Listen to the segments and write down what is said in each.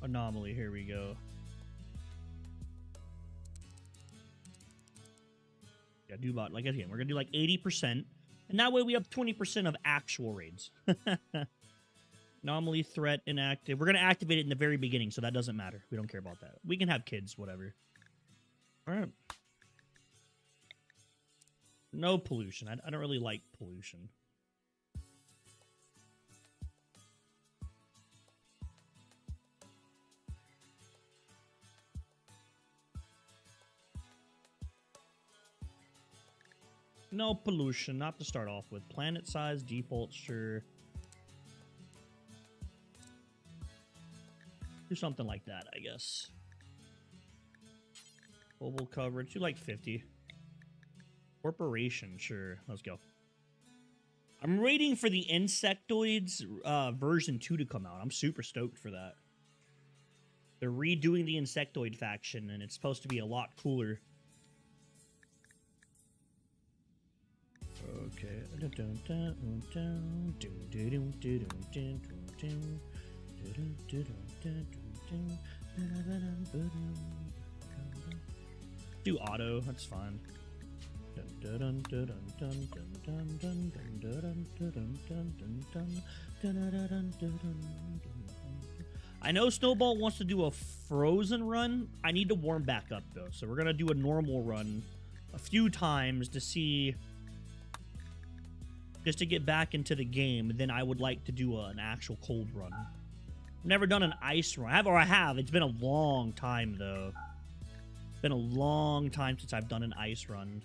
Anomaly, here we go. Yeah, do about, like, again, we're gonna do like 80%, and that way we have 20% of actual raids. Anomaly, threat, inactive. We're gonna activate it in the very beginning, so that doesn't matter. We don't care about that. We can have kids, whatever. Alright. No pollution. I don't really like pollution. No pollution, not to start off with. Planet size, default, sure. Do something like that, I guess. Global coverage, do like 50. Corporation, sure. Let's go. I'm waiting for the Insectoids version 2 to come out. I'm super stoked for that. They're redoing the Insectoid faction, and it's supposed to be a lot cooler. Okay. Do auto, that's fine. I know Snowball wants to do a frozen run. I need to warm back up, though. So we're going to do a normal run a few times to see... just to get back into the game. Then I would like to do an actual cold run. I've never done an ice run. I have. It's been a long time, though. It's been a long time since I've done an ice run.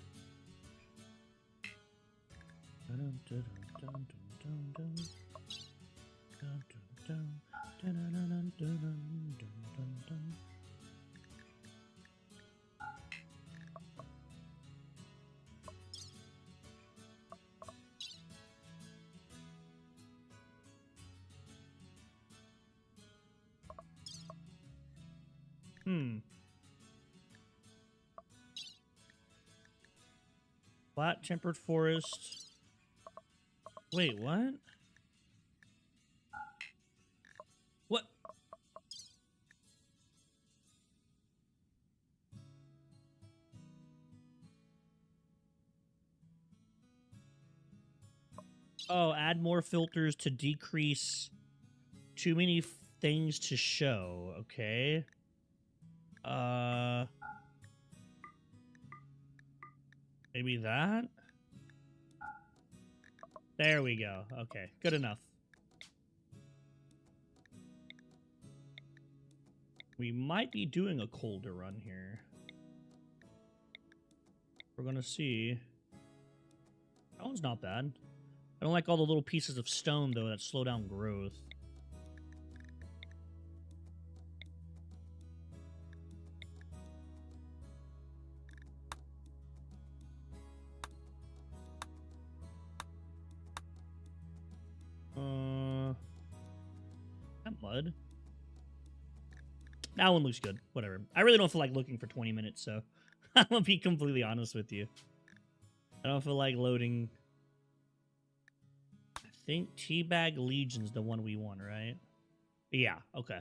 Flat tempered forest. Wait, what? What? Oh, add more filters to decrease too many things to show. Okay. Maybe that? There we go. Okay, good enough. We might be doing a colder run here. We're gonna see. That one's not bad. I don't like all the little pieces of stone, though, that slow down growth. That mud. That one looks good. Whatever. I really don't feel like looking for 20 minutes, so I'm gonna be completely honest with you. I don't feel like loading. I think Teabag Legion's the one we want, right? Yeah, okay.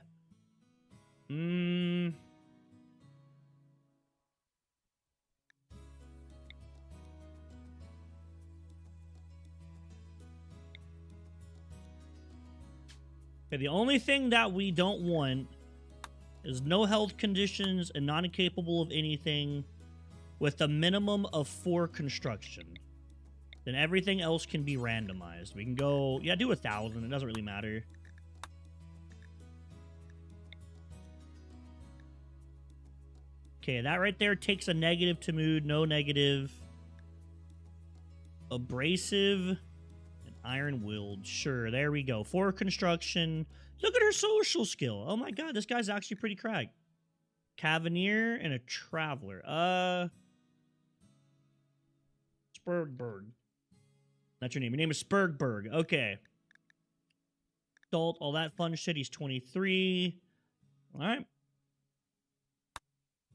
Okay, the only thing that we don't want is no health conditions and non-capable of anything with a minimum of 4 construction. Then everything else can be randomized. We can go, yeah, do 1,000. It doesn't really matter. Okay, that right there takes a negative to mood, no negative. Abrasive and iron-willed. Sure, there we go. 4 construction. Look at her social skill. Oh my god, this guy's actually pretty cracked. Cavanier and a traveler. Spurgberg. That's your name. Your name is Spurgberg. Okay. Adult, all that fun shit. He's 23. All right.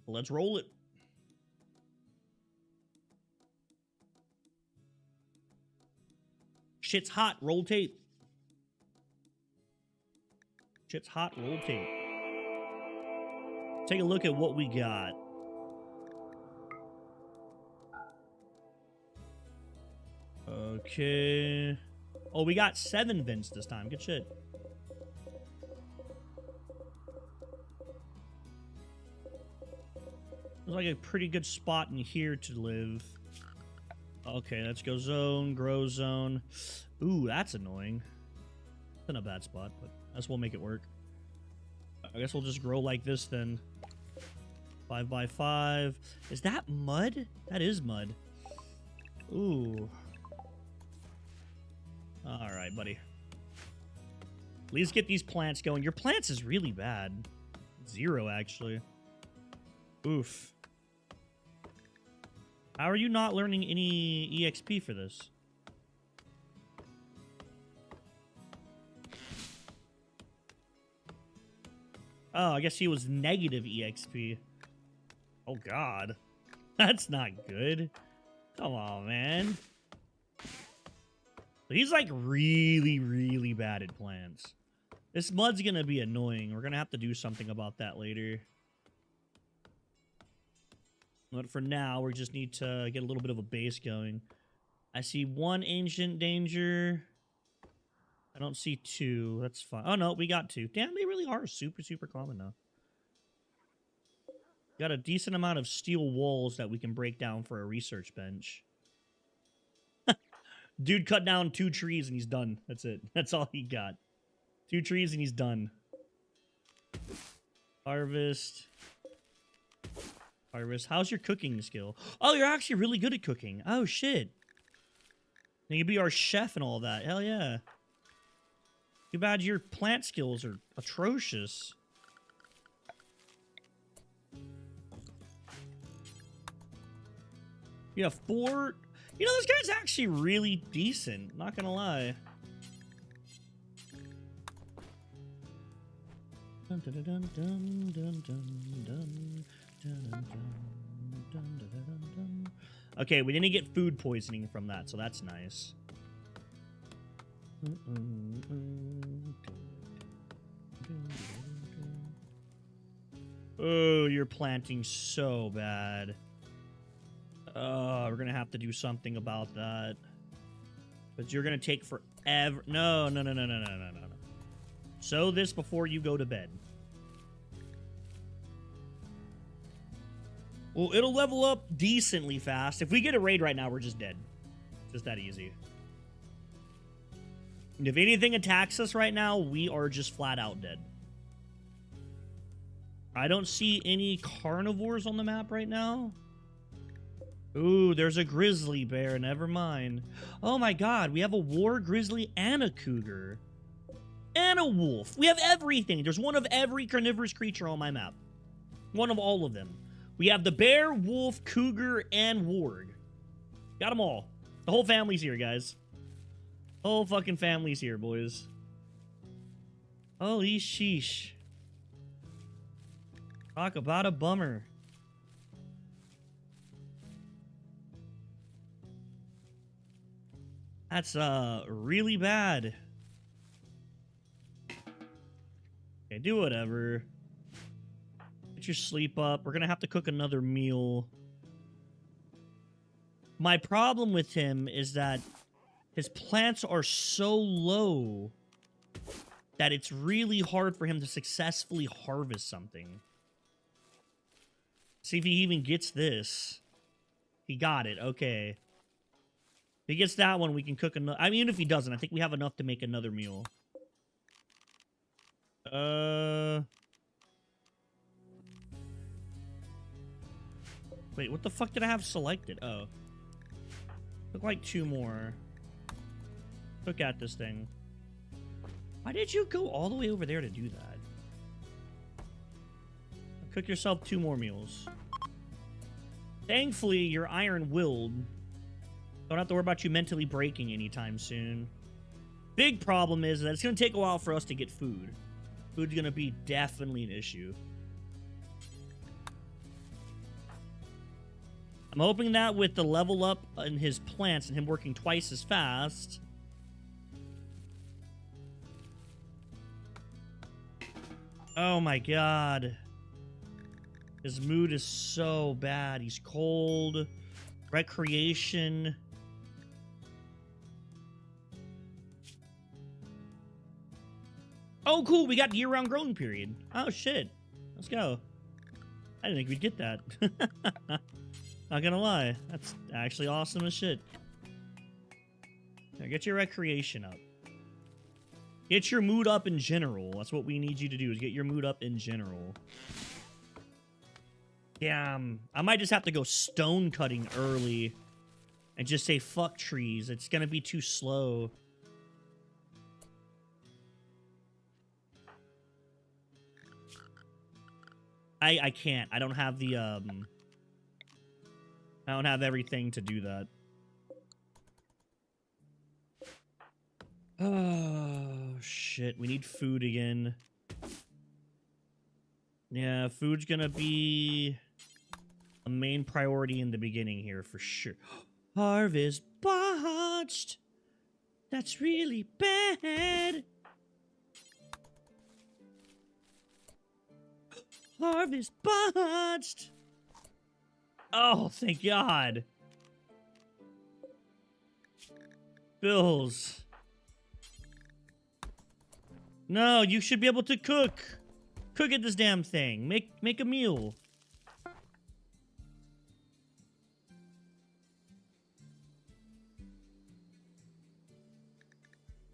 Let's roll it. Shit's hot. Roll tape. Shit's hot. Roll tape. Take a look at what we got. Okay. Oh, we got 7 vents this time. Good shit. Looks like a pretty good spot in here to live. Okay, let's go zone, grow zone. Ooh, that's annoying. It's in a bad spot, but I guess we'll make it work. I guess we'll just grow like this then. 5x5. Is that mud? That is mud. Ooh. Alright, buddy. At least get these plants going. Your plants is really bad. 0, actually. Oof. How are you not learning any EXP for this? Oh, I guess he was negative EXP. Oh, God. That's not good. Come on, man. He's like really, really bad at plants. This mud's gonna be annoying. We're gonna have to do something about that later. But for now, we just need to get a little bit of a base going. I see 1 ancient danger. I don't see 2. That's fine. Oh, no, we got 2. Damn, they really are super, super common now. Got a decent amount of steel walls that we can break down for a research bench. Dude cut down 2 trees and he's done. That's it. That's all he got. 2 trees and he's done. Harvest. Harvest. How's your cooking skill? Oh, you're actually really good at cooking. Oh, shit. You can be our chef and all that. Hell yeah. Too bad your plant skills are atrocious. You have 4... You know, this guy's actually really decent. Not gonna lie. Okay, we didn't get food poisoning from that, so that's nice. Oh, you're planting so bad. We're gonna have to do something about that. But you're gonna take forever. No. Sow this before you go to bed. Well, it'll level up decently fast. If we get a raid right now, we're just dead. Just that easy. And if anything attacks us right now, we are just flat out dead. I don't see any carnivores on the map right now. Ooh, there's a grizzly bear. Never mind. Oh my god, we have a war grizzly and a cougar. And a wolf. We have everything. There's one of every carnivorous creature on my map. One of all of them. We have the bear, wolf, cougar, and warg. Got them all. The whole family's here, guys. The whole fucking family's here, boys. Holy sheesh. Talk about a bummer. That's, really bad. Okay, do whatever. Get your sleep up. We're gonna have to cook another meal. My problem with him is that his plants are so low that it's really hard for him to successfully harvest something. See if he even gets this. He got it. Okay. If he gets that one, we can cook another. I mean, even if he doesn't, I think we have enough to make another meal. Wait, what the fuck did I have selected? Oh. Look like 2 more. Look at this thing. Why did you go all the way over there to do that? Cook yourself 2 more meals. Thankfully, you're iron-willed. Don't have to worry about you mentally breaking anytime soon. Big problem is that it's going to take a while for us to get food. Food's going to be definitely an issue. I'm hoping that with the level up in his plants and him working twice as fast... Oh my god. His mood is so bad. He's cold. Recreation. Oh, cool. We got year-round growing period. Oh, shit. Let's go. I didn't think we'd get that. Not gonna lie. That's actually awesome as shit. Now get your recreation up. Get your mood up in general. That's what we need you to do, is get your mood up in general. Damn. I might just have to go stone cutting early and just say fuck trees. It's gonna be too slow. I can't. I don't have the, I don't have everything to do that. Oh, shit. We need food again. Yeah, food's gonna be a main priority in the beginning here for sure. Harvest botched. That's really bad. Harvest botched. Oh, thank God. Bills. No, you should be able to cook. Cook at this damn thing. Make a meal.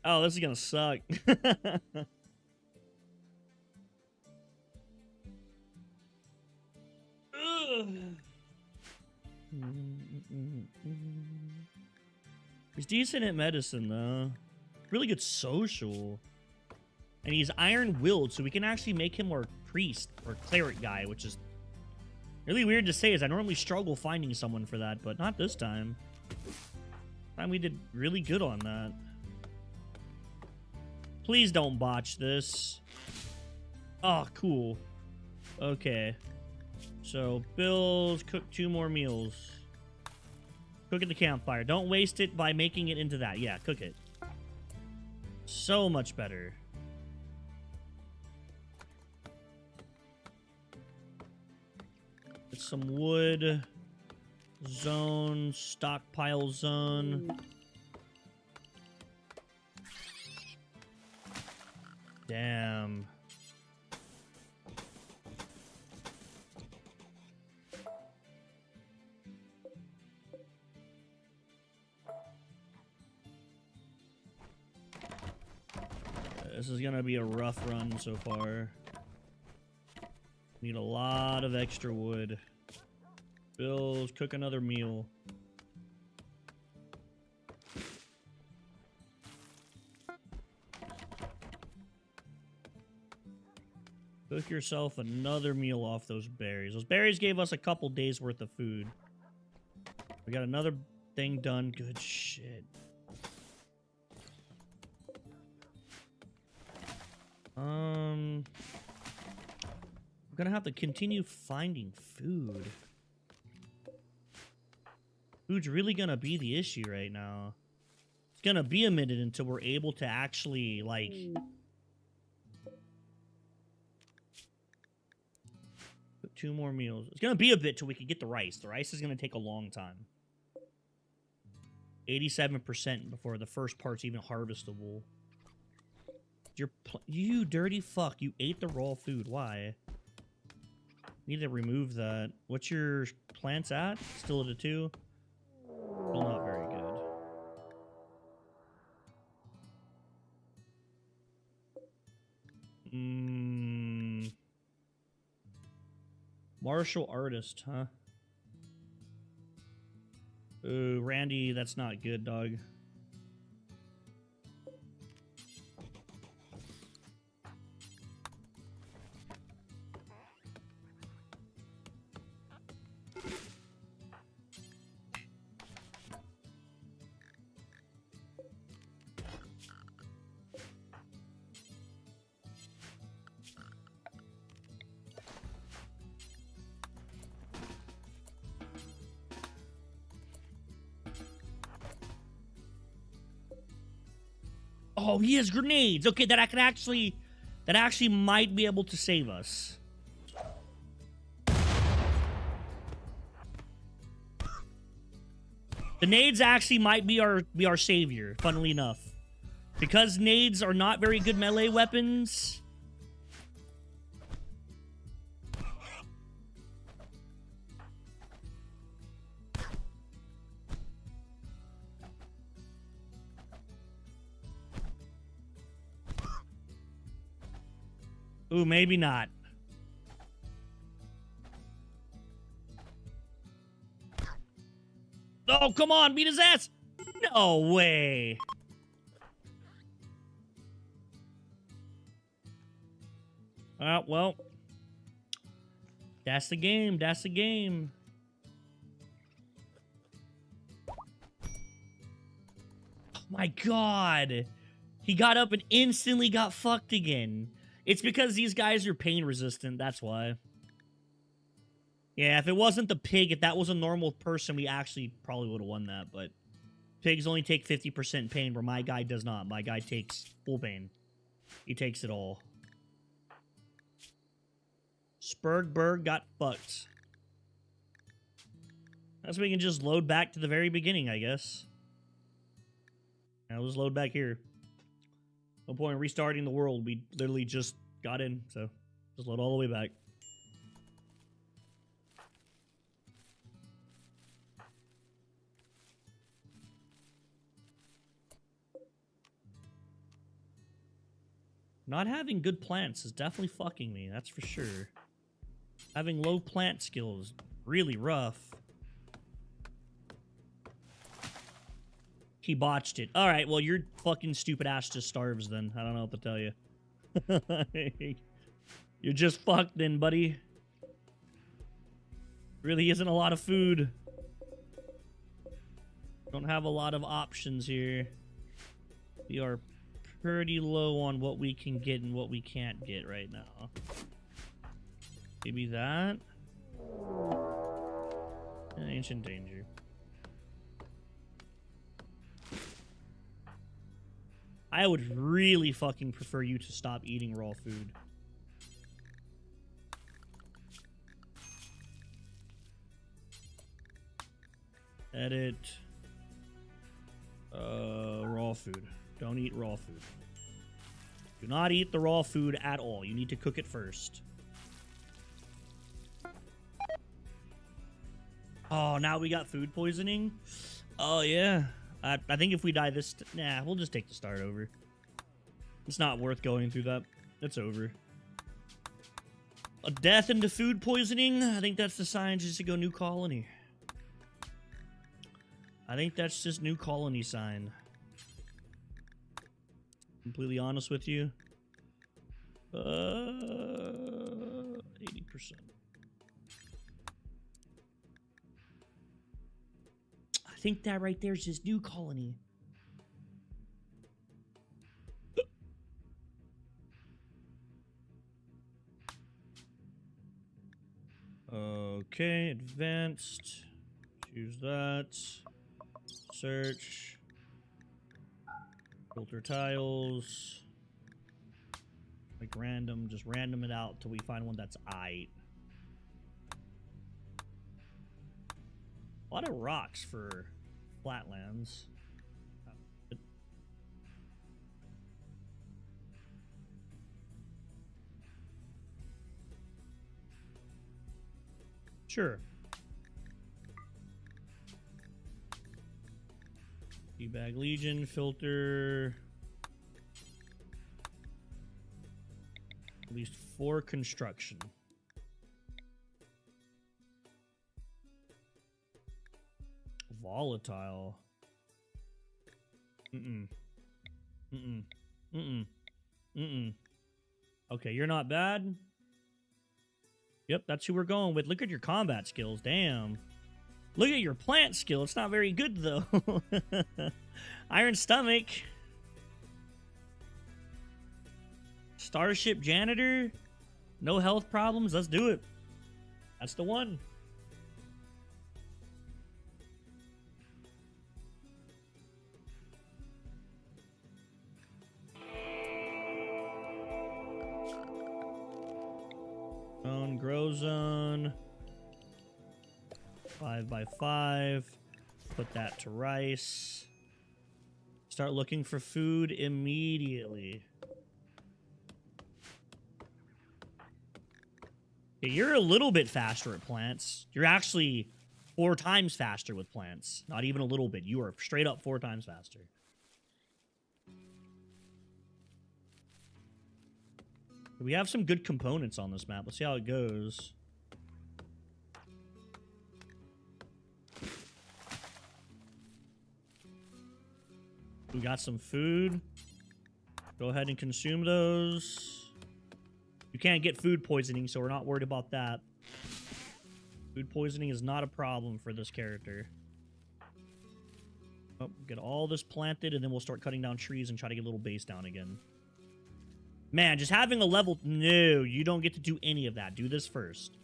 Oh, this is gonna suck. He's decent at medicine, though. Really good social. And he's iron-willed, so we can actually make him our priest or cleric guy, which is really weird to say, as I normally struggle finding someone for that, but not this time. This time we did really good on that. Please don't botch this. Oh, cool. Okay. So, bills, cook 2 more meals. Cook at the campfire. Don't waste it by making it into that. Yeah, cook it. So much better. Get some wood. Zone. Stockpile zone. Damn. This is gonna be a rough run so far. Need a lot of extra wood. Bills, cook another meal. Cook yourself another meal off those berries. Those berries gave us a couple days worth of food. We got another thing done. Good shit. I'm gonna have to continue finding food. Food's really gonna be the issue right now. It's gonna be a minute until we're able to actually, like... Put 2 more meals. It's gonna be a bit till we can get the rice. The rice is gonna take a long time. 87% before the first part's even harvestable. You dirty fuck. You ate the raw food. Why? Need to remove that. What's your plants at? Still at a 2? Still not very good. Martial artist, huh? Ooh, Randy, that's not good, dog. Oh, he has grenades. Okay, that actually might be able to save us. The nades actually might be our savior, funnily enough. Because nades are not very good melee weapons. Ooh, maybe not. Oh, come on, beat his ass! No way! Well. That's the game, that's the game. Oh my god! He got up and instantly got fucked again. It's because these guys are pain resistant, that's why. Yeah, if it wasn't the pig, if that was a normal person, we actually probably would have won that, but... Pigs only take 50% pain, where my guy does not. My guy takes full pain. He takes it all. Spurgberg got fucked. That's we can just load back to the very beginning, I guess. Now let's load back here. No point in restarting the world. We literally just got in, so just load all the way back. Not having good plants is definitely fucking me, that's for sure. Having low plant skill is really rough. He botched it. Alright, well, your fucking stupid ass just starves then. I don't know what to tell you. You're just fucked then, buddy. Really isn't a lot of food. Don't have a lot of options here. We are pretty low on what we can get and what we can't get right now. Maybe that? Ancient danger. I would really fucking prefer you to stop eating raw food. Edit. Raw food. Don't eat raw food. Do not eat the raw food at all. You need to cook it first. Oh, now we got food poisoning? Oh, yeah. I think if we die this... Nah, we'll just take the start over. It's not worth going through that. It's over. A death into food poisoning? I think that's the sign just to go new colony. I think that's just new colony sign. Completely honest with you. 80%. I think that right there is just new colony. Okay, advanced. Choose that. Search. Filter tiles. Like random, just random it out till we find one that's aight. A lot of rocks for flatlands. Sure. Debag Legion, filter. At least 4 construction. Volatile. Okay, you're not bad. Yep, that's who we're going with. Look at your combat skills. Damn. Look at your plant skill. It's not very good, though. Iron Stomach. Starship Janitor. No health problems. Let's do it. That's the one. Grow zone. 5x5. Put that to rice. Start looking for food immediately. Okay, you're a little bit faster at plants. You're actually 4 times faster with plants. Not even a little bit. You are straight up 4 times faster. We have some good components on this map. Let's see how it goes. We got some food. Go ahead and consume those. You can't get food poisoning, so we're not worried about that. Food poisoning is not a problem for this character. Oh, get all this planted, and then we'll start cutting down trees and try to get a little base down again. Man, just having a level... No, you don't get to do any of that. Do this first.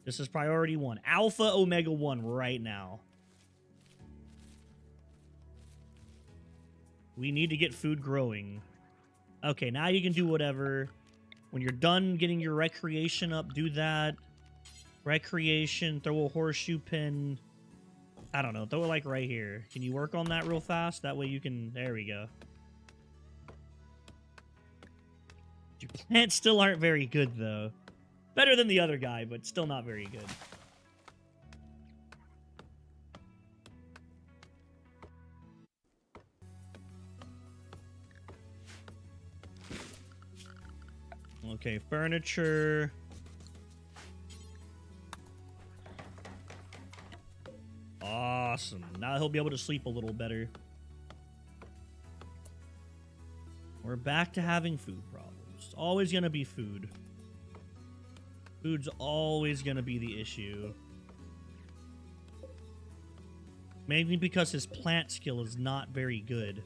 This is priority 1. Alpha Omega 1 right now. We need to get food growing. Okay, now you can do whatever. When you're done getting your recreation up, do that. Recreation, throw a horseshoe pin. I don't know, throw it like right here. Can you work on that real fast? That way you can... There we go. Your plants still aren't very good, though. Better than the other guy, but still not very good. Okay, furniture. Awesome. Now he'll be able to sleep a little better. We're back to having food problems. It's always going to be food. Food's always going to be the issue. Mainly because his plant skill is not very good.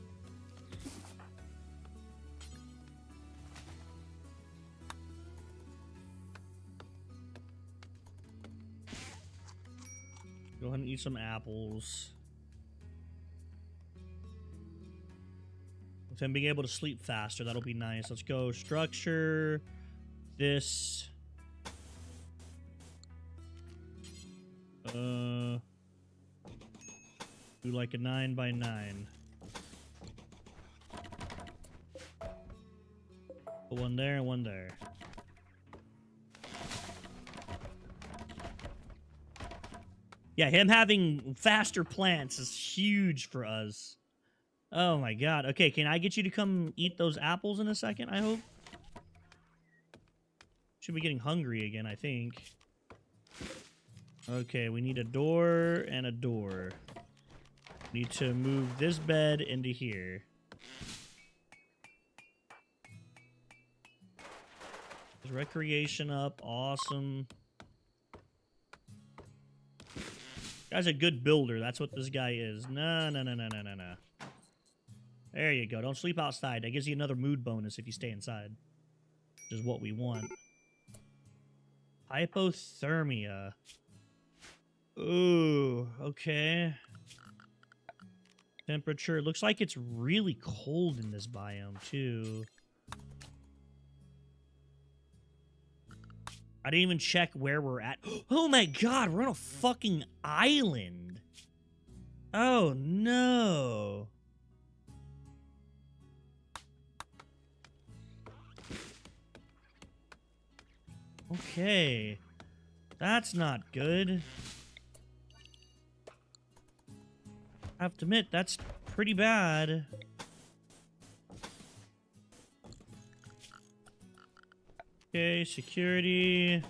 Go ahead and eat some apples. With him being able to sleep faster, that'll be nice. Let's go structure. This. Do like a 9x9. Put one there and one there. Yeah, him having faster plants is huge for us. Oh my god. Okay, can I get you to come eat those apples in a second, I hope? Should be getting hungry again, I think. Okay, we need a door and a door. Need to move this bed into here. There's recreation up. Awesome. Guy's a good builder. That's what this guy is. No. There you go. Don't sleep outside. That gives you another mood bonus if you stay inside. Which is what we want. Hypothermia. Ooh, okay. Temperature. Looks like it's really cold in this biome, too. I didn't even check where we're at. Oh my god, we're on a fucking island. Oh no. Okay. That's not good. I have to admit, that's pretty bad. Okay, security.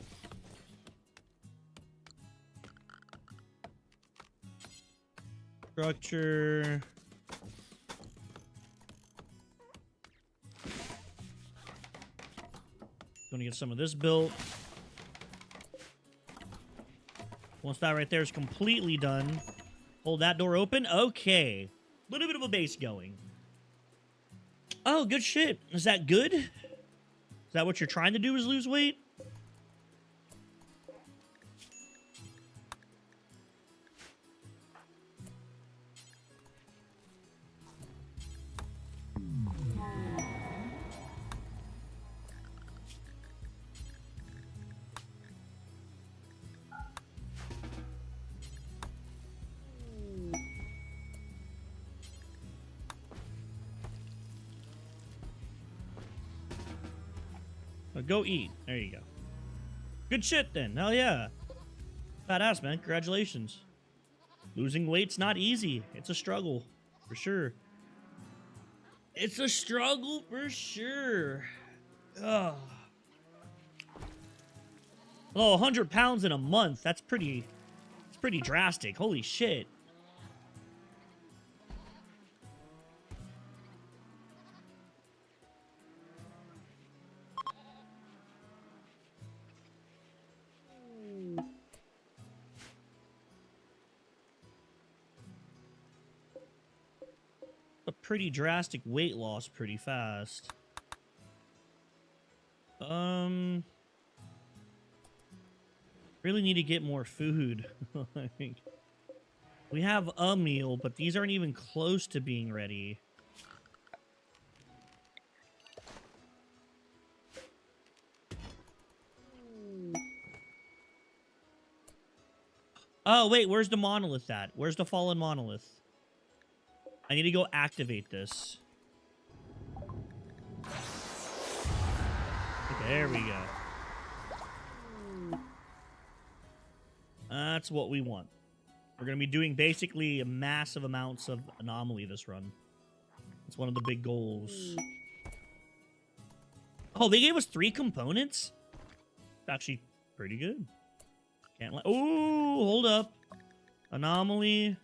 Structure. Gonna get some of this built. Once that right there is completely done, hold that door open. Okay. Little bit of a base going. Oh, good shit. Is that good? Is that what you're trying to do, is lose weight? Go eat. There you go. Good shit, then. Hell yeah. Badass, man. Congratulations. Losing weight's not easy. It's a struggle. For sure. It's a struggle for sure. Ugh. Oh, 100 pounds in a month. That's pretty... It's pretty drastic. Holy shit. A pretty drastic weight loss pretty fast. Really need to get more food. We have a meal, but these aren't even close to being ready. Oh, wait, where's the monolith at? Where's the fallen monolith? I need to go activate this. Okay, there we go. That's what we want. We're going to be doing basically massive amounts of anomaly this run. It's one of the big goals. Oh, they gave us 3 components? Actually, pretty good. Can't let... Ooh, hold up. Anomaly.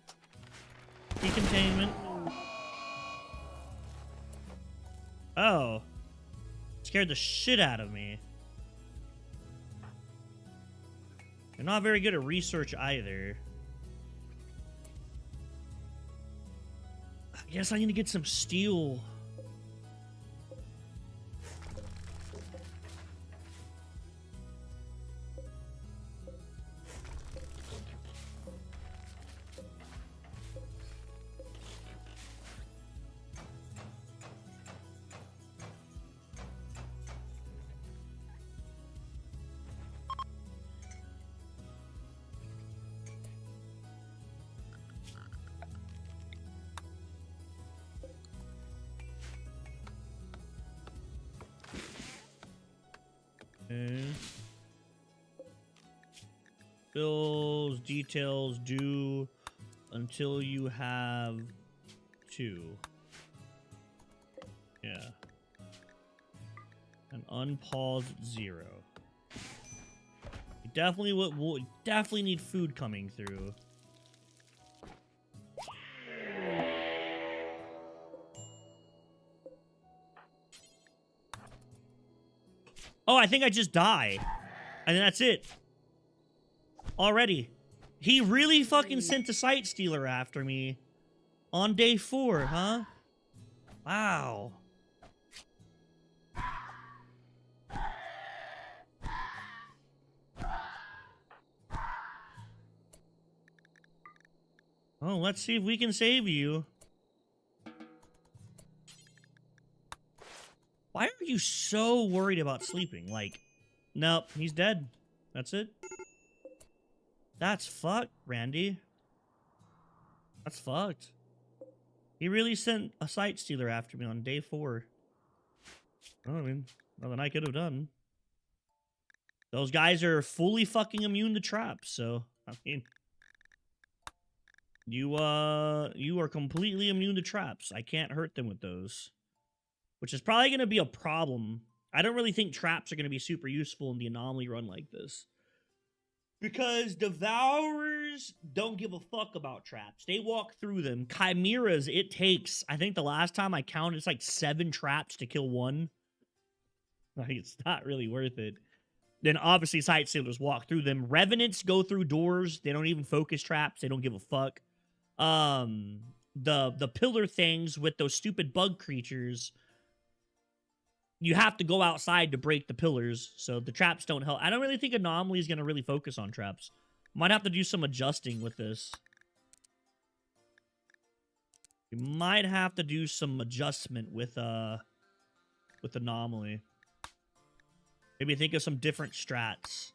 Decontainment. Oh. Scared the shit out of me. They're not very good at research either. I guess I need to get some steel. Okay. Bills, details, due until you have 2. Yeah. And unpaused 0. we'll definitely need food coming through. Oh, I think I just die. And that's it. Already. He really fucking sent a sight stealer after me. On day 4, huh? Wow. Oh, let's see if we can save you. Why are you so worried about sleeping? Like, nope, he's dead. That's it. That's fucked, Randy. That's fucked. He really sent a sight stealer after me on day 4. Well, I mean, nothing I could have done. Those guys are fully fucking immune to traps, so, I mean... You are completely immune to traps. I can't hurt them with those. Which is probably going to be a problem. I don't really think traps are going to be super useful in the anomaly run like this. Because Devourers don't give a fuck about traps. They walk through them. Chimeras, it takes, I think the last time I counted, it's like 7 traps to kill one. Like, it's not really worth it. Then obviously Sight Sealers walk through them. Revenants go through doors. They don't even focus traps. They don't give a fuck. The pillar things with those stupid bug creatures, you have to go outside to break the pillars, so the traps don't help. I don't really think Anomaly is going to really focus on traps. Might have to do some adjusting with this. You might have to do some adjustment with Anomaly. Maybe think of some different strats.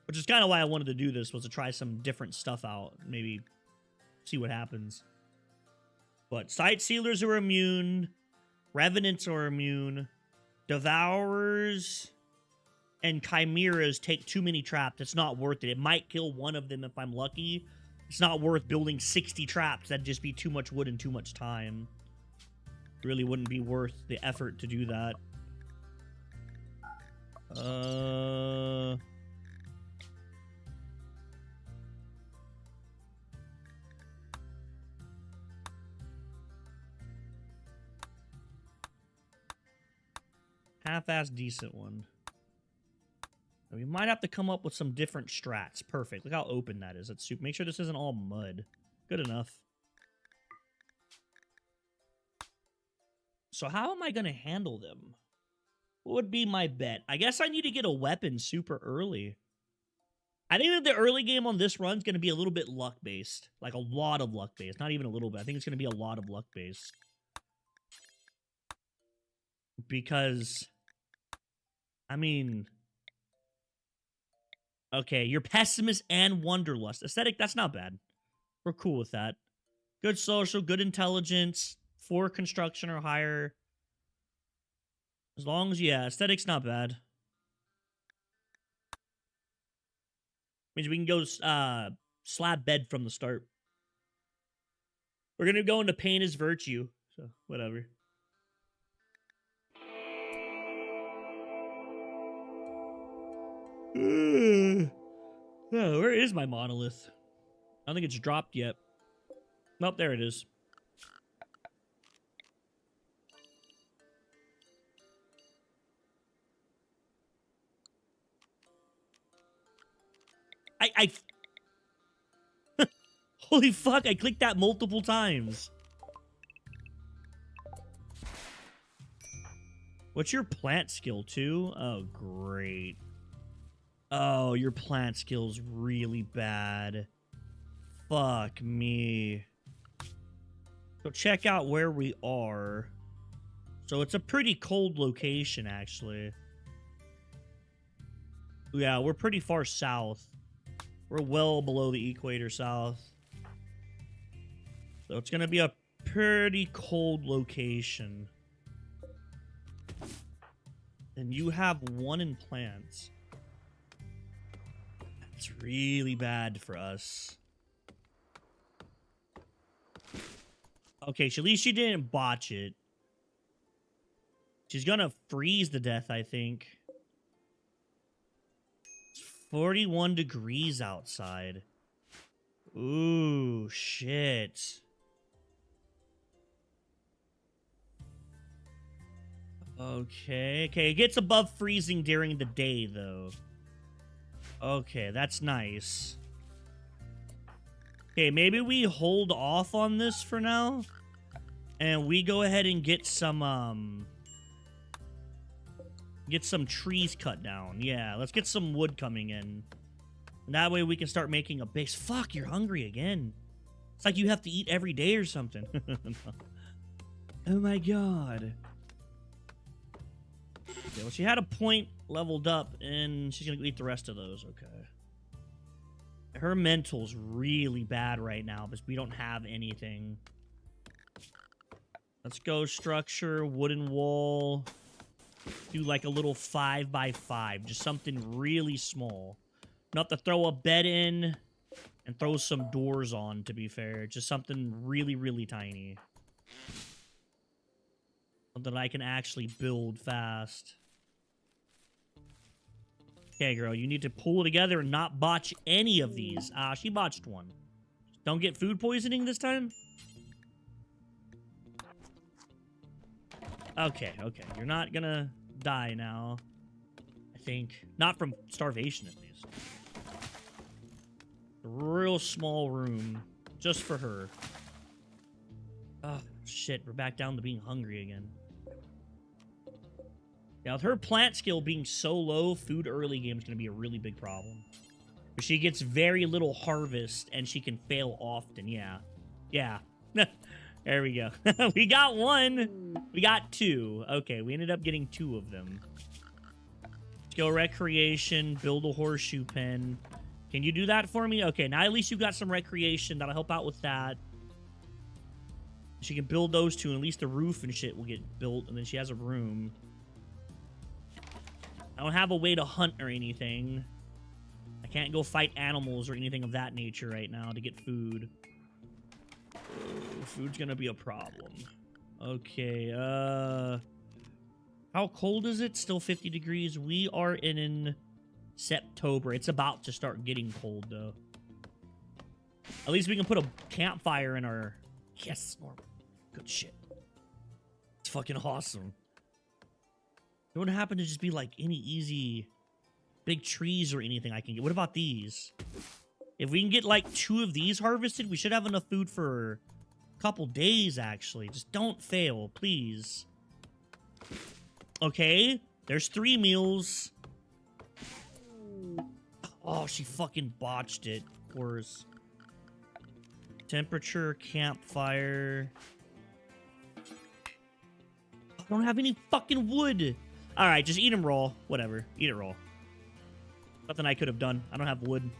Which is kind of why I wanted to do this, was to try some different stuff out. Maybe see what happens. But Sight Sealers are immune. Revenants are immune. Devourers and Chimeras take too many traps. It's not worth it. It might kill one of them if I'm lucky. It's not worth building 60 traps. That'd just be too much wood and too much time. It really wouldn't be worth the effort to do that. Half-ass decent one. We might have to come up with some different strats. Perfect. Look how open that is. That's super. Make sure this isn't all mud. Good enough. So how am I going to handle them? What would be my bet? I guess I need to get a weapon super early. I think that the early game on this run is going to be a little bit luck-based. Like a lot of luck-based. Not even a little bit. I think it's going to be a lot of luck-based. Because... I mean... Okay, you're Pessimist and Wanderlust. Aesthetic, that's not bad. We're cool with that. Good social, good intelligence, 4 construction or higher. As long as, yeah, aesthetic's not bad. Means we can go slab bed from the start. We're going to go into pain as virtue. So, whatever. Oh, where is my monolith? I don't think it's dropped yet. Nope, there it is. Holy fuck, I clicked that multiple times. What's your plant skill, too? Oh, great. Oh, your plant skill's really bad. Fuck me. So check out where we are. So it's a pretty cold location, actually. Yeah, we're pretty far south. We're well below the equator south. So it's going to be a pretty cold location. And you have 1 in plants. That's really bad for us. Okay, at least she didn't botch it. She's gonna freeze to death, I think. It's 41 degrees outside. Ooh, shit. Okay, okay, it gets above freezing during the day, though. Okay, that's nice. Okay, maybe we hold off on this for now, and we go ahead and get some trees cut down. Yeah, let's get some wood coming in. And that way we can start making a base. Fuck, you're hungry again. It's like you have to eat every day or something. Oh my god. Okay, well, she had a point leveled up, and she's gonna eat the rest of those. Okay. Her mental's really bad right now, because we don't have anything. Let's go structure, wooden wall. Do like a little 5x5, just something really small. Not to throw a bed in and throw some doors on, to be fair. Just something really, really tiny. Something I can actually build fast. Okay, girl, you need to pull together and not botch any of these. Ah, she botched one. Don't get food poisoning this time? Okay, okay. You're not gonna die now. I think. Not from starvation, at least. A real small room. Just for her. Oh, shit. We're back down to being hungry again. Now, with her plant skill being so low, food early game is going to be a really big problem. She gets very little harvest, and she can fail often. Yeah. Yeah. There we go. We got one. We got two. Okay, we ended up getting two of them. Let's go recreation, build a horseshoe pen. Can you do that for me? Okay, now at least you got some recreation. That'll help out with that. She can build those two, and at least the roof and shit will get built, and then she has a room. I don't have a way to hunt or anything. I can't go fight animals or anything of that nature right now to get food. Oh, food's gonna be a problem. Okay, how cold is it? Still 50 degrees. We are in September. It's about to start getting cold, though. At least we can put a campfire in our... Yes, normal. Good shit. It's fucking awesome. It wouldn't happen to just be, like, any easy big trees or anything I can get. What about these? If we can get, like, 2 of these harvested, we should have enough food for a couple days, actually. Just don't fail, please. Okay, there's 3 meals. Oh, she fucking botched it, of course. Temperature, campfire. I don't have any fucking wood. Alright, just eat them raw. Whatever, eat it raw. Nothing I could have done. I don't have wood.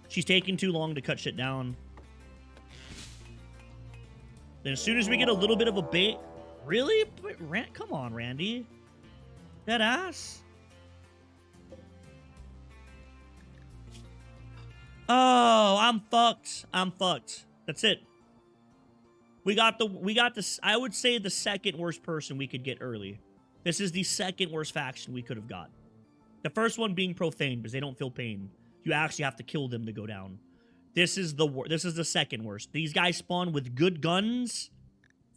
She's taking too long to cut shit down. Then as soon as we get a little bit of a bait... Really? Come on, Randy. That ass? Oh, I'm fucked. I'm fucked. That's it. We got this. I would say the second worst person we could get early. This is the second worst faction we could have got. The first one being profane because they don't feel pain. You actually have to kill them to go down. This is the second worst. These guys spawn with good guns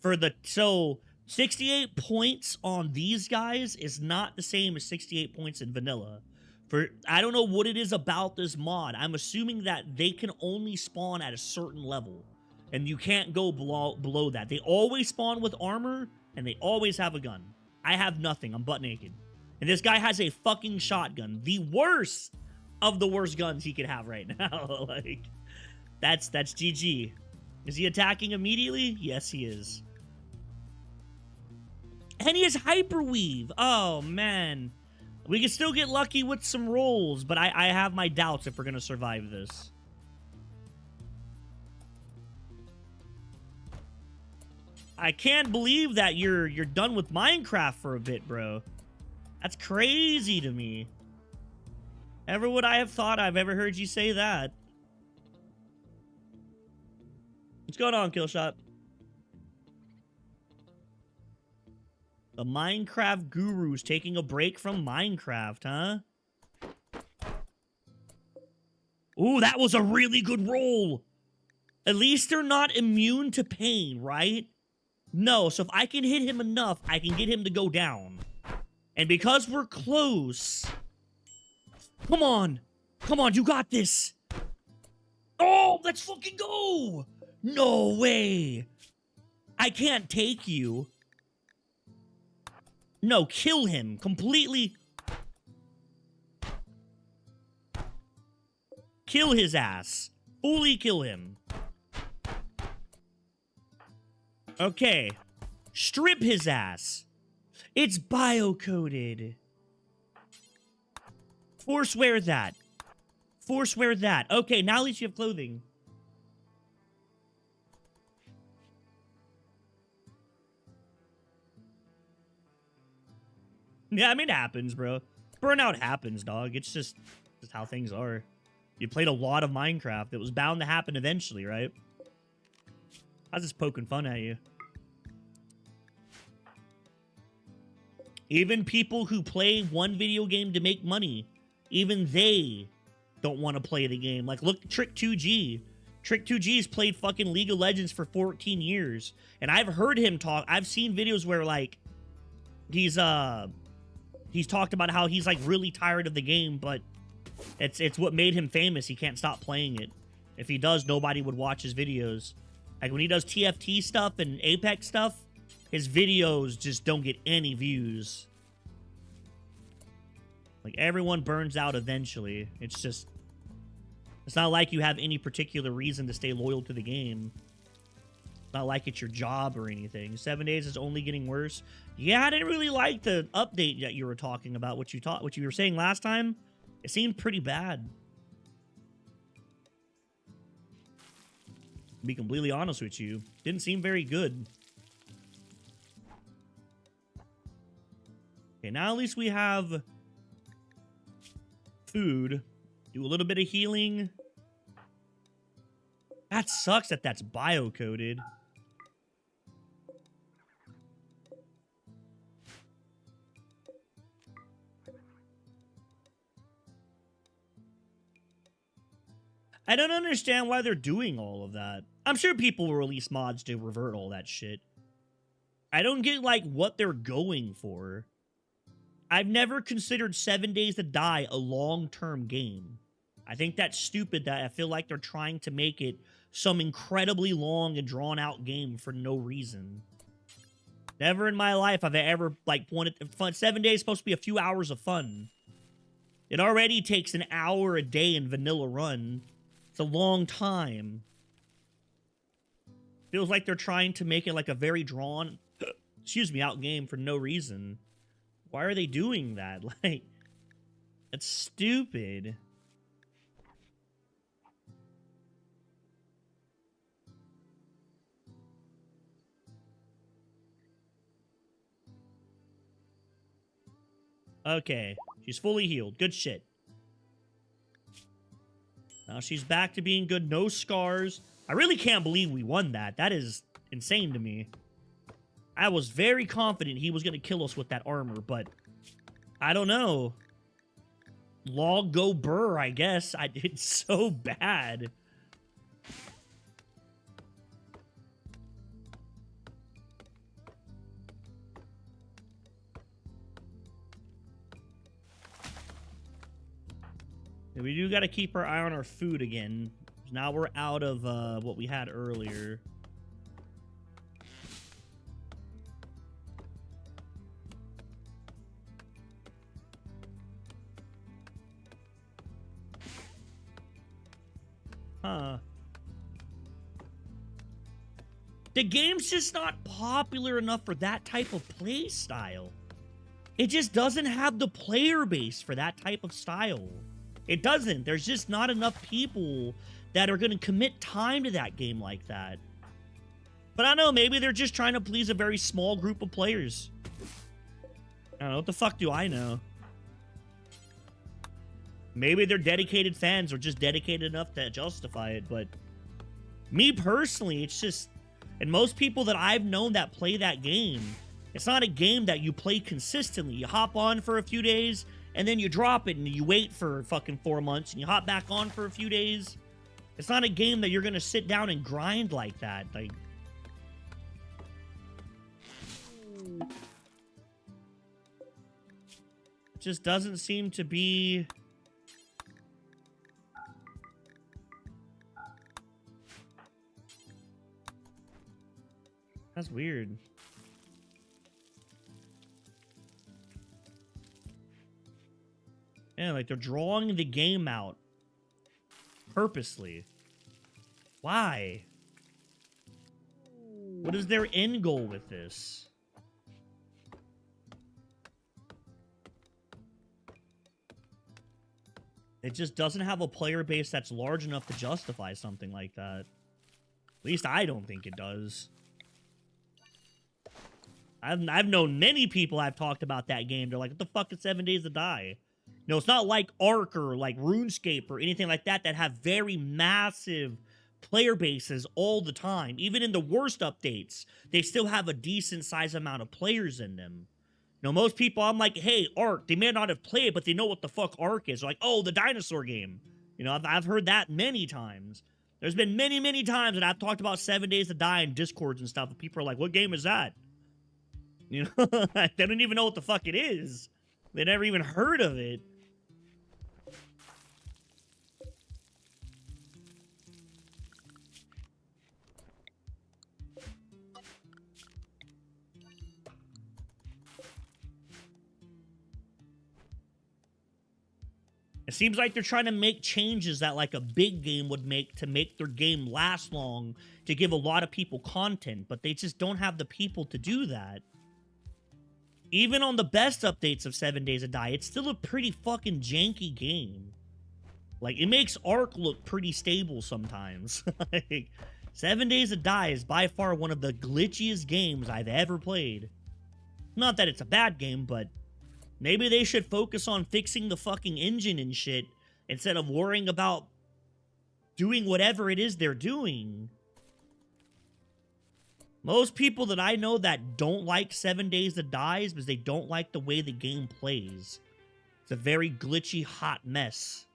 for the... So, 68 points on these guys is not the same as 68 points in vanilla. I don't know what it is about this mod. I'm assuming that they can only spawn at a certain level. And you can't go below that. They always spawn with armor, and they always have a gun. I have nothing. I'm butt naked. And this guy has a fucking shotgun. The worst of the worst guns he could have right now. Like, that's GG. Is he attacking immediately? Yes, he is. And he has hyperweave. Oh, man. We can still get lucky with some rolls, but I have my doubts if we're going to survive this. I can't believe that you're done with Minecraft for a bit, bro. That's crazy to me. Never would I have thought I've ever heard you say that. What's going on, Killshot? The Minecraft guru's taking a break from Minecraft, huh? Ooh, that was a really good roll. At least they're not immune to pain, right? No, so if I can hit him enough, I can get him to go down. And because we're close... Come on. Come on, you got this. Oh, let's fucking go. No way. I can't take you. No, kill him. Completely. Kill his ass. Fully kill him. Okay. Strip his ass. It's bio-coded. Force wear that. Force wear that. Okay, now at least you have clothing. Yeah, I mean, it happens, bro. Burnout happens, dog. It's just how things are. You played a lot of Minecraft. It was bound to happen eventually, right? I was just poking fun at you. Even people who play one video game to make money, even they don't want to play the game. Like, look, Trick2G. Trick2G's played fucking League of Legends for 14 years. And I've heard him talk. I've seen videos where, like, he's talked about how he's, like, really tired of the game, but it's what made him famous. He can't stop playing it. If he does, nobody would watch his videos. Like, when he does TFT stuff and Apex stuff, his videos just don't get any views. Like, everyone burns out eventually. It's just... It's not like you have any particular reason to stay loyal to the game. It's not like it's your job or anything. 7 days is only getting worse. Yeah, I didn't really like the update that you were talking about. What you were saying last time. It seemed pretty bad. To be completely honest with you. Didn't seem very good. Okay, now at least we have food. Do a little bit of healing. That sucks that that's bio-coded. I don't understand why they're doing all of that. I'm sure people will release mods to revert all that shit. I don't get, like, what they're going for. I've never considered 7 Days to Die a long-term game. I think that's stupid that I feel like they're trying to make it some incredibly long and drawn-out game for no reason. Never in my life have I ever, like, wanted... 7 days is supposed to be a few hours of fun. It already takes an hour a day in vanilla run. It's a long time. Feels like they're trying to make it like a very drawn, out game for no reason. Why are they doing that? Like, that's stupid. Okay, she's fully healed. Good shit. Now she's back to being good. No scars. I really can't believe we won that. That is insane to me. I was very confident he was going to kill us with that armor, but I don't know. Log go burr, I guess. I did so bad. We do got to keep our eye on our food again. Now we're out of what we had earlier. Huh. The game's just not popular enough for that type of play style. It just doesn't have the player base for that type of style. It doesn't. There's just not enough people that are going to commit time to that game like that. But I don't know, maybe they're just trying to please a very small group of players. I don't know, what the fuck do I know? Maybe they're dedicated fans or just dedicated enough to justify it, but me personally, it's just... And most people that I've known that play that game, It's not a game that you play consistently. You hop on for a few days, and then you drop it, and you wait for fucking 4 months, and you hop back on for a few days. It's not a game that you're gonna sit down and grind like that. Like, it just doesn't seem to be... That's weird. Yeah, like they're drawing the game out purposely. Why? What is their end goal with this? It just doesn't have a player base that's large enough to justify something like that. At least I don't think it does. I've known many people I've talked about that game. They're like, what the fuck is 7 Days to Die? No, it's not like Ark or like RuneScape or anything like that that have very massive player bases all the time. Even in the worst updates, they still have a decent size amount of players in them. You know, most people, I'm like, hey, Ark, they may not have played, but they know what the fuck Ark is. They're like, oh, the dinosaur game. You know, I've heard that many times. There's been many, many times that I've talked about 7 Days to Die in Discords and stuff, and people are like, what game is that? You know, they don't even know what the fuck it is. They never even heard of it. It seems like they're trying to make changes that like a big game would make to make their game last long, to give a lot of people content, but they just don't have the people to do that. Even on the best updates of 7 Days to Die, it's still a pretty fucking janky game. Like, it makes Ark look pretty stable sometimes. Like, 7 Days to Die is by far one of the glitchiest games I've ever played. Not that it's a bad game, but maybe they should focus on fixing the fucking engine and shit instead of worrying about doing whatever it is they're doing. Most people that I know that don't like 7 Days to Die is because they don't like the way the game plays. It's a very glitchy, hot mess.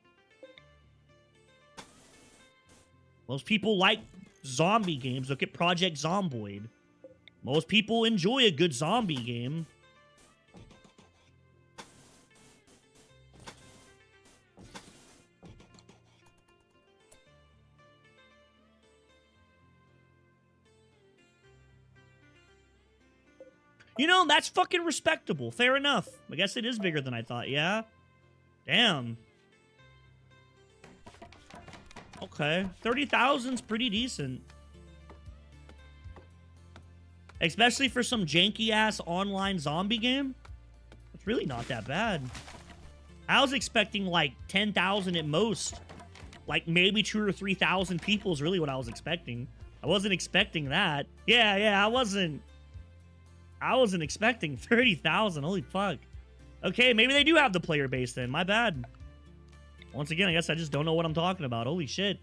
Most people like zombie games. Look at Project Zomboid. Most people enjoy a good zombie game. You know, that's fucking respectable. Fair enough. I guess it is bigger than I thought, yeah? Damn. Okay. 30,000's pretty decent. Especially for some janky-ass online zombie game. It's really not that bad. I was expecting, like, 10,000 at most. Like, maybe 2,000 or 3,000 people is really what I was expecting. I wasn't expecting that. Yeah, I wasn't expecting 30,000. Holy fuck. Okay, maybe they do have the player base then. My bad. Once again, I guess I just don't know what I'm talking about. Holy shit.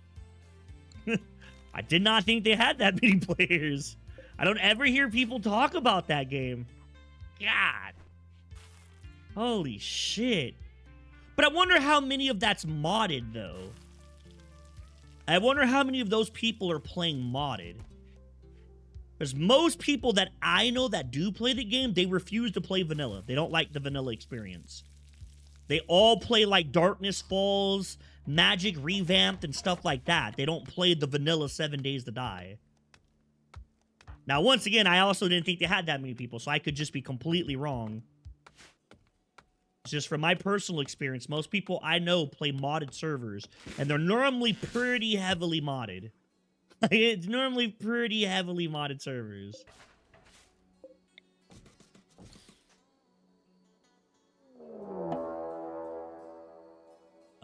I did not think they had that many players. I don't ever hear people talk about that game. God. Holy shit. But I wonder how many of that's modded, though. I wonder how many of those people are playing modded. Because most people that I know that do play the game, they refuse to play vanilla. They don't like the vanilla experience. They all play like Darkness Falls, Magic Revamped, and stuff like that. They don't play the vanilla 7 Days to Die. Now, once again, I also didn't think they had that many people, so I could just be completely wrong. Just from my personal experience, most people I know play modded servers, and they're normally pretty heavily modded. It's normally pretty heavily modded servers.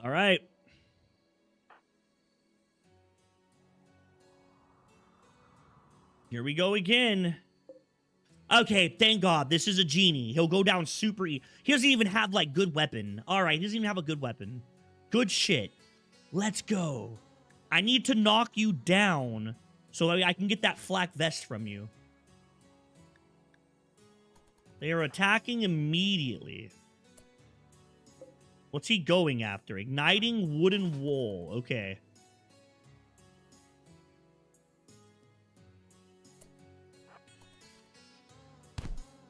All right. Here we go again. Okay, thank God. This is a genie. He'll go down super easy. He doesn't even have, like, good weapon. All right, he doesn't even have a good weapon. Good shit. Let's go. I need to knock you down so I can get that flak vest from you. They are attacking immediately. What's he going after? Igniting wooden wall. Okay.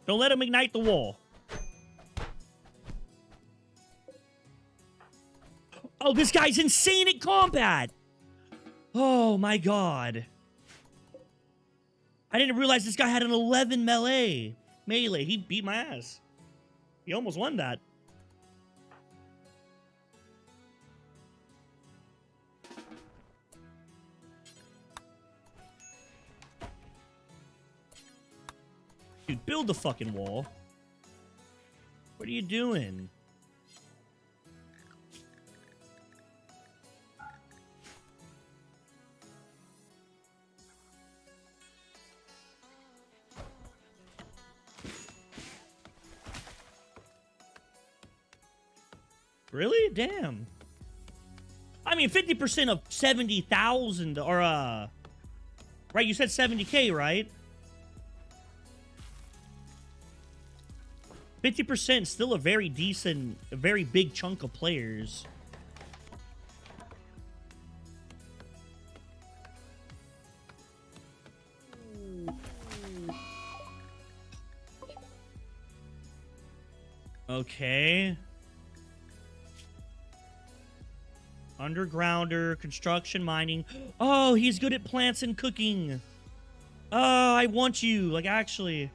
Don't let him ignite the wall. Oh, this guy's insane at combat. Oh, my God. I didn't realize this guy had an 11 melee. He beat my ass. He almost won that. Dude, build the fucking wall. What are you doing? Really? Damn. I mean, 50% of 70,000 or, right, you said 70K, right? 50% still a very decent, a very big chunk of players. Okay. Undergrounder, construction, mining. Oh, he's good at plants and cooking. Oh, I want you. Like, actually.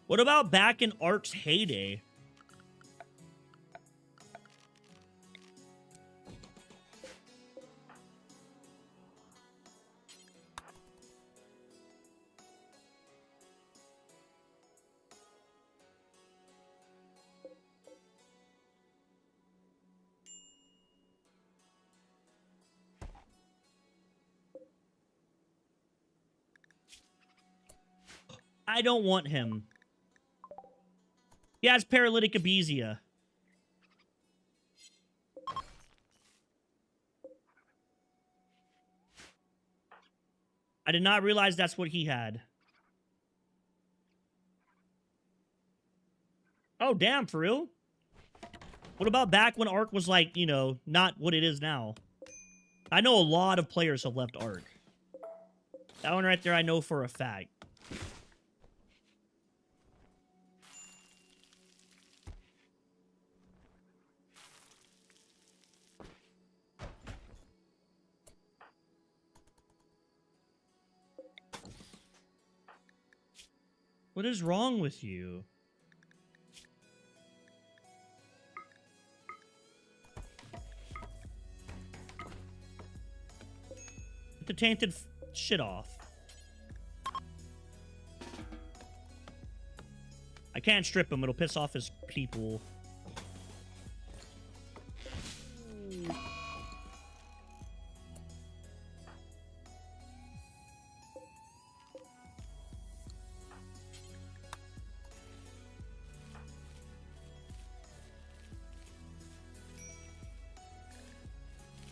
What about back in Ark's heyday? I don't want him. He has paralytic abesia. I did not realize that's what he had. Oh, damn, for real? What about back when Ark was like, you know, not what it is now? I know a lot of players have left Ark. That one right there I know for a fact. What is wrong with you? Get the tainted shit off. I can't strip him. It'll piss off his people.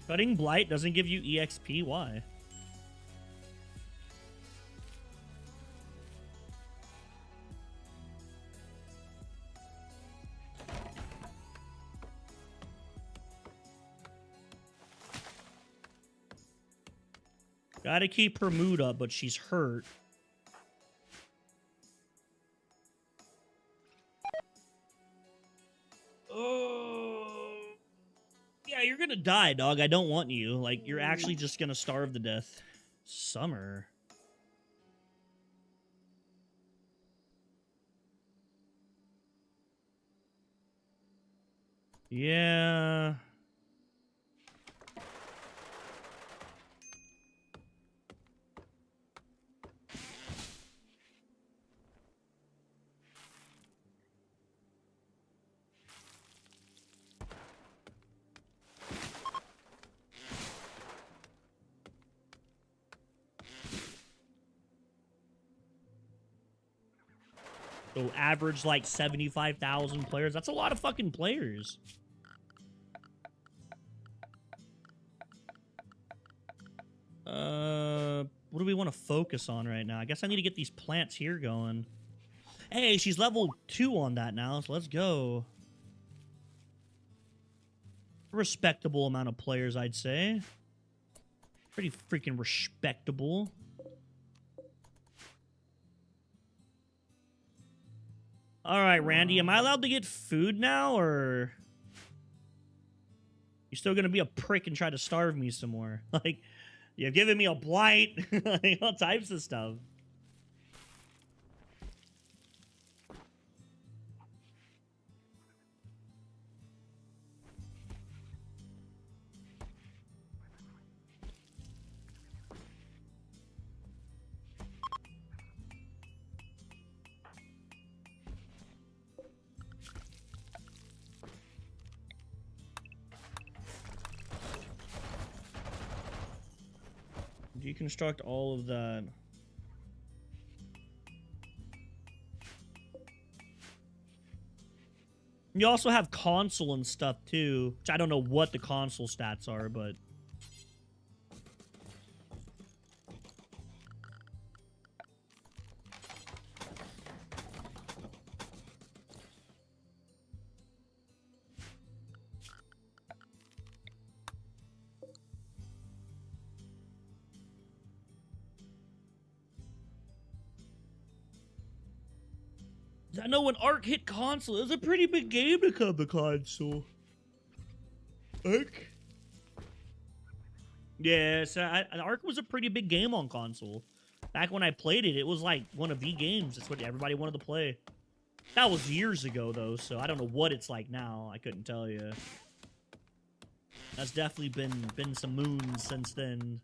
Cutting Blight doesn't give you EXP. Why? Gotta keep her mood up, but she's hurt. Yeah, you're gonna die, dog. I don't want you. Like, you're actually just gonna starve to death. Summer. Yeah. So average like 75,000 players. That's a lot of fucking players. What do we want to focus on right now? I guess I need to get these plants here going. Hey, she's level 2 on that now, so let's go. Respectable amount of players, I'd say. Pretty freaking respectable. Alright, Randy, am I allowed to get food now, or... You're still gonna be a prick and try to starve me some more? Like, you've given me a blight, like, all types of stuff. Deconstruct all of that. You also have console and stuff too, which I don't know what the console stats are, but... I know when Ark hit console, it was a pretty big game to come to console. Ark? Yeah, so Ark was a pretty big game on console. Back when I played it, it was like one of the games. It's what everybody wanted to play. That was years ago, though, so I don't know what it's like now. I couldn't tell you. That's definitely been some moons since then.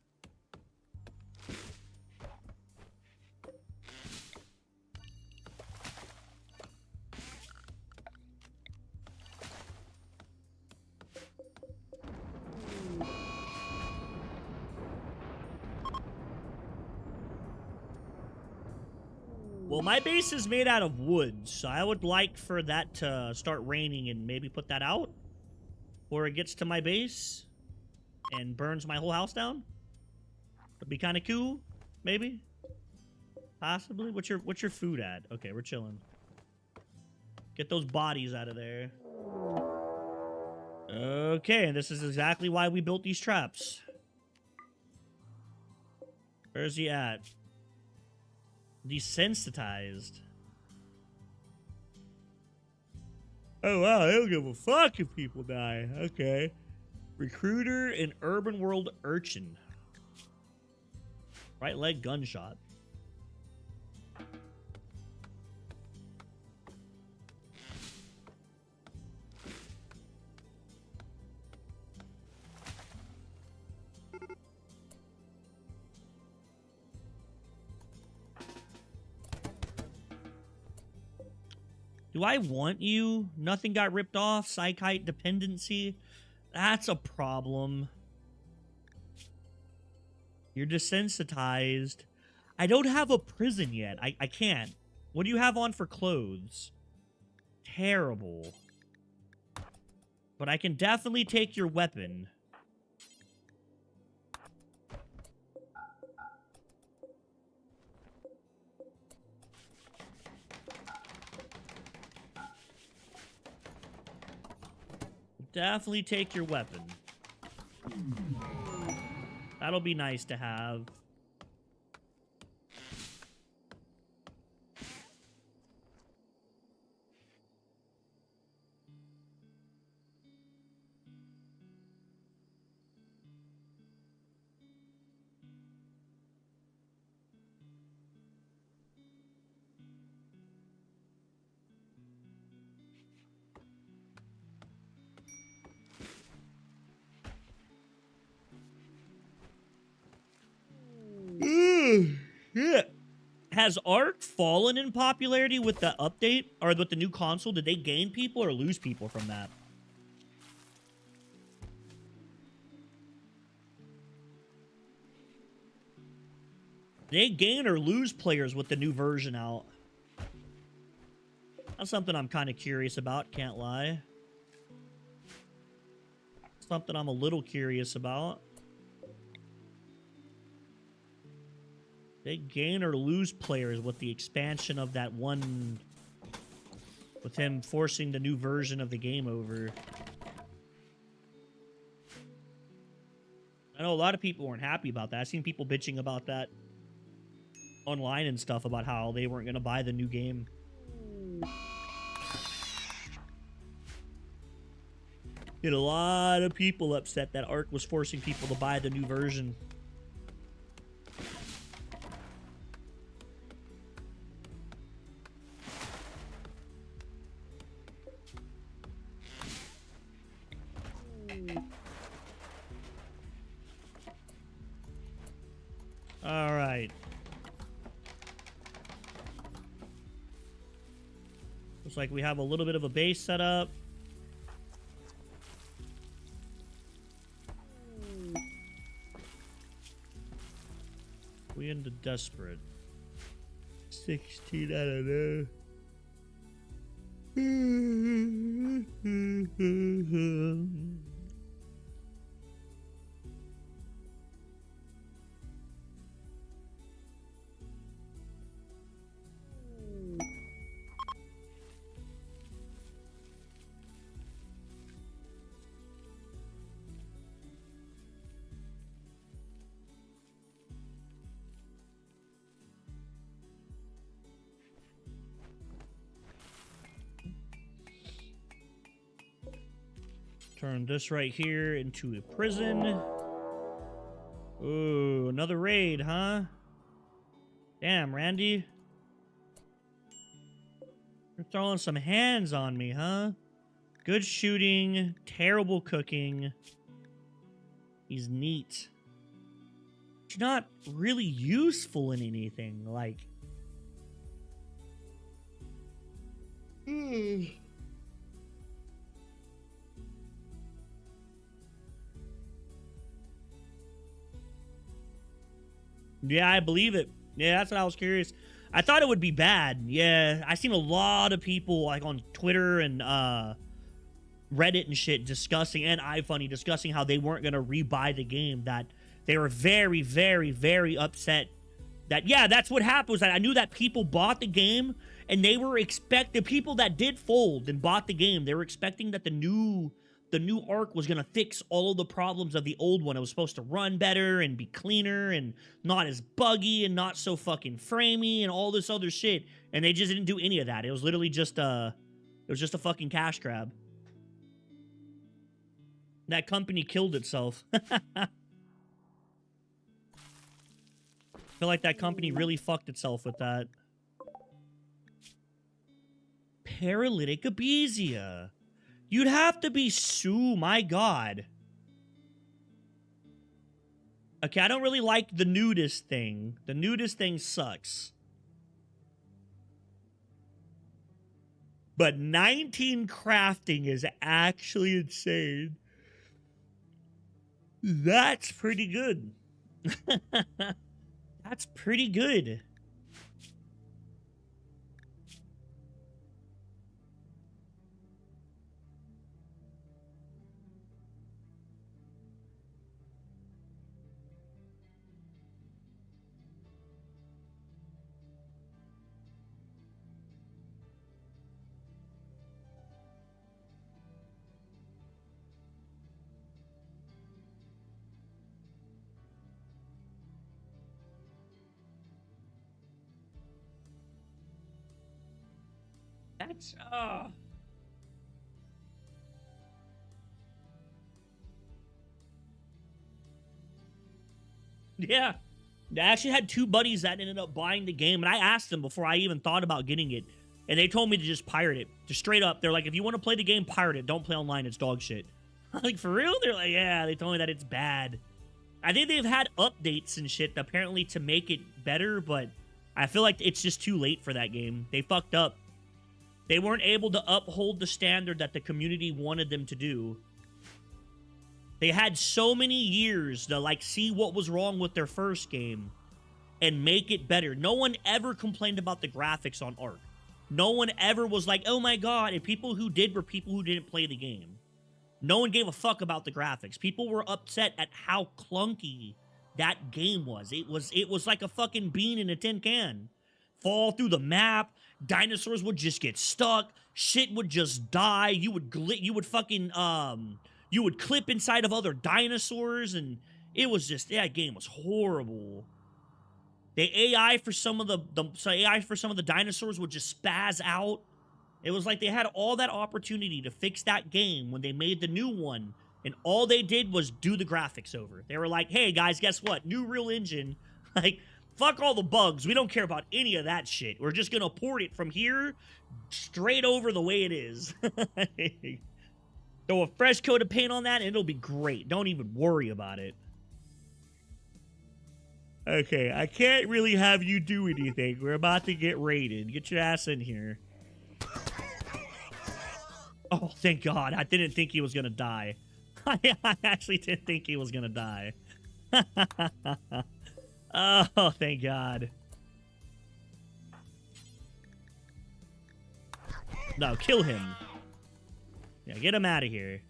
Well, my base is made out of wood, so I would like for that to start raining and maybe put that out. Or it gets to my base and burns my whole house down. Would be kind of cool, maybe. Possibly. What's your food at? Okay, we're chilling. Get those bodies out of there. Okay, and this is exactly why we built these traps. Where's he at? Desensitized. Oh wow, they don't give a fuck if people die. Okay. Recruiter and urban world urchin. Right leg gunshot. Do I want you? Nothing got ripped off. Psychite dependency. That's a problem. You're desensitized. I don't have a prison yet. I can't. What do you have on for clothes? Terrible. But I can definitely take your weapon. Definitely take your weapon. That'll be nice to have. Yeah. Has Ark fallen in popularity with the update or with the new console? Did they gain people or lose people from that? Did they gain or lose players with the new version out? That's something I'm kind of curious about, can't lie. Something I'm a little curious about. They gain or lose players with the expansion of that one, with him forcing the new version of the game over. I know a lot of people weren't happy about that. I've seen people bitching about that online and stuff about how they weren't going to buy the new game. Get a lot of people upset that Ark was forcing people to buy the new version. All right. Looks like we have a little bit of a base set up. We into desperate. 16, I don't know. Turn this right here into a prison. Ooh, another raid, huh? Damn, Randy. You're throwing some hands on me, huh? Good shooting, terrible cooking. He's neat. He's not really useful in anything, like... Yeah, I believe it. Yeah, that's what I was curious. I thought it would be bad. Yeah, I seen a lot of people like on Twitter and Reddit and shit discussing, and iFunny discussing how they weren't gonna rebuy the game. That they were very, very, very upset. That yeah, that's what happened. Was that I knew that people bought the game and they were the people that did fold and bought the game. They were expecting that the new Ark was going to fix all of the problems of the old one. It was supposed to run better and be cleaner and not as buggy and not so fucking framey and all this other shit. And they just didn't do any of that. It was literally just it was just a fucking cash grab. That company killed itself. I feel like that company really fucked itself with that. Paralytic Abesia. You'd have to be Sue, my god. Okay, I don't really like the nudist thing. The nudist thing sucks. But 19 crafting is actually insane. That's pretty good. That's pretty good. That's, yeah. I actually had two buddies that ended up buying the game, and I asked them before I even thought about getting it, and they told me to just pirate it. Just straight up. They're like, if you want to play the game, pirate it. Don't play online. It's dog shit. I'm like, for real? They're like, yeah. They told me that it's bad. I think they've had updates and shit, apparently, to make it better, but I feel like it's just too late for that game. They fucked up. They weren't able to uphold the standard that the community wanted them to do. They had so many years to, like, see what was wrong with their first game and make it better. No one ever complained about the graphics on Ark. No one ever was like, oh my god, and people who did were people who didn't play the game. No one gave a fuck about the graphics. People were upset at how clunky that game was. It was like a fucking bean in a tin can. Fall through the map, dinosaurs would just get stuck, shit would just die, you would clip inside of other dinosaurs, and it was just, that game was horrible. The AI for some of the dinosaurs would just spaz out. It was like they had all that opportunity to fix that game when they made the new one, and all they did was do the graphics over. They were like, hey guys, guess what? New Real Engine. Like, fuck all the bugs. We don't care about any of that shit. We're just gonna port it from here straight over the way it is. Throw a fresh coat of paint on that and it'll be great. Don't even worry about it. Okay, I can't really have you do anything. We're about to get raided. Get your ass in here. Oh, thank God. I didn't think he was gonna die. I actually didn't think he was gonna die. Oh, thank God. No, kill him. Yeah, get him out of here.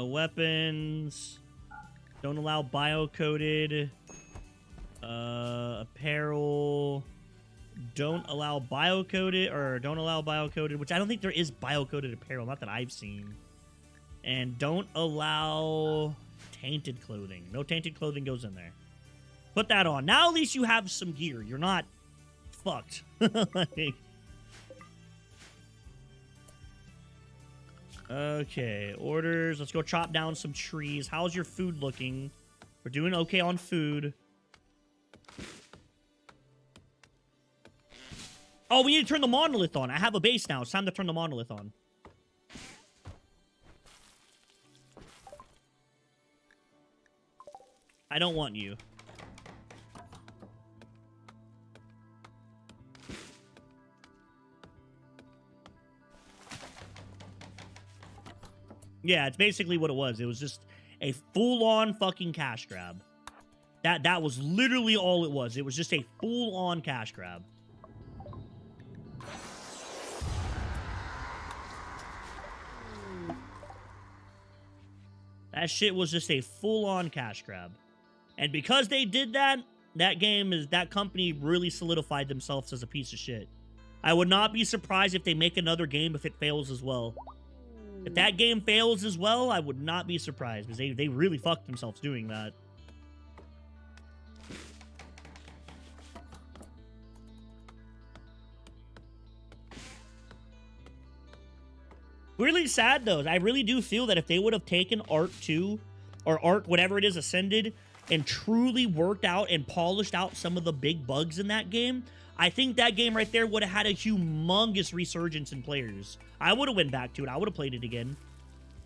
Weapons. Don't allow bio-coded. Apparel. Don't allow bio-coded, or don't allow bio-coded, which I don't think there is bio-coded apparel, not that I've seen. And don't allow tainted clothing. No tainted clothing goes in there. Put that on. Now at least you have some gear. You're not fucked. Like, okay, orders. Let's go chop down some trees. How's your food looking? We're doing okay on food. Oh, we need to turn the monolith on. I have a base now. It's time to turn the monolith on. I don't want you. Yeah, it's basically what it was. It was just a full-on fucking cash grab. That was literally all it was. It was just a full-on cash grab. That shit was just a full-on cash grab. And because they did that, that company really solidified themselves as a piece of shit. I would not be surprised if they make another game if it fails as well. If that game fails as well, I would not be surprised, because they really fucked themselves doing that. Really sad, though. I really do feel that if they would have taken Ark 2, or Ark, whatever it is, Ascended, and truly worked out and polished out some of the big bugs in that game, I think that game right there would have had a humongous resurgence in players. I would have went back to it. I would have played it again.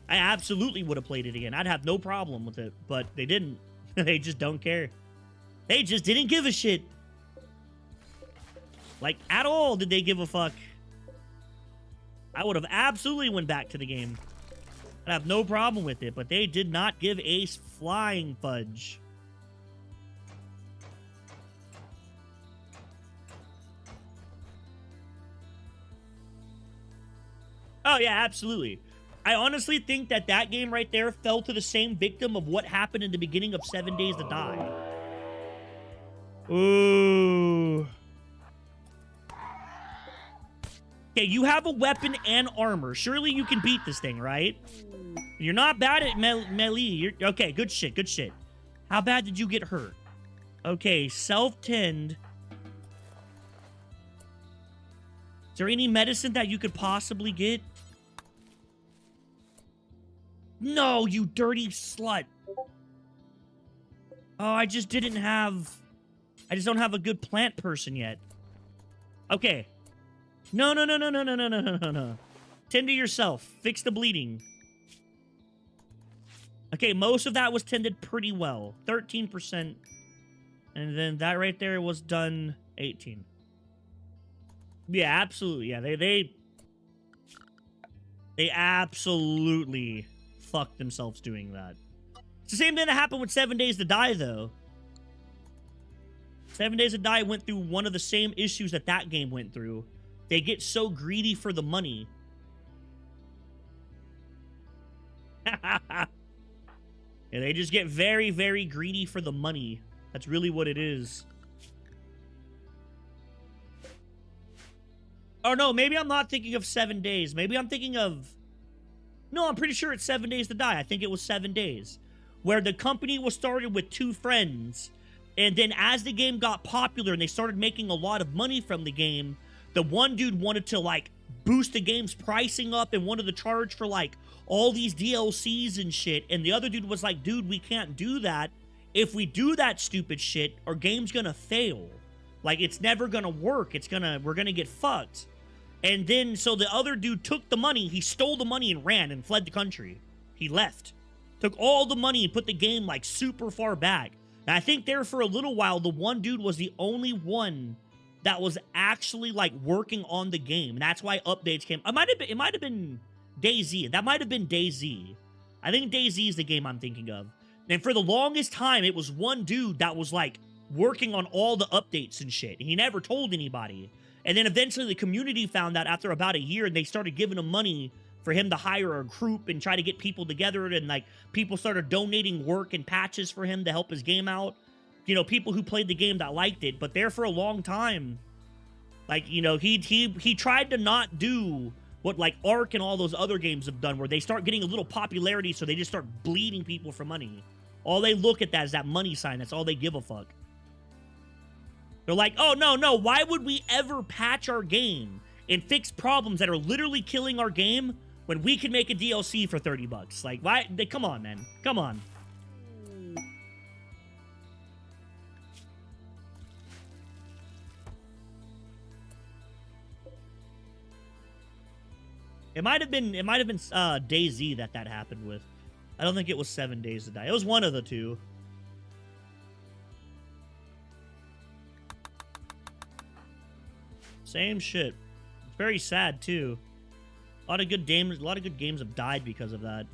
I absolutely would have played it again. I'd have no problem with it, but they didn't. They just don't care. They just didn't give a shit. Like, at all did they give a fuck. I would have absolutely went back to the game. I'd have no problem with it, but they did not give a flying fudge. Oh, yeah, absolutely. I honestly think that that game right there fell to the same victim of what happened in the beginning of 7 Days to Die. Ooh. Okay, you have a weapon and armor. Surely you can beat this thing, right? You're not bad at melee. Okay, good shit, good shit. How bad did you get hurt? Okay, self-tend. Is there any medicine that you could possibly get? No, you dirty slut. Oh, I just don't have a good plant person yet. Okay. No. Tend to yourself. Fix the bleeding. Okay, most of that was tended pretty well. 13%. And then that right there was done 18. Yeah, absolutely. Yeah, they absolutely fucked themselves doing that. It's the same thing that happened with 7 Days to Die, though. 7 Days to Die went through one of the same issues that that game went through. They get so greedy for the money. Yeah, they just get very, very greedy for the money. That's really what it is. Oh, no, maybe I'm not thinking of 7 Days. Maybe I'm thinking of... No, I'm pretty sure it's 7 Days to Die. I think it was 7 Days. Where the company was started with 2 friends. And then as the game got popular and they started making a lot of money from the game, the one dude wanted to, like, boost the game's pricing up and wanted to charge for, like, all these DLCs and shit. And the other dude was like, dude, we can't do that. If we do that stupid shit, our game's gonna fail. Like, it's never gonna work. We're gonna get fucked. And then, so the other dude took the money, he stole the money and ran and fled the country. He left. Took all the money and put the game, like, super far back. And I think there for a little while, the one dude was the only one that was actually, like, working on the game. And that's why updates came. It might have been DayZ. That might have been DayZ. I think DayZ is the game I'm thinking of. And for the longest time, it was one dude that was, like, working on all the updates and shit. He never told anybody. And then eventually the community found out after about a year, and they started giving him money for him to hire a group and try to get people together. And, like, people started donating work and patches for him to help his game out. You know, people who played the game that liked it. But there for a long time, like, you know, he tried to not do what, like, Ark and all those other games have done, where they start getting a little popularity, so they just start bleeding people for money. All they look at that is that money sign. That's all they give a fuck. They're like, oh, no, why would we ever patch our game and fix problems that are literally killing our game when we can make a DLC for 30 bucks? Like, why? Come on, man. Come on. It might have been DayZ that happened with. I don't think it was 7 Days to Die. It was one of the two. Same shit. It's very sad too. A lot of good games have died because of that.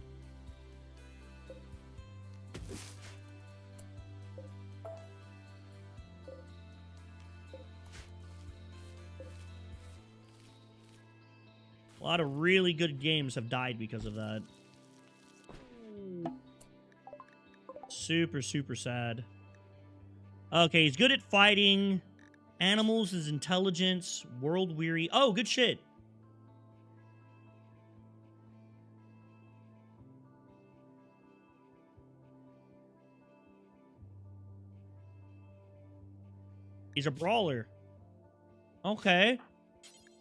A lot of really good games have died because of that. Super, super sad. Okay, he's good at fighting. Animals is intelligence. World weary. Oh, good shit. He's a brawler. Okay.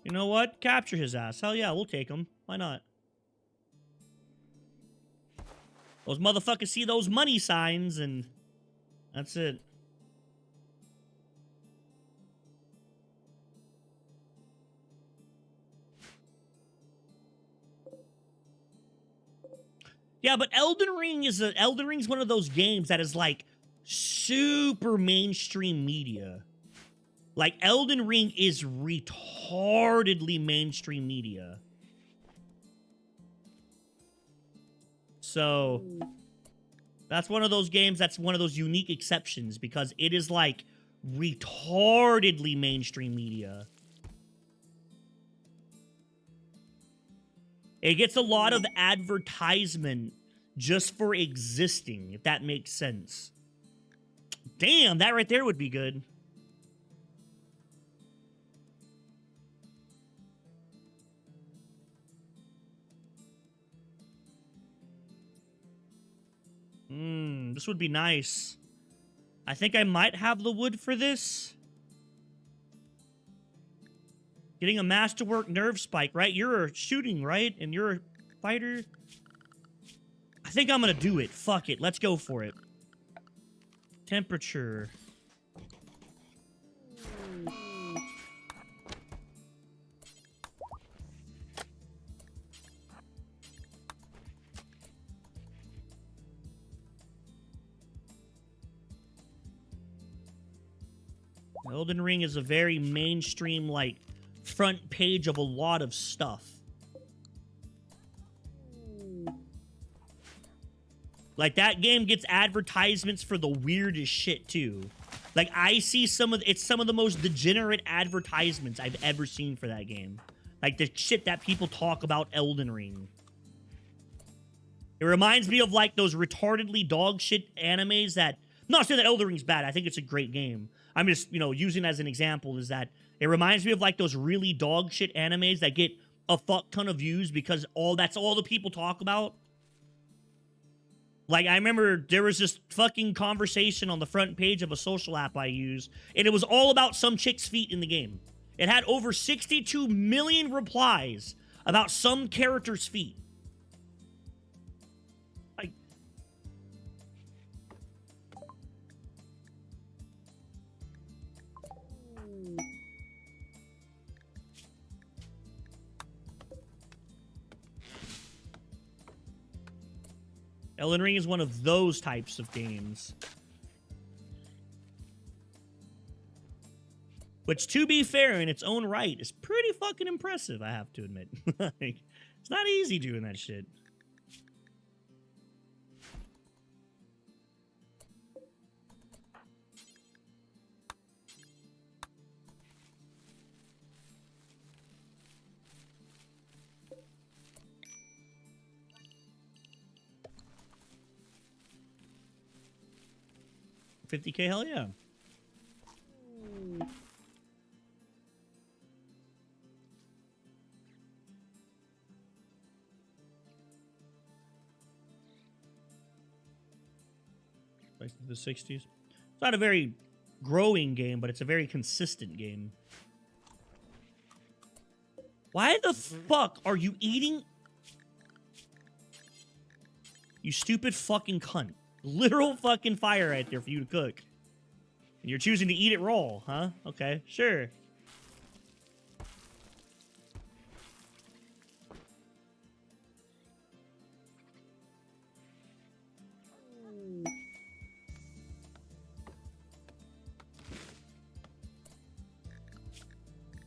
You know what? Capture his ass. Hell yeah, we'll take him. Why not? Those motherfuckers see those money signs and that's it. Yeah, but Elden Ring's one of those games that is like super mainstream media. Like, Elden Ring is retardedly mainstream media. So, that's one of those games that's one of those unique exceptions because it is like retardedly mainstream media. It gets a lot of advertisement just for existing, if that makes sense. Damn, that right there would be good. This would be nice. I think I might have the wood for this. Getting a masterwork nerve spike, right? You're a shooting, right? And you're a fighter. I think I'm gonna do it. Fuck it. Let's go for it. Temperature. Elden Ring is a very mainstream, like, front page of a lot of stuff. Like, that game gets advertisements for the weirdest shit, too. Like, I see some of the most degenerate advertisements I've ever seen for that game. Like, the shit that people talk about Elden Ring. It reminds me of, like, those retardedly dog shit animes that... I'm not saying that Elden Ring's bad. I think it's a great game. I'm just, you know, using it as an example is that it reminds me of, like, those really dog shit animes that get a fuck ton of views because that's all the people talk about. Like, I remember there was this fucking conversation on the front page of a social app I use, and it was all about some chick's feet in the game. It had over 62 million replies about some character's feet. Like, Elden Ring is one of those types of games. Which, to be fair, in its own right, is pretty fucking impressive, I have to admit. Like, it's not easy doing that shit. $50K, hell yeah. Back to the 60s. It's not a very growing game, but it's a very consistent game. Why the fuck are you eating? You stupid fucking cunt. Literal fucking fire right there for you to cook. And you're choosing to eat it raw, huh? Okay, sure.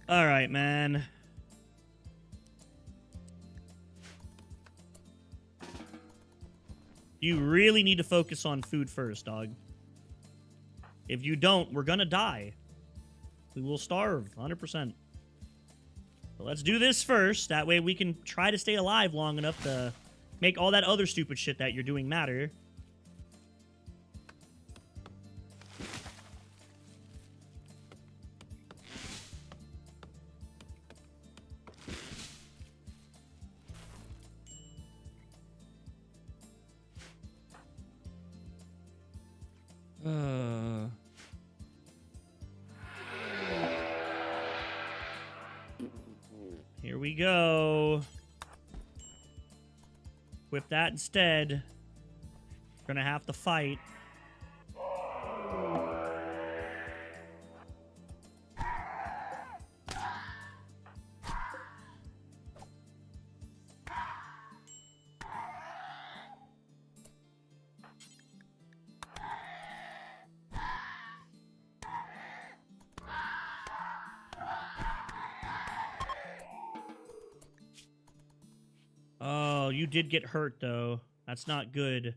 All right, man. You really need to focus on food first, dog. If you don't, we're gonna die. We will starve, 100%. But let's do this first. That way we can try to stay alive long enough to make all that other stupid shit that you're doing matter. Here we go. With that instead, we're gonna have to fight. Oh, you did get hurt, though. That's not good.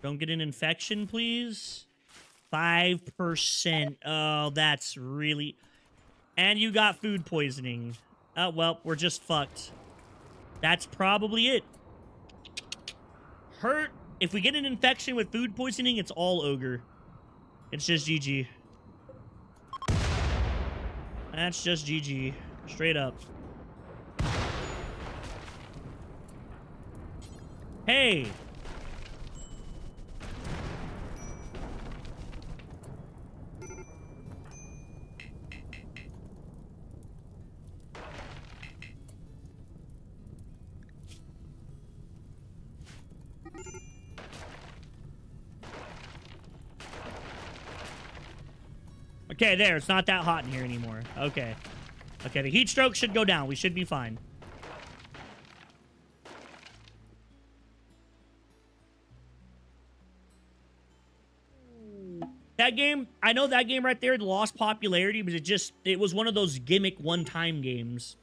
Don't get an infection, please. 5%. Oh, that's really... And you got food poisoning. Oh, well, we're just fucked. That's probably it. Hurt. If we get an infection with food poisoning, it's all ogre. It's just GG. That's just GG. Straight up. Hey! Okay, there. It's not that hot in here anymore. Okay. Okay, the heat stroke should go down. We should be fine. That game, I know that game right there lost popularity, but it was one of those gimmick one-time games.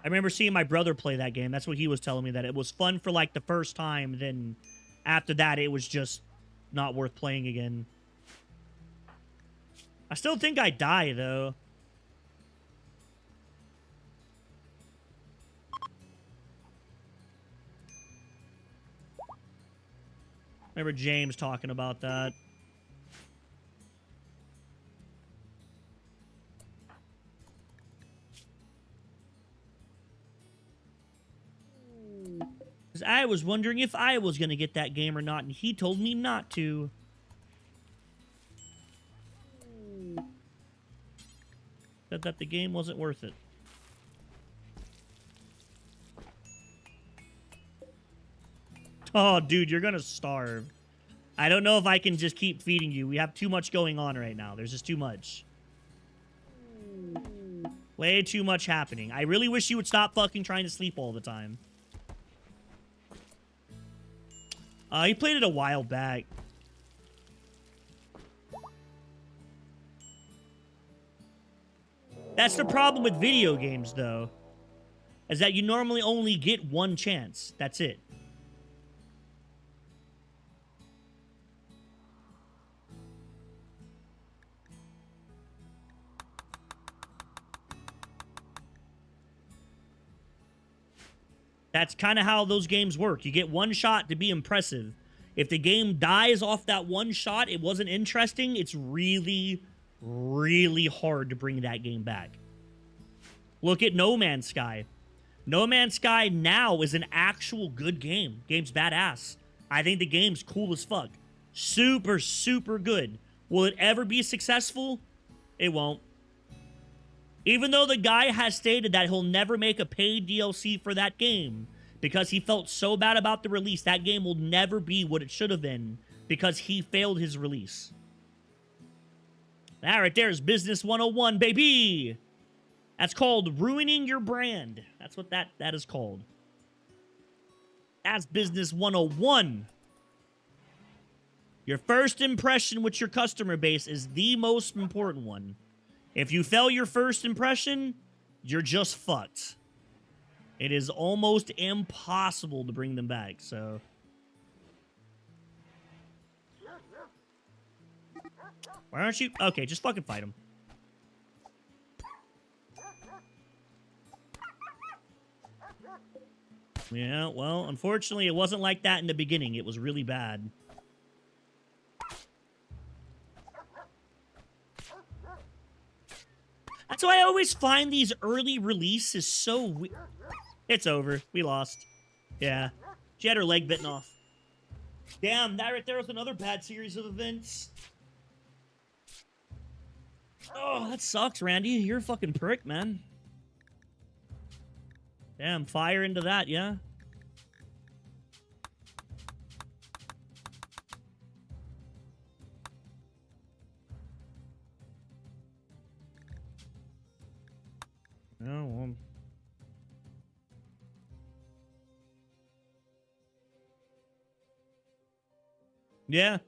I remember seeing my brother play that game. That's what he was telling me, that it was fun for like the first time. Then after that, it was just not worth playing again. I still think I die, though. Remember James talking about that. Because I was wondering if I was going to get that game or not, and he told me not to. Said that the game wasn't worth it. Oh, dude, you're going to starve. I don't know if I can just keep feeding you. We have too much going on right now. There's just too much. Way too much happening. I really wish you would stop fucking trying to sleep all the time. He played it a while back. That's the problem with video games, though. Is that you normally only get one chance. That's it. That's kind of how those games work. You get one shot to be impressive. If the game dies off that one shot, it wasn't interesting, it's really, really hard to bring that game back. Look at No Man's Sky. No Man's Sky now is an actual good game. Game's badass. I think the game's cool as fuck. Super, super good. Will it ever be successful? It won't. Even though the guy has stated that he'll never make a paid DLC for that game because he felt so bad about the release, that game will never be what it should have been because he failed his release. That right there is Business 101, baby! That's called ruining your brand. That's what that is called. That's Business 101. Your first impression with your customer base is the most important one. If you fail your first impression, you're just fucked. It is almost impossible to bring them back, so... Why aren't you... Okay, just fucking fight him. Yeah, well, unfortunately, it wasn't like that in the beginning. It was really bad. That's why I always find these early releases so weird. It's over. We lost. Yeah. She had her leg bitten off. Damn, that right there was another bad series of events. Oh, that sucks, Randy. You're a fucking prick, man. Damn, fire into that, yeah? Oh, well. Yeah.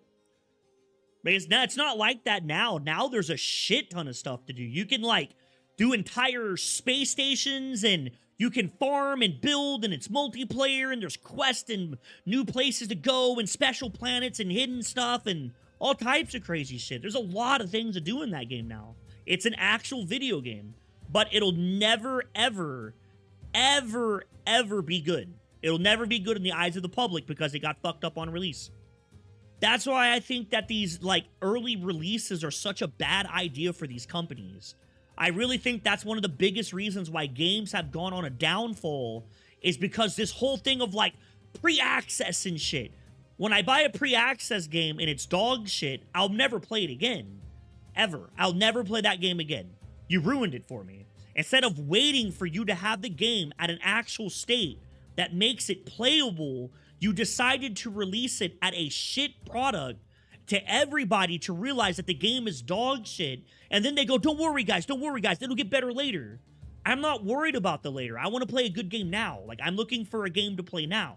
But it's not like that now. Now there's a shit ton of stuff to do. You can, like, do entire space stations, and you can farm and build, and it's multiplayer, and there's quests and new places to go, and special planets and hidden stuff, and all types of crazy shit. There's a lot of things to do in that game now. It's an actual video game. But it'll never, ever, ever, ever be good. It'll never be good in the eyes of the public because it got fucked up on release. That's why I think that these, like, early releases are such a bad idea for these companies. I really think that's one of the biggest reasons why games have gone on a downfall is because this whole thing of, like, pre-access and shit. When I buy a pre-access game and it's dog shit, I'll never play it again. Ever. I'll never play that game again. You ruined it for me. Instead of waiting for you to have the game at an actual state that makes it playable, you decided to release it at a shit product to everybody to realize that the game is dog shit. And then they go, don't worry, guys. It'll get better later. I'm not worried about the later. I want to play a good game now. Like, I'm looking for a game to play now.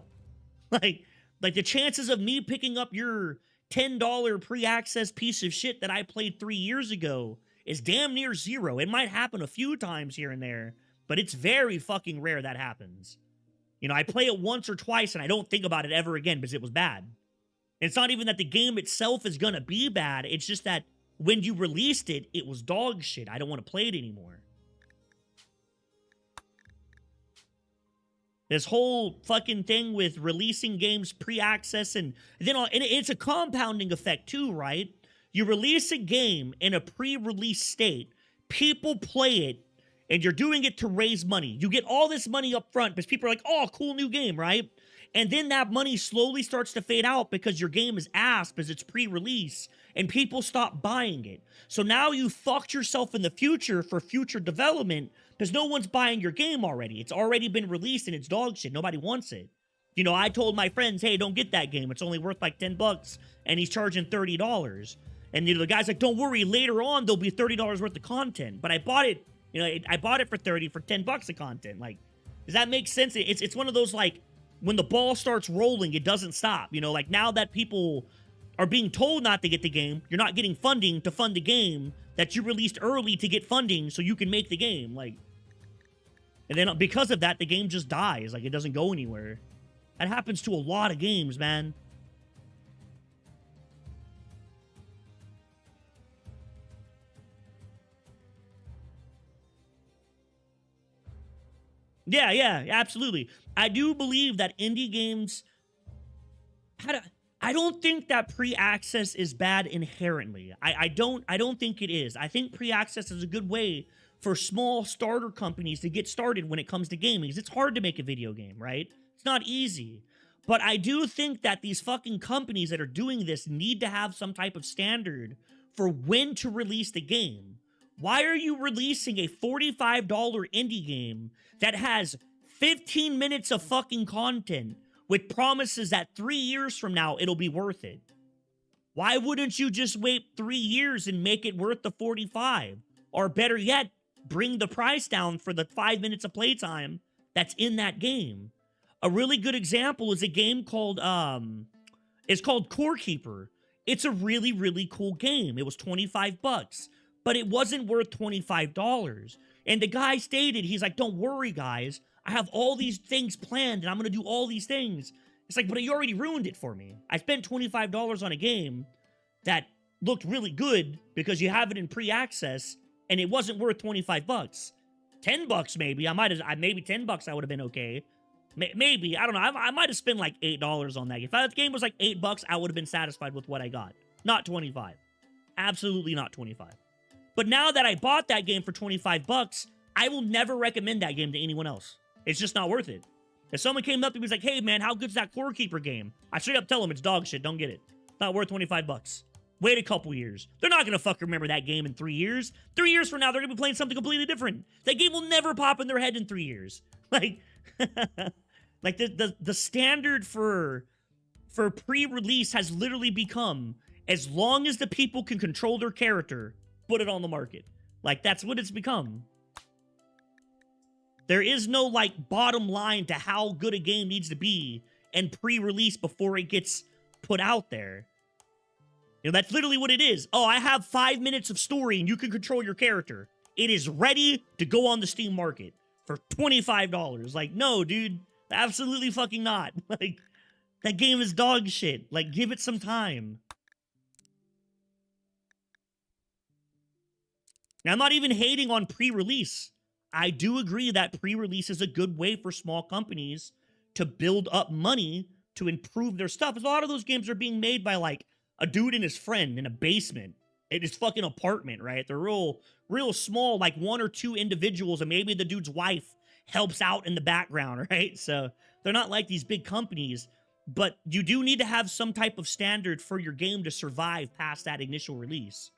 Like the chances of me picking up your $10 pre-access piece of shit that I played 3 years ago is damn near zero. It might happen a few times here and there, but it's very fucking rare that happens. You know, I play it once or twice and I don't think about it ever again because it was bad. And it's not even that the game itself is gonna be bad. It's just that when you released it, it was dog shit. I don't want to play it anymore. This whole fucking thing with releasing games pre-access and it's a compounding effect too, right? You release a game in a pre-release state, people play it, and you're doing it to raise money. You get all this money up front because people are like, oh, cool new game, right? And then that money slowly starts to fade out because your game is ass because it's pre-release and people stop buying it. So now you fucked yourself in the future for future development because no one's buying your game already. It's already been released and it's dog shit. Nobody wants it. You know, I told my friends, hey, don't get that game. It's only worth like 10 bucks and he's charging $30. And you know, the guy's like, don't worry, later on there'll be $30 worth of content. But I bought it, you know, I bought it for 30 for 10 bucks of content. Like, does that make sense? It's one of those, like, when the ball starts rolling, it doesn't stop. You know, like now that people are being told not to get the game, you're not getting funding to fund the game that you released early to get funding so you can make the game. Like, and then because of that, the game just dies. Like, it doesn't go anywhere. That happens to a lot of games, man. Yeah, absolutely. I do believe that indie games I don't think that pre-access is bad inherently. I don't think it is. I think pre-access is a good way for small starter companies to get started when it comes to gaming. It's hard to make a video game, right? It's not easy. But I do think that these fucking companies that are doing this need to have some type of standard for when to release the game. Why are you releasing a $45 indie game that has 15 minutes of fucking content with promises that 3 years from now it'll be worth it? Why wouldn't you just wait 3 years and make it worth the 45? Or better yet, bring the price down for the 5 minutes of playtime that's in that game. A really good example is a game called it's called Core Keeper. It's a really, really cool game. It was 25 bucks, but it wasn't worth $25. And the guy stated, he's like, don't worry, guys. I have all these things planned and I'm going to do all these things. It's like, but you already ruined it for me. I spent $25 on a game that looked really good because you have it in pre-access and it wasn't worth 25 bucks. 10 bucks maybe. Maybe 10 bucks I would have been okay. Maybe, I don't know. I might have spent like $8 on that. If the game was like $8, I would have been satisfied with what I got. Not 25. Absolutely not 25. But now that I bought that game for 25 bucks, I will never recommend that game to anyone else. It's just not worth it. If someone came up to me and was like, hey man, how good's that Core Keeper game? I straight up tell them it's dog shit, don't get it. It's not worth 25 bucks. Wait a couple years. They're not gonna fucking remember that game in 3 years. 3 years from now, they're gonna be playing something completely different. That game will never pop in their head in 3 years. Like, like the standard for pre-release has literally become, as long as the people can control their character, put it on the market. Like, that's what it's become. There is no, like, bottom line to how good a game needs to be and pre-release before it gets put out there. You know, that's literally what it is. Oh, I have 5 minutes of story and you can control your character. It is ready to go on the Steam market for $25. Like, no, dude. Absolutely fucking not. Like, that game is dog shit. Like, give it some time. Now, I'm not even hating on pre-release. I do agree that pre-release is a good way for small companies to build up money to improve their stuff. A lot of those games are being made by, like, a dude and his friend in a basement in his fucking apartment, right? They're real small, like 1 or 2 individuals, and maybe the dude's wife helps out in the background, right? So they're not like these big companies, but you do need to have some type of standard for your game to survive past that initial release.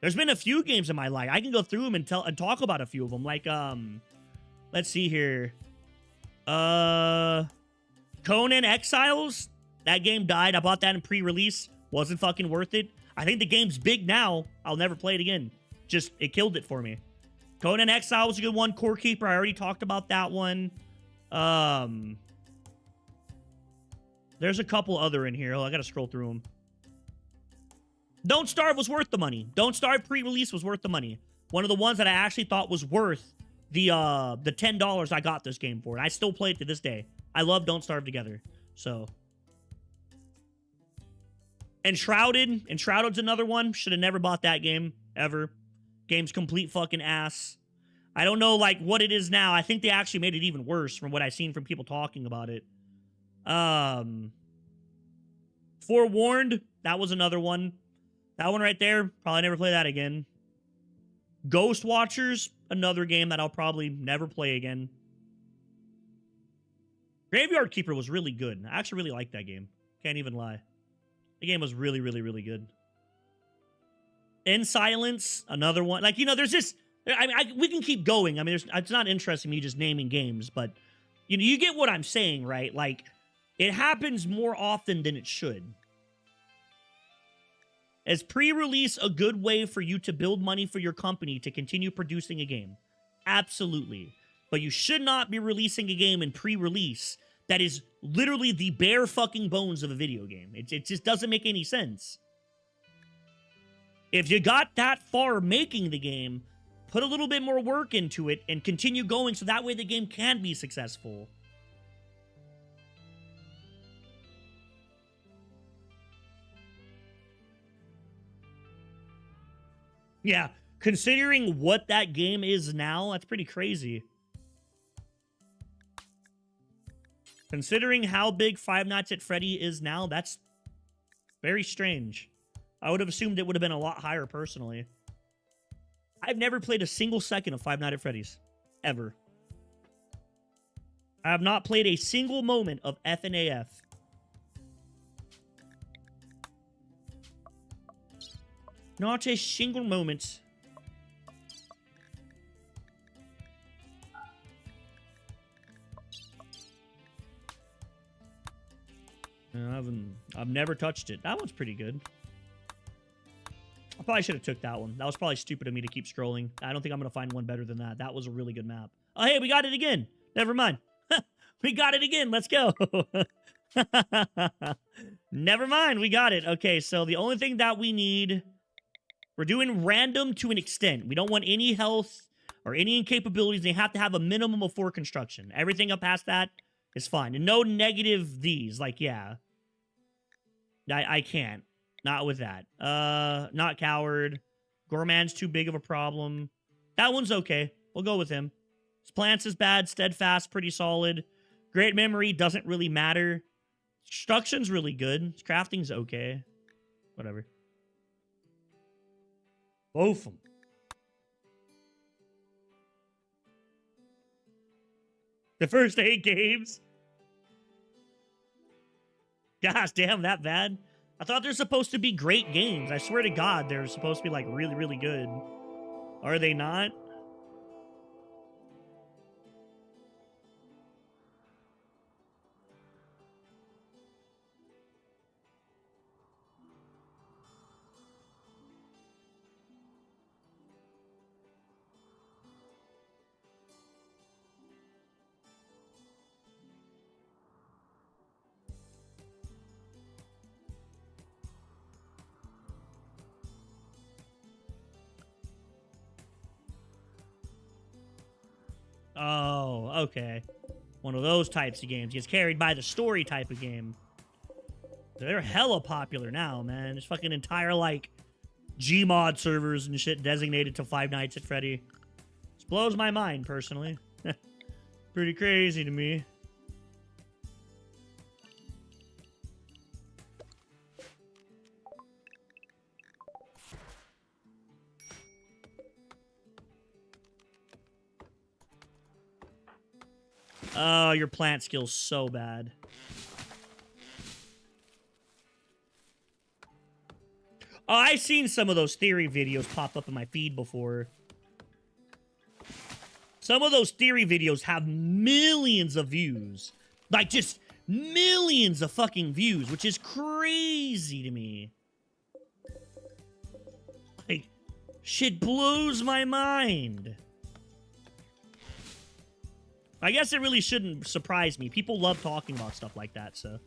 There's been a few games in my life. I can go through them and talk about a few of them. Like, let's see here. Conan Exiles. That game died. I bought that in pre-release. Wasn't fucking worth it. I think the game's big now. I'll never play it again. Just, it killed it for me. Conan Exile was a good one. Core Keeper, I already talked about that one. There's a couple other in here. Oh, I gotta scroll through them. Don't Starve was worth the money. Don't Starve pre-release was worth the money. One of the ones that I actually thought was worth the $10 I got this game for. And I still play it to this day. I love Don't Starve Together. So. Enshrouded. Enshrouded's another one. Should have never bought that game, ever. Game's complete fucking ass. I don't know, like, what it is now. I think they actually made it even worse from what I've seen from people talking about it. Forewarned, that was another one. That one right there, probably never play that again. Ghost Watchers, another game that I'll probably never play again. Graveyard Keeper was really good. I actually really liked that game. Can't even lie. The game was really, really, really good. In Silence, another one. Like, you know, there's this... we can keep going. I mean, it's not interesting me just naming games, but, you know, you get what I'm saying, right? Like, it happens more often than it should. Is pre-release a good way for you to build money for your company to continue producing a game? Absolutely. But you should not be releasing a game in pre-release that is literally the bare fucking bones of a video game. It just doesn't make any sense. If you got that far making the game, put a little bit more work into it and continue going so that way the game can be successful. Yeah, considering what that game is now, that's pretty crazy. Considering how big Five Nights at Freddy is now, that's very strange. I would have assumed it would have been a lot higher personally. I've never played a single second of Five Nights at Freddy's. Ever. I have not played a single moment of FNAF. Not a single moment. I've never touched it. That one's pretty good. I probably should have took that one. That was probably stupid of me to keep scrolling. I don't think I'm going to find one better than that. That was a really good map. Oh, hey, we got it again. Never mind. We got it again. Let's go. Never mind. We got it. Okay, so the only thing that we need... We're doing random to an extent. We don't want any health or any incapabilities. They have to have a minimum of 4 construction. Everything up past that is fine. And no negative these. Like, yeah. I can't. Not with that. Not Coward. Gourmand's too big of a problem. That one's okay. We'll go with him. His plants is bad. Steadfast, pretty solid. Great memory doesn't really matter. Construction's really good. His crafting's okay. Whatever. Both of them. The first 8 games. Gosh damn, that bad? I thought they're supposed to be great games. I swear to God, they're supposed to be, like, really, really good. Are they not? Oh, okay. One of those types of games. Gets carried by the story type of game. They're hella popular now, man. There's fucking entire, like, Gmod servers and shit designated to Five Nights at Freddy. This blows my mind, personally. Pretty crazy to me. Oh, your plant skill's so bad. Oh, I've seen some of those theory videos pop up in my feed before. Some of those theory videos have millions of views. Like, just millions of fucking views, which is crazy to me. Like, shit blows my mind. I guess it really shouldn't surprise me. People love talking about stuff like that, so...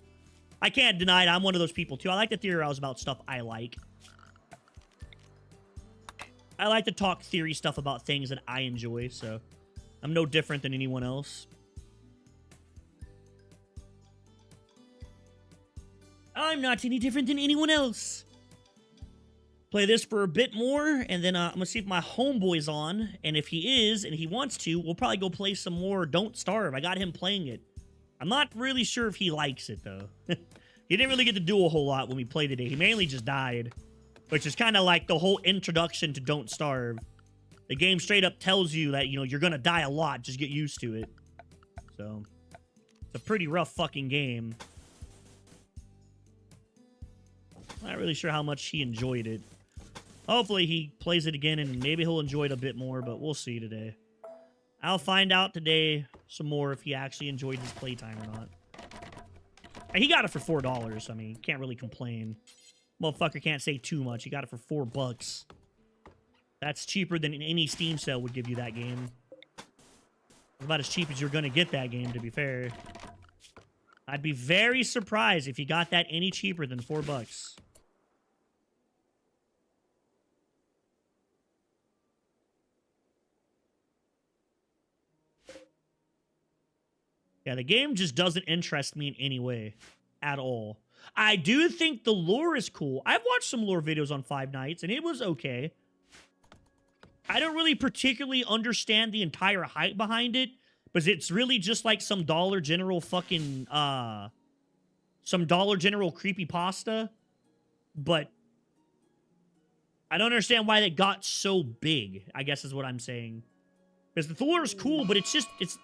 I can't deny it. I'm one of those people, too. I like to theorize about stuff I like. I like to talk theory stuff about things that I enjoy, so... I'm no different than anyone else. I'm not any different than anyone else. Play this for a bit more, and then I'm gonna see if my homeboy's on, and if he is, and he wants to, we'll probably go play some more Don't Starve. I got him playing it. I'm not really sure if he likes it, though. He didn't really get to do a whole lot when we played today. He mainly just died, which is kind of like the whole introduction to Don't Starve. The game straight up tells you that, you know, you're gonna die a lot. Just get used to it. So, it's a pretty rough fucking game. Not really sure how much he enjoyed it. Hopefully he plays it again and maybe he'll enjoy it a bit more, but we'll see today. I'll find out today some more if he actually enjoyed his playtime or not. He got it for $4. I mean, can't really complain. Motherfucker can't say too much. He got it for $4. That's cheaper than any Steam sale would give you that game. About as cheap as you're gonna get that game, to be fair. I'd be very surprised if you got that any cheaper than $4. Yeah, the game just doesn't interest me in any way at all. I do think the lore is cool. I've watched some lore videos on Five Nights, and it was okay. I don't really particularly understand the entire hype behind it, but it's really just like some Dollar General fucking, some Dollar General creepypasta. But I don't understand why it got so big, I guess is what I'm saying. Because the lore is cool, but it's just, it's...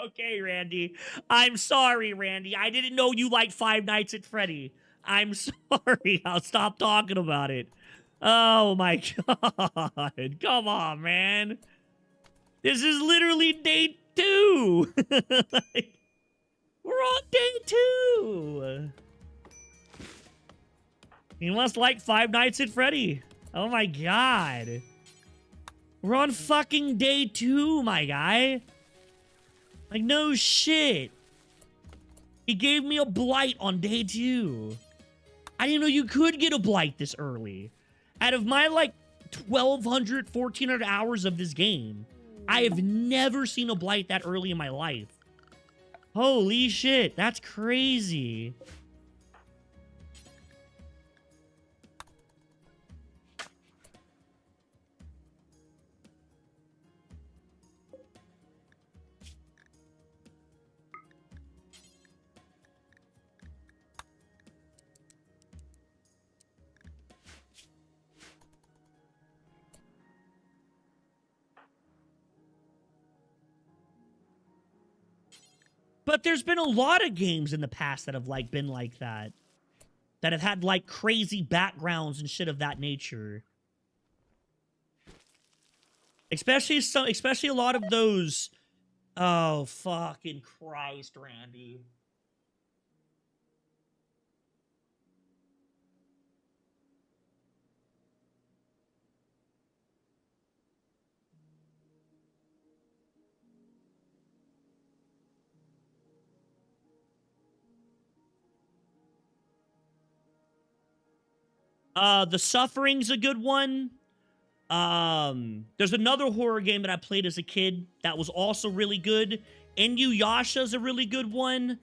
Okay, Randy. I'm sorry, Randy. I didn't know you liked Five Nights at Freddy. I'm sorry. I'll stop talking about it. Oh, my God. Come on, man. This is literally day 2. Like, we're on day 2. You must like Five Nights at Freddy. Oh, my God. We're on fucking day 2, my guy. Like, no shit. He gave me a blight on day 2. I didn't know you could get a blight this early. Out of my, like, 1,200, 1,400 hours of this game, I have never seen a blight that early in my life. Holy shit, that's crazy. But there's been a lot of games in the past that have, like, been like that. That have had, like, crazy backgrounds and shit of that nature. Especially a lot of those... Oh, fucking Christ, Randy. The Suffering's a good one. There's another horror game that I played as a kid that was also really good. Inuyasha's a really good one.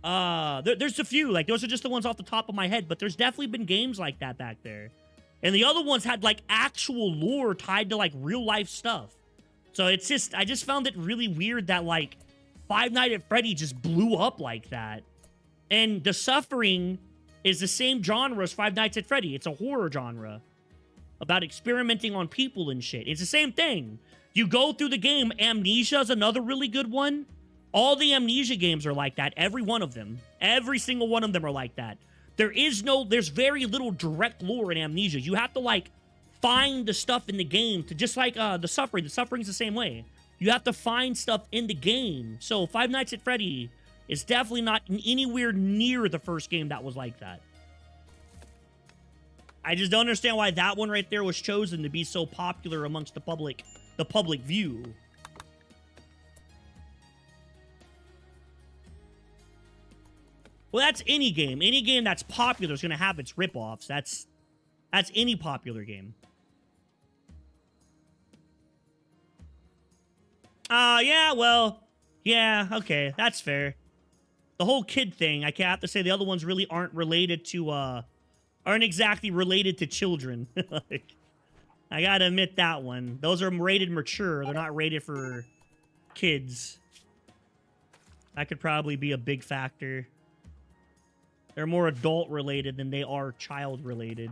There's a few. Like, those are just the ones off the top of my head, but there's definitely been games like that back there. And the other ones had, like, actual lore tied to, like, real-life stuff. So it's just, I just found it really weird that, like, Five Nights at Freddy just blew up like that. And The Suffering is the same genre as Five Nights at Freddy. It's a horror genre about experimenting on people and shit. It's the same thing. You go through the game. Amnesia is another really good one. All the Amnesia games are like that. Every one of them. Every single one of them are like that. There's very little direct lore in Amnesia. You have to, like, find the stuff in the game to, just like The Suffering. The Suffering's the same way. You have to find stuff in the game. So Five Nights at Freddy is definitely not anywhere near the first game that was like that. I just don't understand why that one right there was chosen to be so popular amongst the public view. Well, that's any game. Any game that's popular is going to have its ripoffs. That's any popular game. Yeah, well, yeah, okay, that's fair. The whole kid thing, I have to say the other ones really aren't related to, aren't exactly related to children. Like, I gotta admit that one. Those are rated mature. They're not rated for kids. That could probably be a big factor. They're more adult related than they are child related.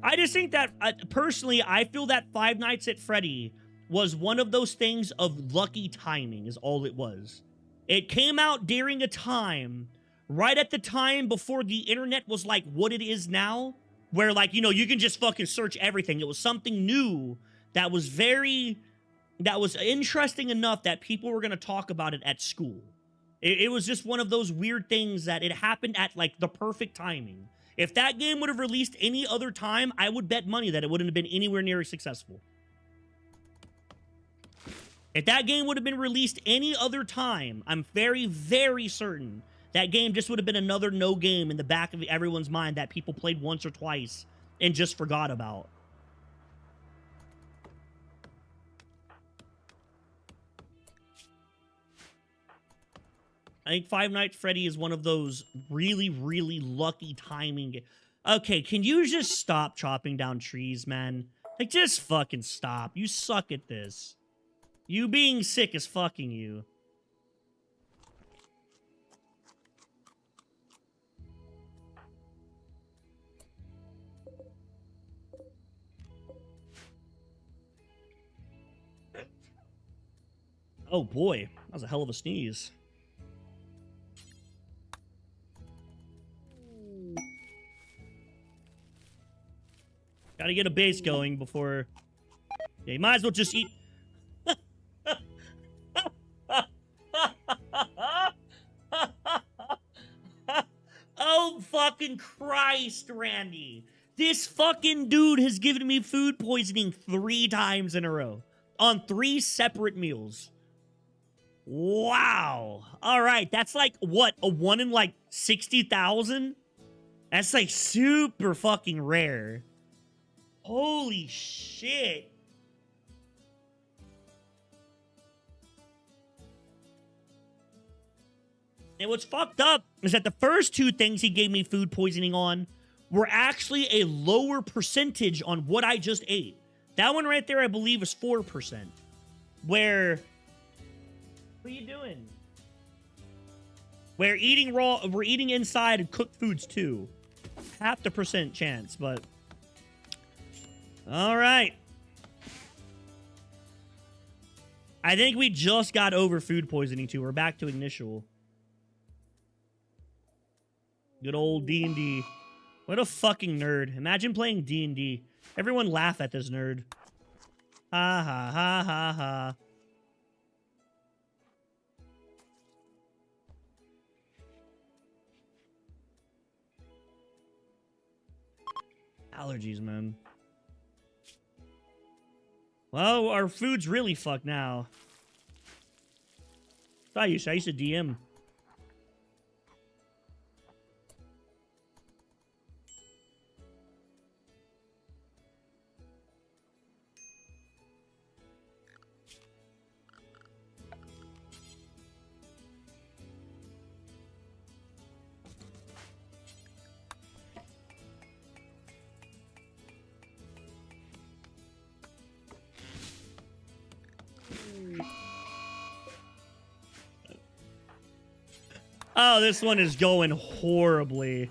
I just think that, personally, I feel that Five Nights at Freddy was one of those things of lucky timing is all it was. It came out during a time, right at the time before the internet was like what it is now, where, like, you know, you can just fucking search everything. It was something new that was interesting enough that people were going to talk about it at school. It was just one of those weird things that it happened at, like, the perfect timing. If that game would have released any other time, I would bet money that it wouldn't have been anywhere near as successful. If that game would have been released any other time, I'm very, very certain that game just would have been another no game in the back of everyone's mind that people played once or twice and just forgot about. I think Five Nights at Freddy is one of those really, really lucky timing. Okay, can you just stop chopping down trees, man? Like, just fucking stop. You suck at this. You being sick is fucking you. Oh boy, that was a hell of a sneeze. Gotta get a base going before... Yeah, you might as well just eat... Oh, fucking Christ, Randy. This fucking dude has given me food poisoning 3 times in a row. On 3 separate meals. Wow. All right, that's like, what, a 1 in, like, 60,000? That's, like, super fucking rare. Holy shit. And what's fucked up is that the first 2 things he gave me food poisoning on were actually a lower percentage on what I just ate. That one right there, I believe, is 4%. Where... What are you doing? We're eating inside and cooked foods too. 0.5% chance, but... All right. I think we just got over food poisoning too. We're back to initial. Good old D&D. What a fucking nerd. Imagine playing D&D. Everyone laugh at this nerd. Ha ha ha ha ha. Allergies, man. Well, our food's really fucked now. I used to DM. Oh, this one is going horribly.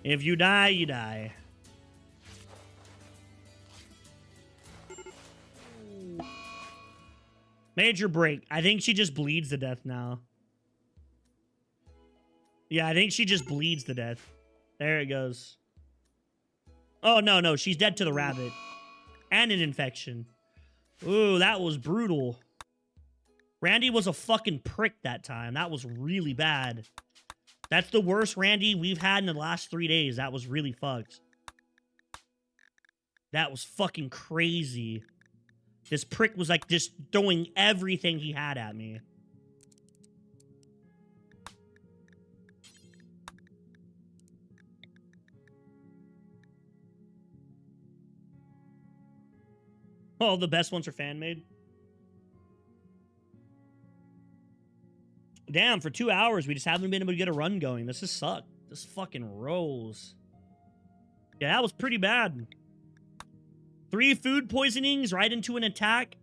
If you die, you die. Major break. I think she just bleeds to death now. Yeah, I think she just bleeds to death. There it goes. Oh, no, she's dead to the rabbit. And an infection. Ooh, that was brutal. Randy was a fucking prick that time. That was really bad. That's the worst Randy we've had in the last 3 days. That was really fucked. That was fucking crazy. This prick was like just throwing everything he had at me. All the best ones are fan-made. Damn, for 2 hours, we just haven't been able to get a run going. This has sucked. This fucking rolls. Yeah, that was pretty bad. 3 food poisonings right into an attack.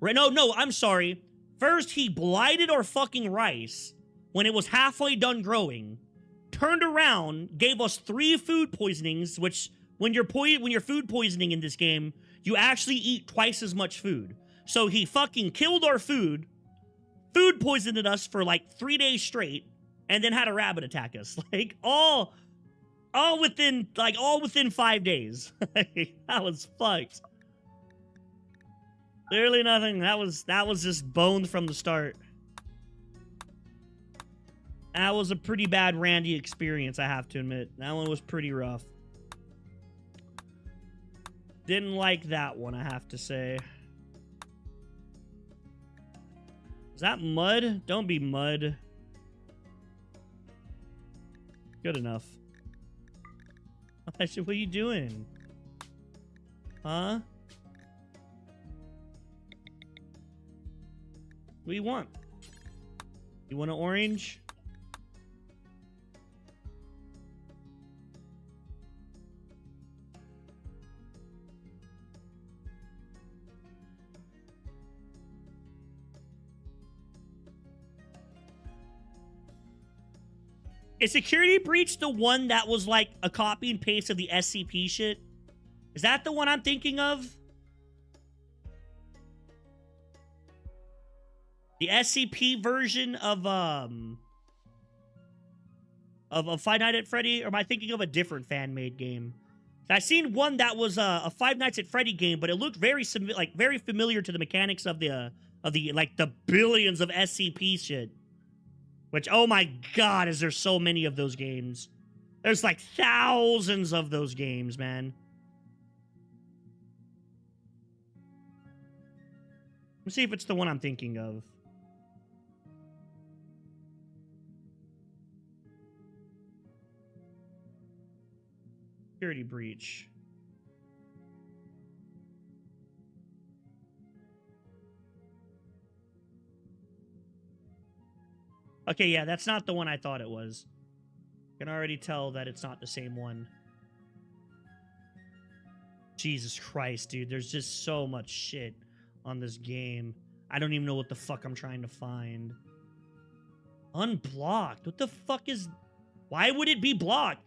No, I'm sorry. First, he blighted our fucking rice when it was halfway done growing. Turned around, gave us 3 food poisonings, which when you're food poisoning in this game, you actually eat twice as much food. So he fucking killed our food poisoned us for like 3 days straight, and then had a rabbit attack us. Like all within 5 days. That was fucked. Clearly nothing. That was just boned from the start. That was a pretty bad Randy experience, I have to admit. That one was pretty rough. Didn't like that one, I have to say. Is that mud? Don't be mud. Good enough. What are you doing? Huh? What do you want? You want an orange? Is Security Breach the one that was like a copy and paste of the SCP shit? Is that the one I'm thinking of? The SCP version of Five Nights at Freddy, or am I thinking of a different fan-made game? I seen one that was a Five Nights at Freddy game, but it looked very familiar to the mechanics of the billions of SCP shit. Which, oh my god, is there so many of those games? There's like thousands of those games, man. Let's see if it's the one I'm thinking of. Security Breach. Okay, yeah, that's not the one I thought it was. I can already tell that it's not the same one. Jesus Christ, dude. There's just so much shit on this game. I don't even know what the fuck I'm trying to find. Unblocked? What the fuck is... Why would it be blocked?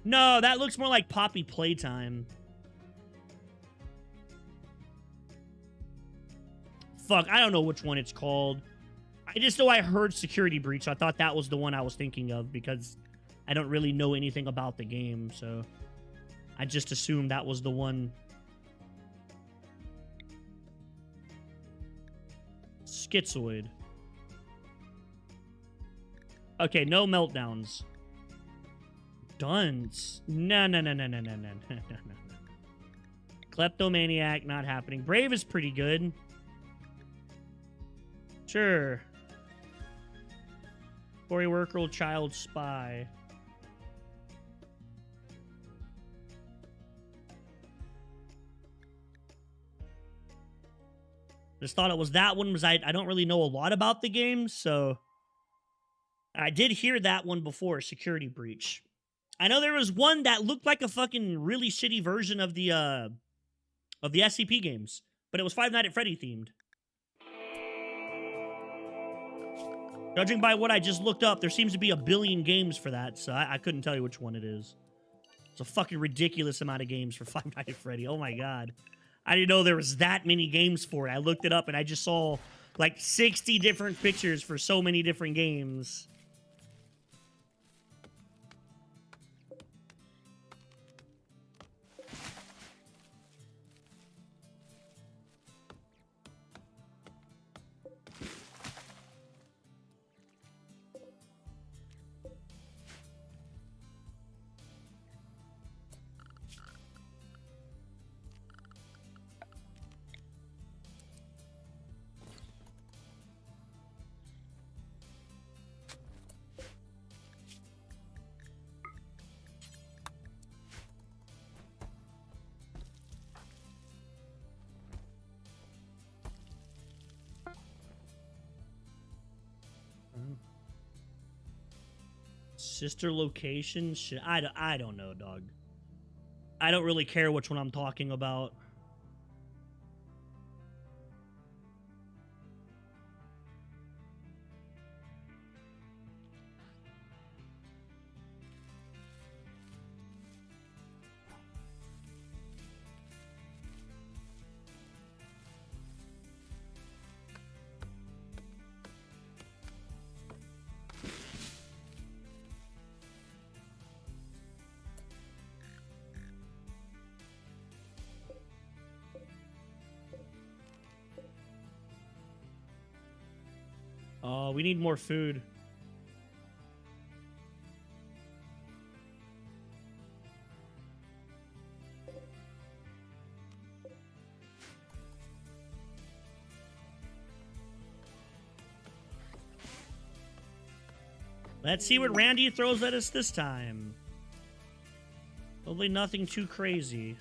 No, that looks more like Poppy Playtime. Fuck, I don't know which one it's called. I just know I heard Security Breach. So I thought that was the one I was thinking of because I don't really know anything about the game, so I just assumed that was the one. Schizoid. Okay, no meltdowns. Dunce. No. Kleptomaniac, not happening. Brave is pretty good. Sure. Quarry worker, child spy. Just thought it was that one, because I don't really know a lot about the game, so I did hear that one before, Security Breach. I know there was one that looked like a fucking really shitty version of the SCP games, but it was Five Nights at Freddy themed. Judging by what I just looked up, there seems to be a billion games for that, so I couldn't tell you which one it is. It's a fucking ridiculous amount of games for Five Nights at Freddy. Oh my god. I didn't know there was that many games for it. I looked it up and I just saw like 60 different pictures for so many different games. Sister location? Shit, I don't know, dog. I don't really care which one I'm talking about. Oh, we need more food. Let's see what Randy throws at us this time. Hopefully nothing too crazy.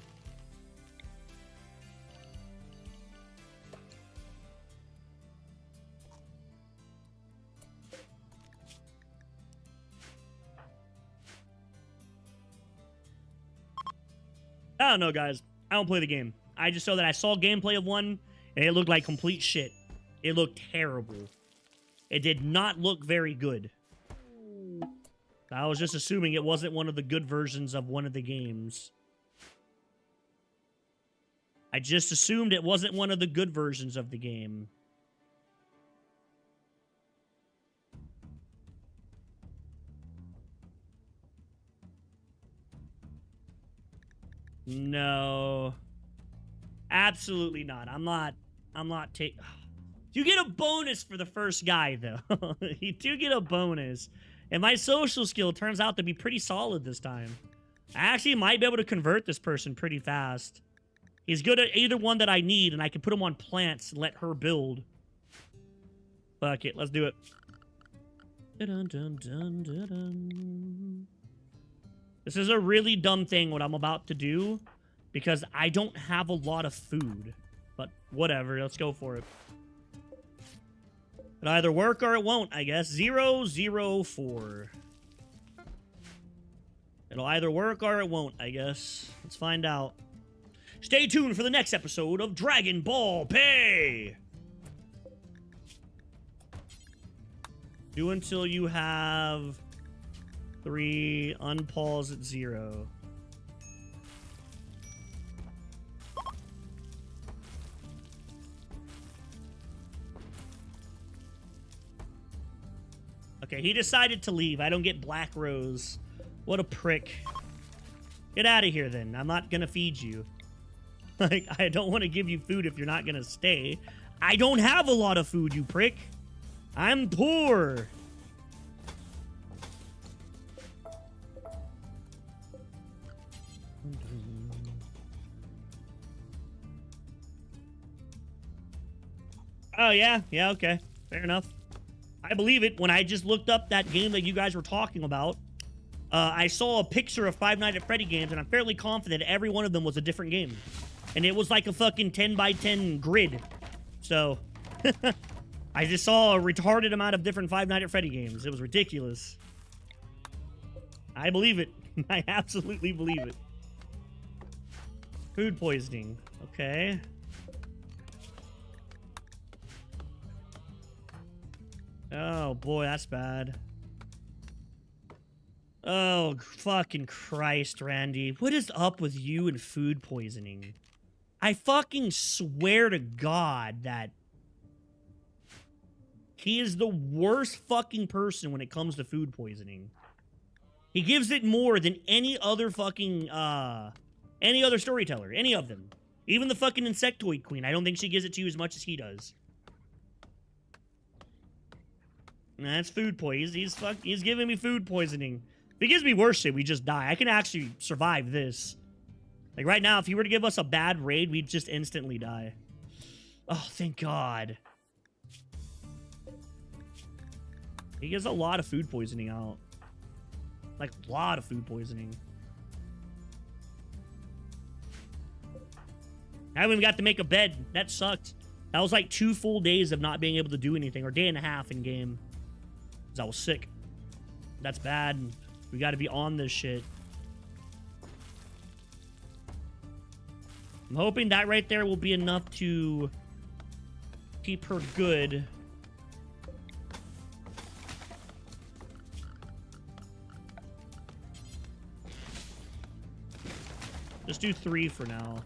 I don't know, guys. I don't play the game. I just know that I saw gameplay of one, and it looked like complete shit. It looked terrible. It did not look very good. I was just assuming it wasn't one of the good versions of one of the games. I just assumed it wasn't one of the good versions of the game. No. Absolutely not. I'm not taking... You get a bonus for the first guy, though. You do get a bonus. And my social skill turns out to be pretty solid this time. I actually might be able to convert this person pretty fast. He's good at either one that I need, and I can put him on plants and let her build. Fuck it, let's do it. This is a really dumb thing, what I'm about to do, because I don't have a lot of food. But whatever, let's go for it. It'll either work or it won't, I guess. 004. It'll either work or it won't, I guess. Let's find out. Stay tuned for the next episode of Dragon Ball Pay! Do until you have 3, unpause at 0. Okay, he decided to leave. I don't get Black Rose. What a prick. Get out of here, then. I'm not gonna feed you. Like, I don't want to give you food if you're not gonna stay. I don't have a lot of food, you prick. I'm poor. Oh, yeah? Yeah, okay. Fair enough. I believe it. When I just looked up that game that you guys were talking about, I saw a picture of Five Nights at Freddy games, and I'm fairly confident every one of them was a different game. And it was like a fucking 10 by 10 grid. So, I just saw a retarded amount of different Five Nights at Freddy games. It was ridiculous. I believe it. I absolutely believe it. Food poisoning. Okay. Oh, boy, that's bad. Oh, fucking Christ, Randy. What is up with you and food poisoning? I fucking swear to God that he is the worst fucking person when it comes to food poisoning. He gives it more than any other fucking, any other storyteller. Any of them. Even the fucking Insectoid Queen. I don't think she gives it to you as much as he does. That's food poisoning. He's giving me food poisoning. If he gives me worse shit, we just die. I can actually survive this. Like right now, if he were to give us a bad raid, we'd just instantly die. Oh, thank God. He gives a lot of food poisoning out. Like, a lot of food poisoning. I haven't even got to make a bed. That sucked. That was like 2 full days of not being able to do anything, or day and a half in game. Because I was sick. That's bad. We got to be on this shit. I'm hoping that right there will be enough to keep her good. Just do 3 for now.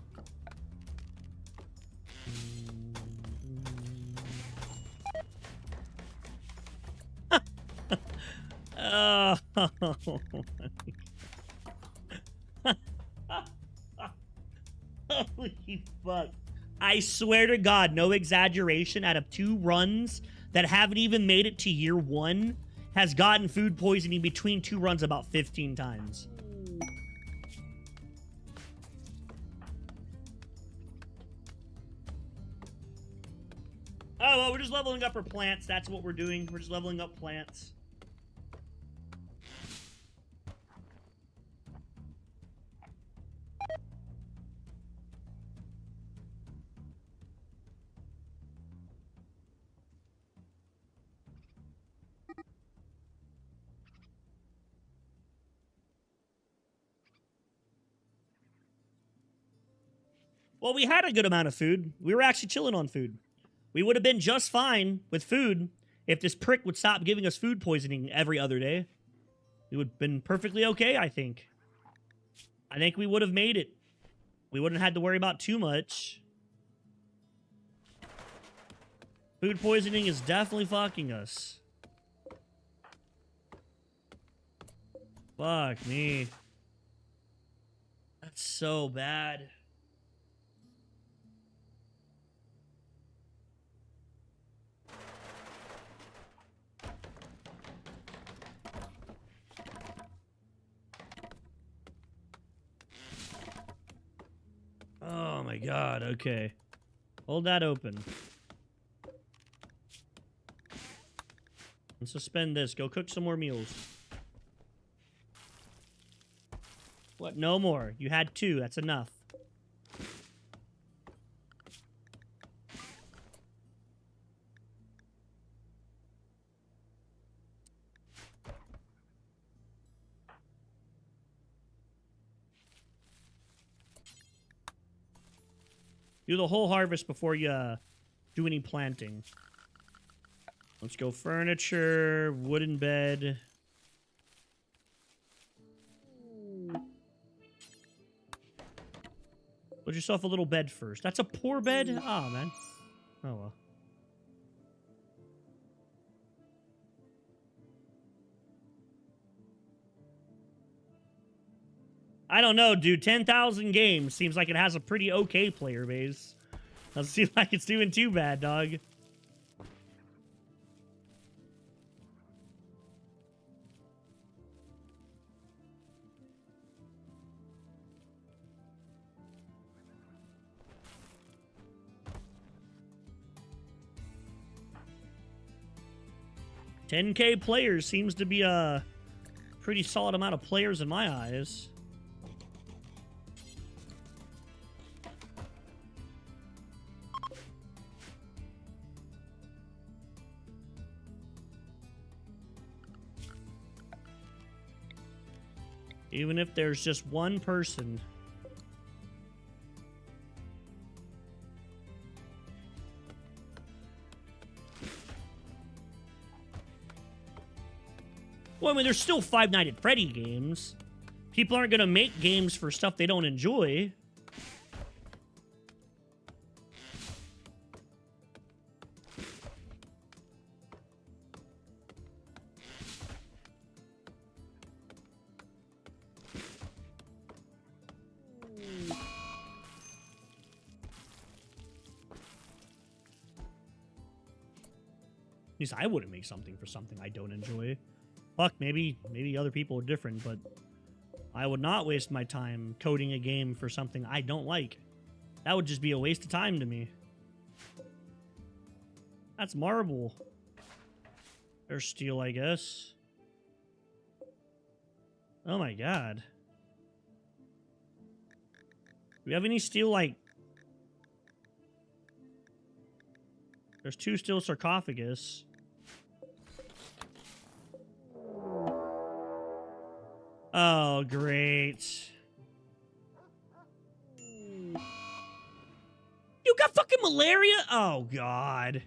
Oh. Holy fuck. I swear to God, no exaggeration, out of 2 runs that haven't even made it to year 1, has gotten food poisoning between 2 runs about 15 times. Oh, well, we're just leveling up our plants. That's what we're doing. We're just leveling up plants. Well, we had a good amount of food. We were actually chilling on food. We would have been just fine with food if this prick would stop giving us food poisoning every other day. We would have been perfectly okay, I think. I think we would have made it. We wouldn't have had to worry about too much. Food poisoning is definitely fucking us. Fuck me. That's so bad. Oh my god, okay. Hold that open. And suspend this. Go cook some more meals. What? No more. You had 2. That's enough. Do the whole harvest before you do any planting. Let's go furniture, wooden bed. Build yourself a little bed first. That's a poor bed? Oh, man. Oh, well. I don't know, dude. 10,000 games seems like it has a pretty okay player base. Doesn't seem like it's doing too bad, dog. $10K players seems to be a pretty solid amount of players in my eyes. Even if there's just one person. Well, I mean, there's still Five Nights at Freddy games. People aren't going to make games for stuff they don't enjoy. At least I wouldn't make something for something I don't enjoy. Fuck, maybe other people are different, but I would not waste my time coding a game for something I don't like. That would just be a waste of time to me. That's marble. There's steel, I guess. Oh my god. Do we have any steel, like... There's 2 steel sarcophagus. Oh, great. You got fucking malaria? Oh, God.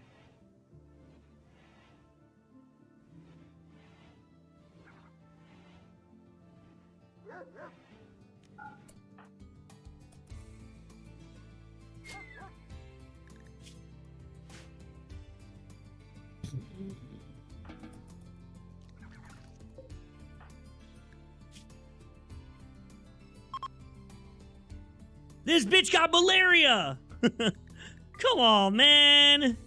This bitch got malaria! Come on, man!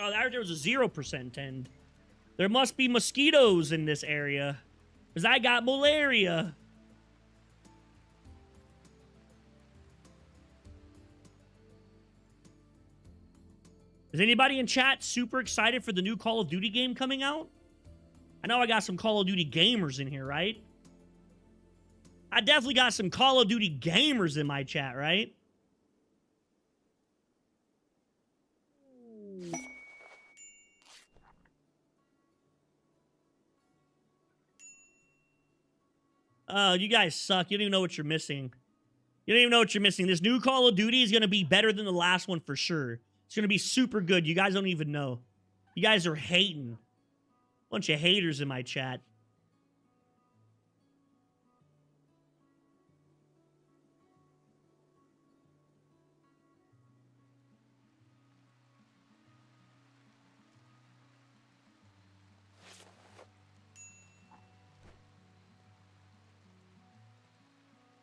Oh, there was a 0% tend. There must be mosquitoes in this area. Because I got malaria. Is anybody in chat super excited for the new Call of Duty game coming out? I know I got some Call of Duty gamers in here, right? I definitely got some Call of Duty gamers in my chat, right? Oh, you guys suck. You don't even know what you're missing. You don't even know what you're missing. This new Call of Duty is going to be better than the last one for sure. It's going to be super good. You guys don't even know. You guys are hating. Bunch of haters in my chat.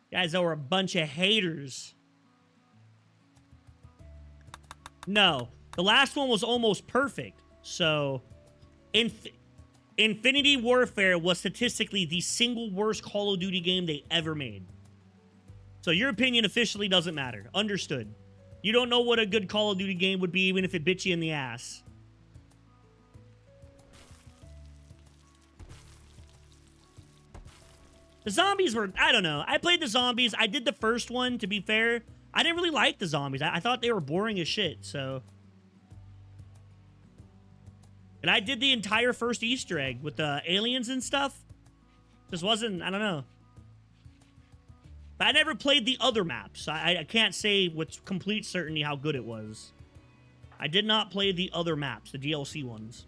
Guys are a bunch of haters. No. The last one was almost perfect. So, Infinity Warfare was statistically the single worst Call of Duty game they ever made. So your opinion officially doesn't matter. Understood. You don't know what a good Call of Duty game would be even if it bit you in the ass. The zombies were, I don't know. I played the zombies. I did the first one, to be fair. I didn't really like the zombies. I thought they were boring as shit, so. And I did the entire first Easter egg with the aliens and stuff. Just wasn't, I don't know. But I never played the other maps. I can't say with complete certainty how good it was. I did not play the other maps, the DLC ones.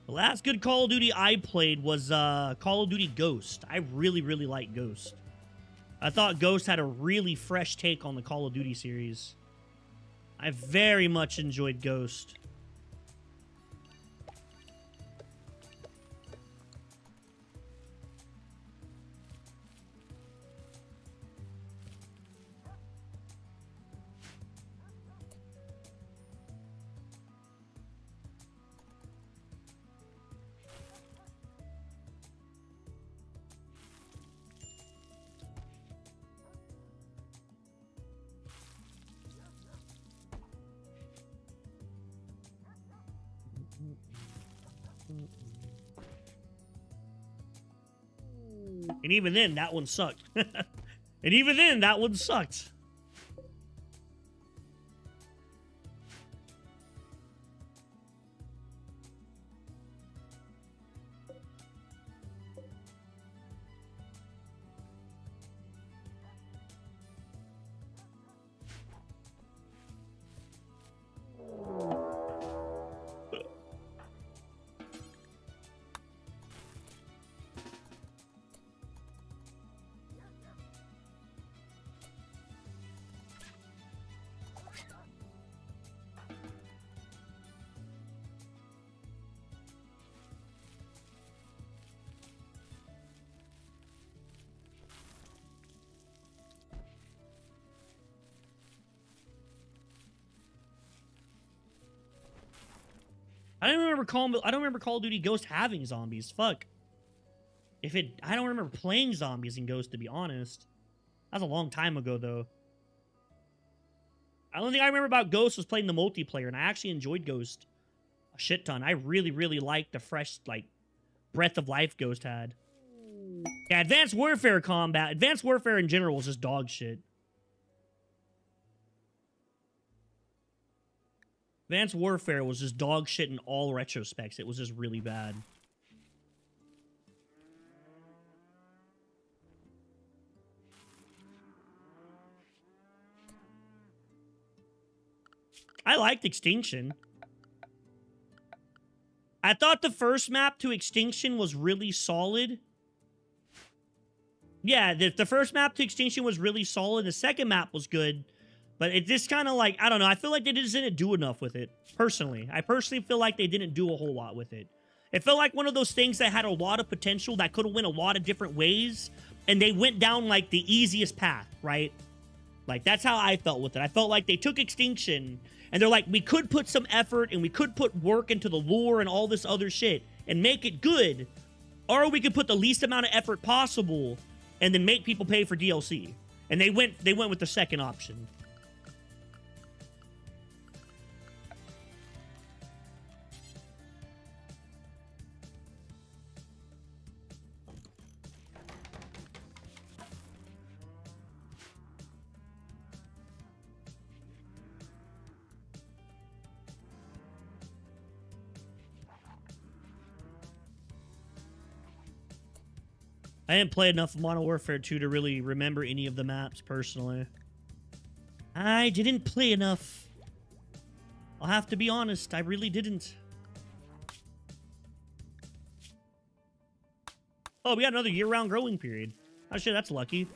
The last good Call of Duty I played was Call of Duty Ghost. I really, really like Ghost. I thought Ghost had a really fresh take on the Call of Duty series. I very much enjoyed Ghost. And even then, that one sucked. And even then, that one sucked. I don't remember Call of Duty Ghost having zombies. Fuck. I don't remember playing zombies in Ghost, to be honest. That was a long time ago, though. The only thing I remember about Ghost was playing the multiplayer, and I actually enjoyed Ghost a shit ton. I really, really liked the fresh, like, breath of life Ghost had. Yeah, Advanced Warfare combat. Advanced Warfare in general was just dog shit. Advanced Warfare was just dog shit in all retrospects. It was just really bad. I liked Extinction. I thought the first map to Extinction was really solid. Yeah, the first map to Extinction was really solid. The second map was good. But it just kind of like, I don't know. I feel like they just didn't do enough with it, personally. I personally feel like they didn't do a whole lot with it. It felt like one of those things that had a lot of potential that could have went a lot of different ways. And they went down, like, the easiest path, right? Like, that's how I felt with it. I felt like they took Extinction, and they're like, we could put some effort, and we could put work into the lore and all this other shit, and make it good. Or we could put the least amount of effort possible, and then make people pay for DLC. And they went with the second option. I didn't play enough of Modern Warfare 2 to really remember any of the maps, personally. I didn't play enough. I'll have to be honest, I really didn't. Oh, we got another year-round growing period. Oh shit, that's lucky.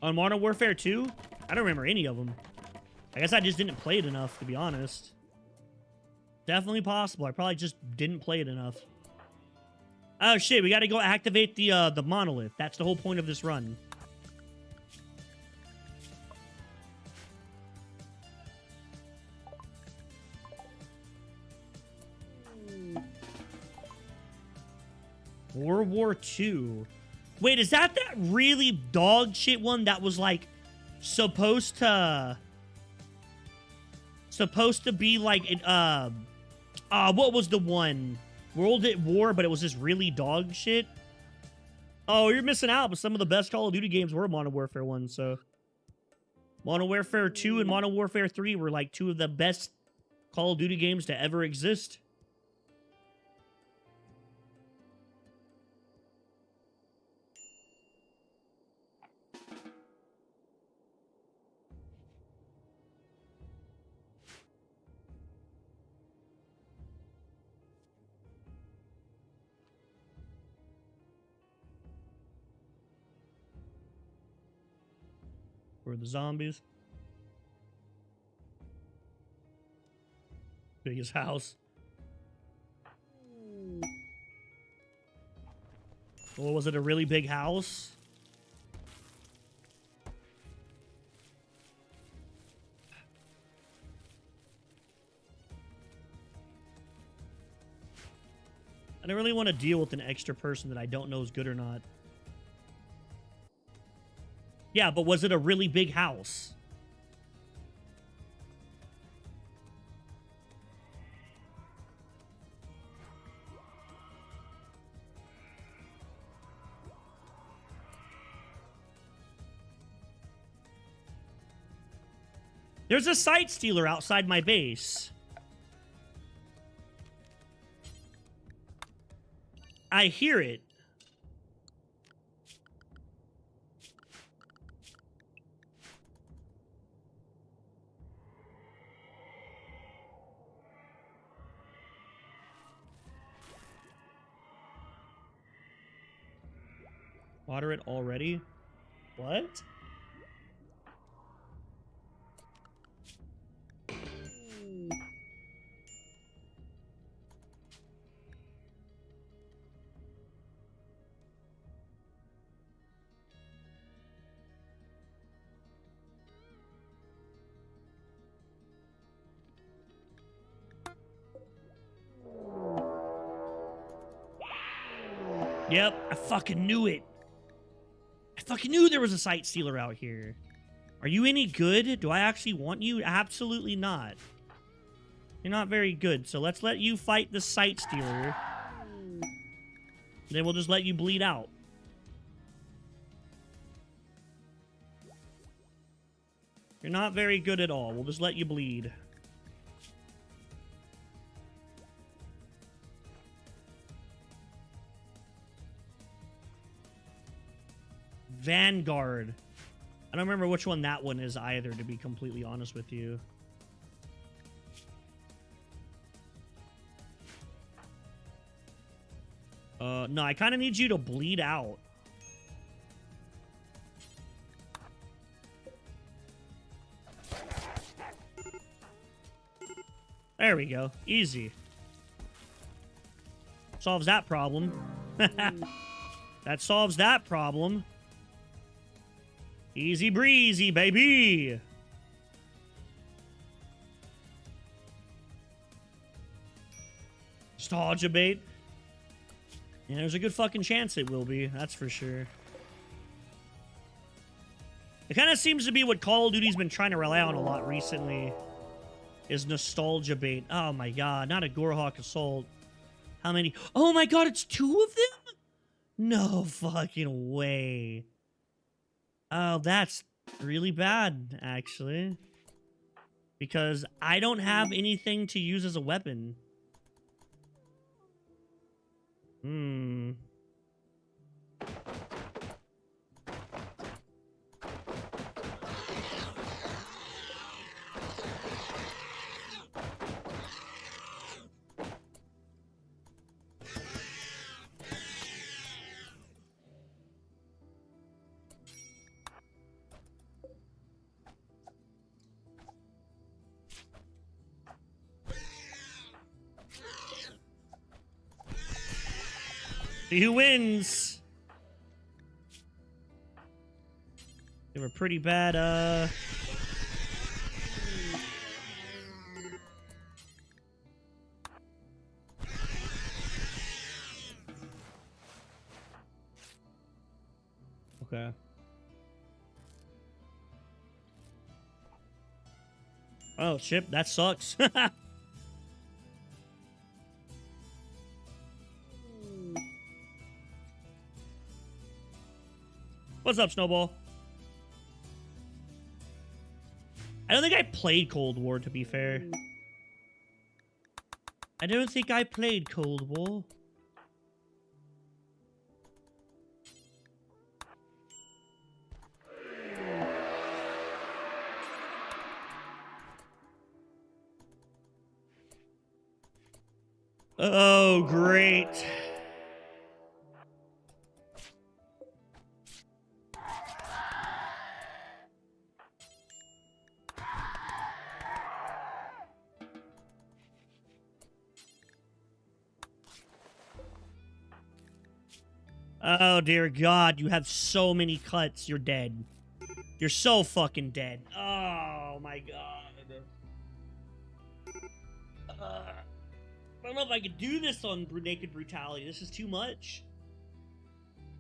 On Modern Warfare 2? I don't remember any of them. I guess I just didn't play it enough, to be honest. Definitely possible. I probably just didn't play it enough. Oh shit, we gotta go activate the monolith. That's the whole point of this run. World War II. Wait, is that really dog shit one that was like supposed to be like what was the one? World at War, but it was just really dog shit? Oh, you're missing out, but some of the best Call of Duty games were Modern Warfare 1, so Modern Warfare 2 and Modern Warfare 3 were like two of the best Call of Duty games to ever exist. For the zombies. Biggest house. Or was it a really big house? I don't really want to deal with an extra person that I don't know is good or not. Yeah, but was it a really big house? There's a site stealer outside my base. I hear it. Water it already? What? Yep, I fucking knew it. I fucking knew there was a sight stealer out here. Are you any good? Do I actually want you? Absolutely not. You're not very good, so let's let you fight the sight stealer. Then we'll just let you bleed out. You're not very good at all. We'll just let you bleed. Vanguard. I don't remember which one that one is either, to be completely honest with you. No, I kind of need you to bleed out. There we go. Easy. Solves that problem. That solves that problem. Easy breezy, baby. Nostalgia bait. Yeah, there's a good fucking chance it will be. That's for sure. It kind of seems to be what Call of Duty's been trying to rely on a lot recently. Is nostalgia bait. Oh my god, not a Gorehawk Assault. How many? Oh my god, it's 2 of them? No fucking way. Oh, that's really bad, actually. Because I don't have anything to use as a weapon. Hmm. See who wins. They were pretty bad, Okay. Oh, shit, that sucks. What's up, Snowball? I don't think I played Cold War, to be fair. I don't think I played Cold War. Oh, great. Oh, dear God. You have so many cuts. You're dead. You're so fucking dead. Oh, my God. I don't know if I could do this on Naked Brutality. This is too much.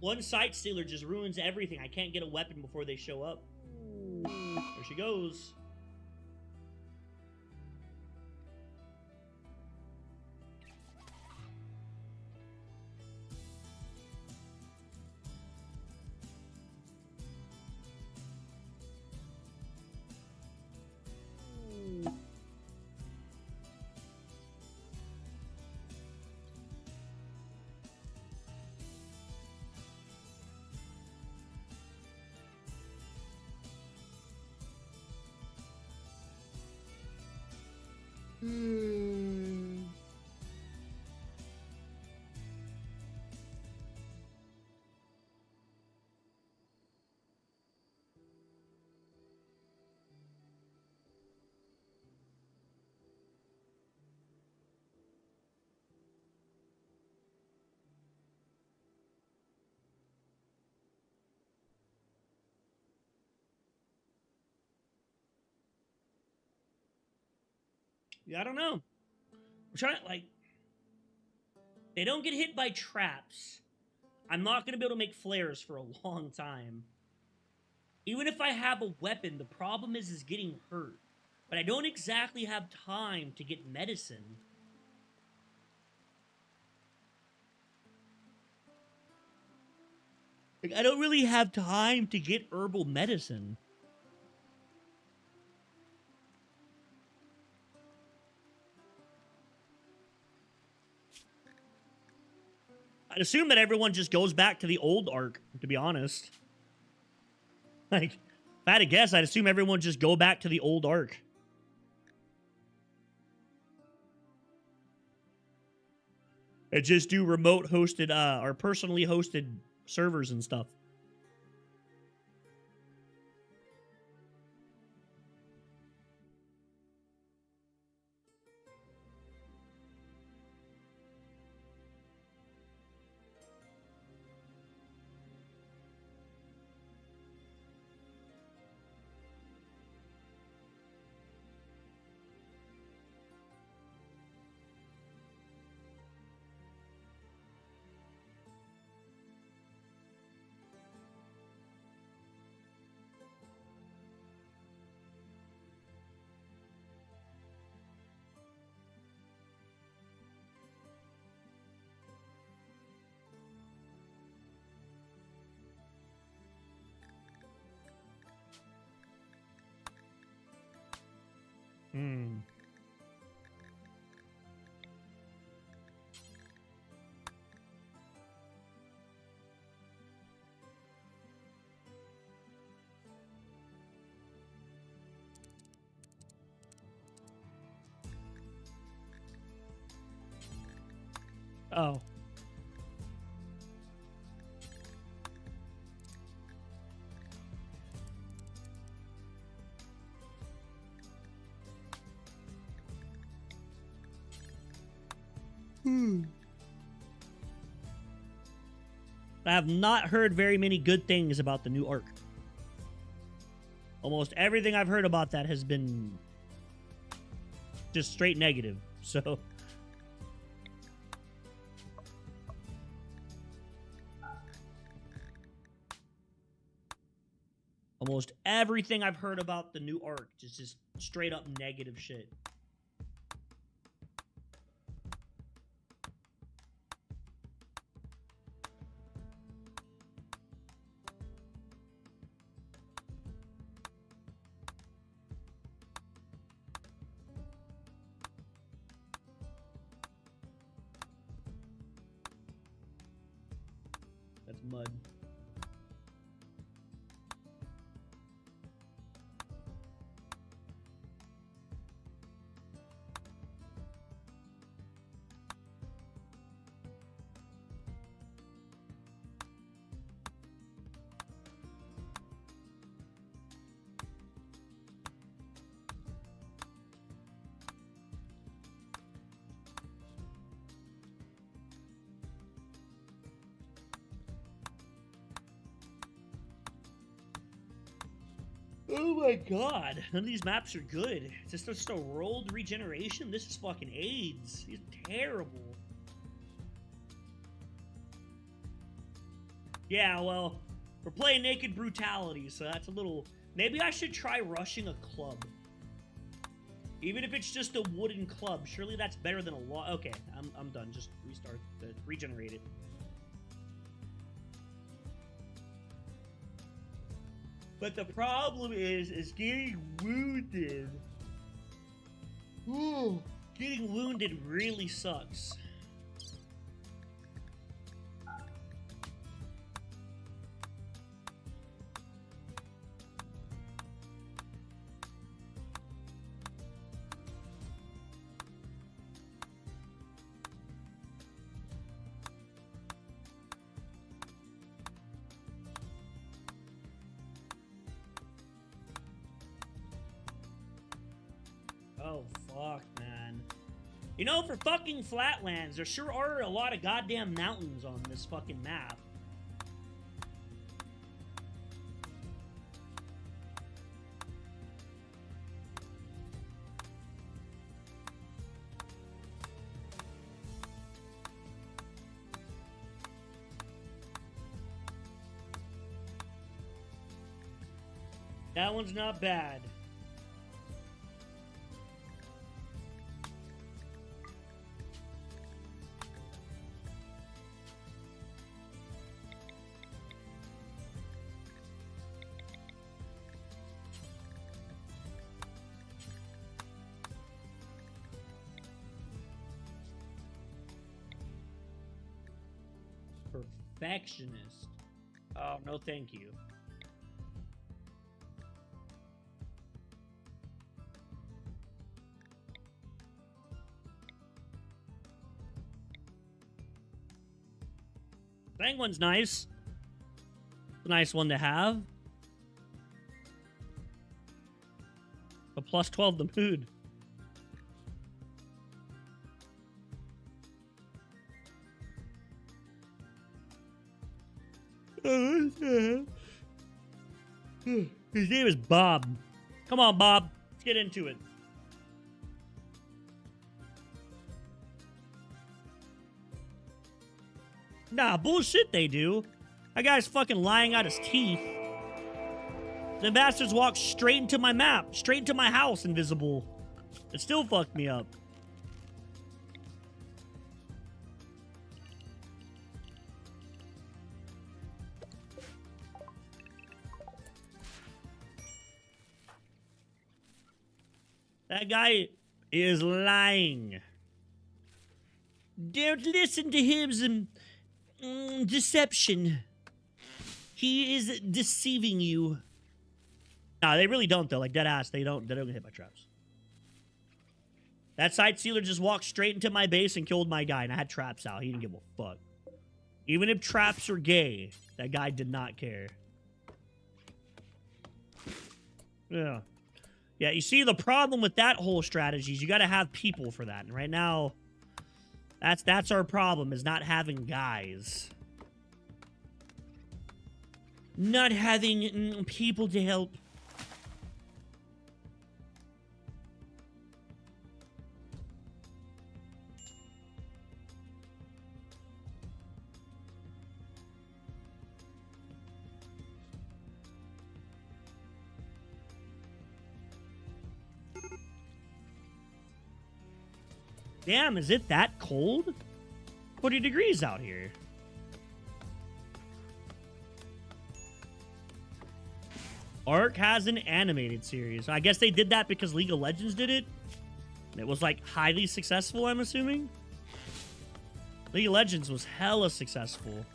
One sight stealer just ruins everything. I can't get a weapon before they show up. There she goes. I don't know. We're trying to, like, they don't get hit by traps. I'm not going to be able to make flares for a long time. Even if I have a weapon, the problem is getting hurt. But I don't exactly have time to get medicine. Like, I don't really have time to get herbal medicine. I'd assume that everyone just goes back to the old arc, to be honest. Like, if I had to guess, I'd assume everyone just go back to the old arc. And just do remote hosted, or personally hosted servers and stuff. Hmm. Oh. I have not heard very many good things about the new arc. Almost everything I've heard about that has been just straight negative. So almost everything I've heard about the new arc is just straight up negative shit. That's mud. Oh my god, none of these maps are good. It's just a rolled regeneration? This is fucking AIDS. He's terrible. Yeah, well, we're playing Naked Brutality, so that's a little... Maybe I should try rushing a club. Even if it's just a wooden club, surely that's better than a lot. Okay, I'm done. Just restart, regenerate it. But the problem is getting wounded. Ooh, getting wounded really sucks. Oh, fuck, man. You know, for fucking Flatlands, there sure are a lot of goddamn mountains on this fucking map. That one's not bad. Perfectionist. Oh, no thank you. Penguin's nice. It's a nice one to have. A plus 12 the mood. His name is Bob. Come on, Bob. Let's get into it. Nah, bullshit they do. That guy's fucking lying out his teeth. The bastards walked straight into my map. Straight into my house, invisible. It still fucked me up. That guy is lying. Don't listen to him. Deception. He is deceiving you. Nah, they really don't though. Like dead ass, they don't get hit by traps. That side sealer just walked straight into my base and killed my guy, and I had traps out. He didn't give a fuck. Even if traps were gay, that guy did not care. Yeah. Yeah, you see, the problem with that whole strategy is you got to have people for that. And right now, that's our problem, is not having guys. Not having people to help. Damn, is it that cold? 40 degrees out here. Ark has an animated series. I guess they did that because League of Legends did it. It was like highly successful, I'm assuming. League of Legends was hella successful.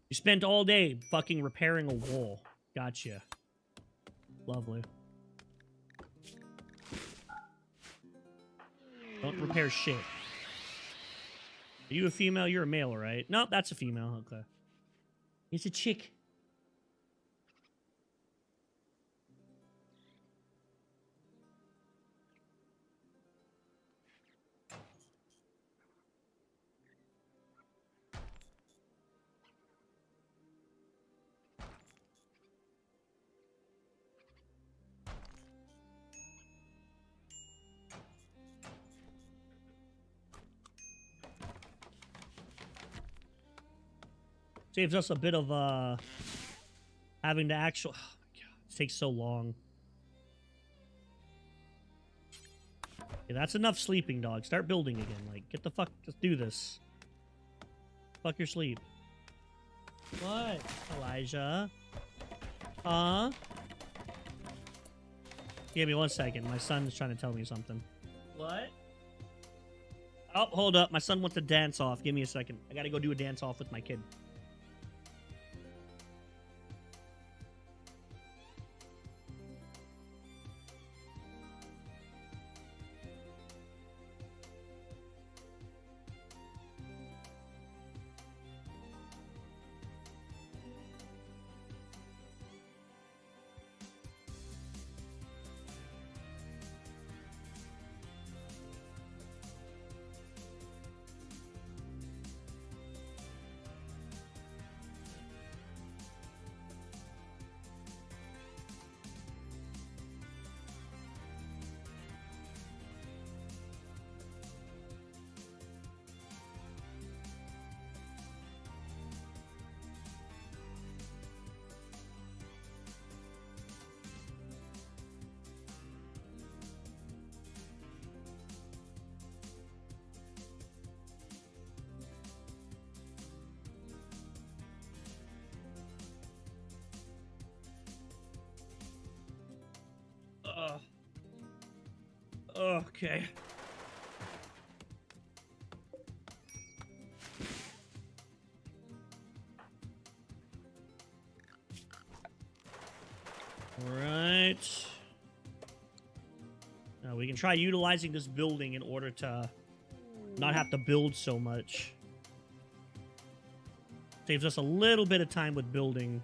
You spent all day fucking repairing a wall. Gotcha. Lovely. Don't repair shit. Are you a female? You're a male, right? No, that's a female. Okay. It's a chick. Saves us a bit of having to actual. Oh my god, it takes so long. Okay, that's enough sleeping, dog. Start building again. Like, get the fuck. Let's do this. Fuck your sleep. What, Elijah? Huh? Give me 1 second. My son's trying to tell me something. What? Oh, hold up. My son wants to dance off. Give me a second. I gotta go do a dance off with my kid. Okay. Alright. Now we can try utilizing this building in order to not have to build so much. Saves us a little bit of time with building.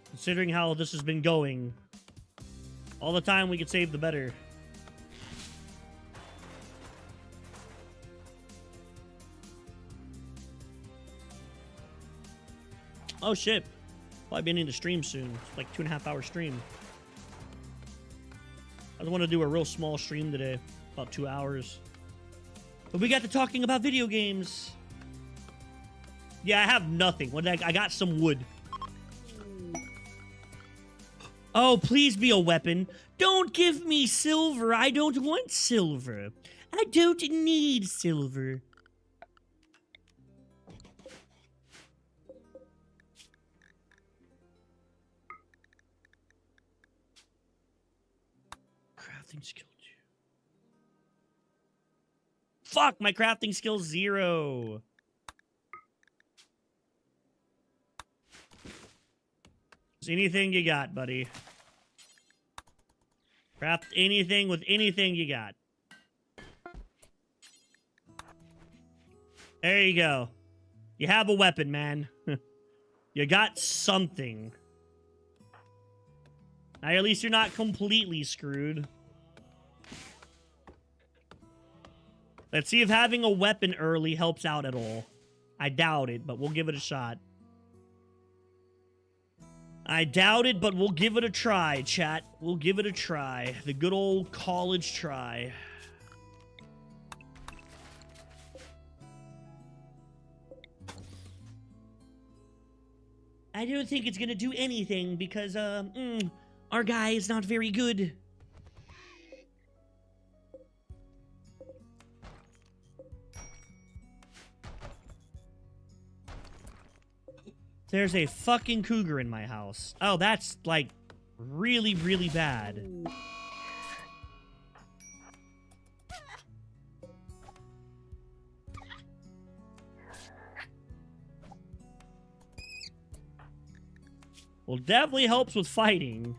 Considering how this has been going, all the time we could save, the better. Oh shit. Probably be ending the stream soon. It's like 2.5 hour stream. I want to do a real small stream today. About 2 hours. But we got to talking about video games. Yeah, I have nothing. I got some wood. Oh, please be a weapon. Don't give me silver. I don't want silver. I don't need silver. Crafting skill 2. Fuck, my crafting skill 0. Anything you got, buddy. Craft anything with anything you got. There you go. You have a weapon, man. You got something. Now, at least you're not completely screwed. Let's see if having a weapon early helps out at all. I doubt it, but we'll give it a shot. I doubt it, but we'll give it a try, chat. We'll give it a try. The good old college try. I don't think it's gonna do anything because, our guy is not very good. There's a fucking cougar in my house. Oh, that's, like, really, really bad. Well, definitely helps with fighting.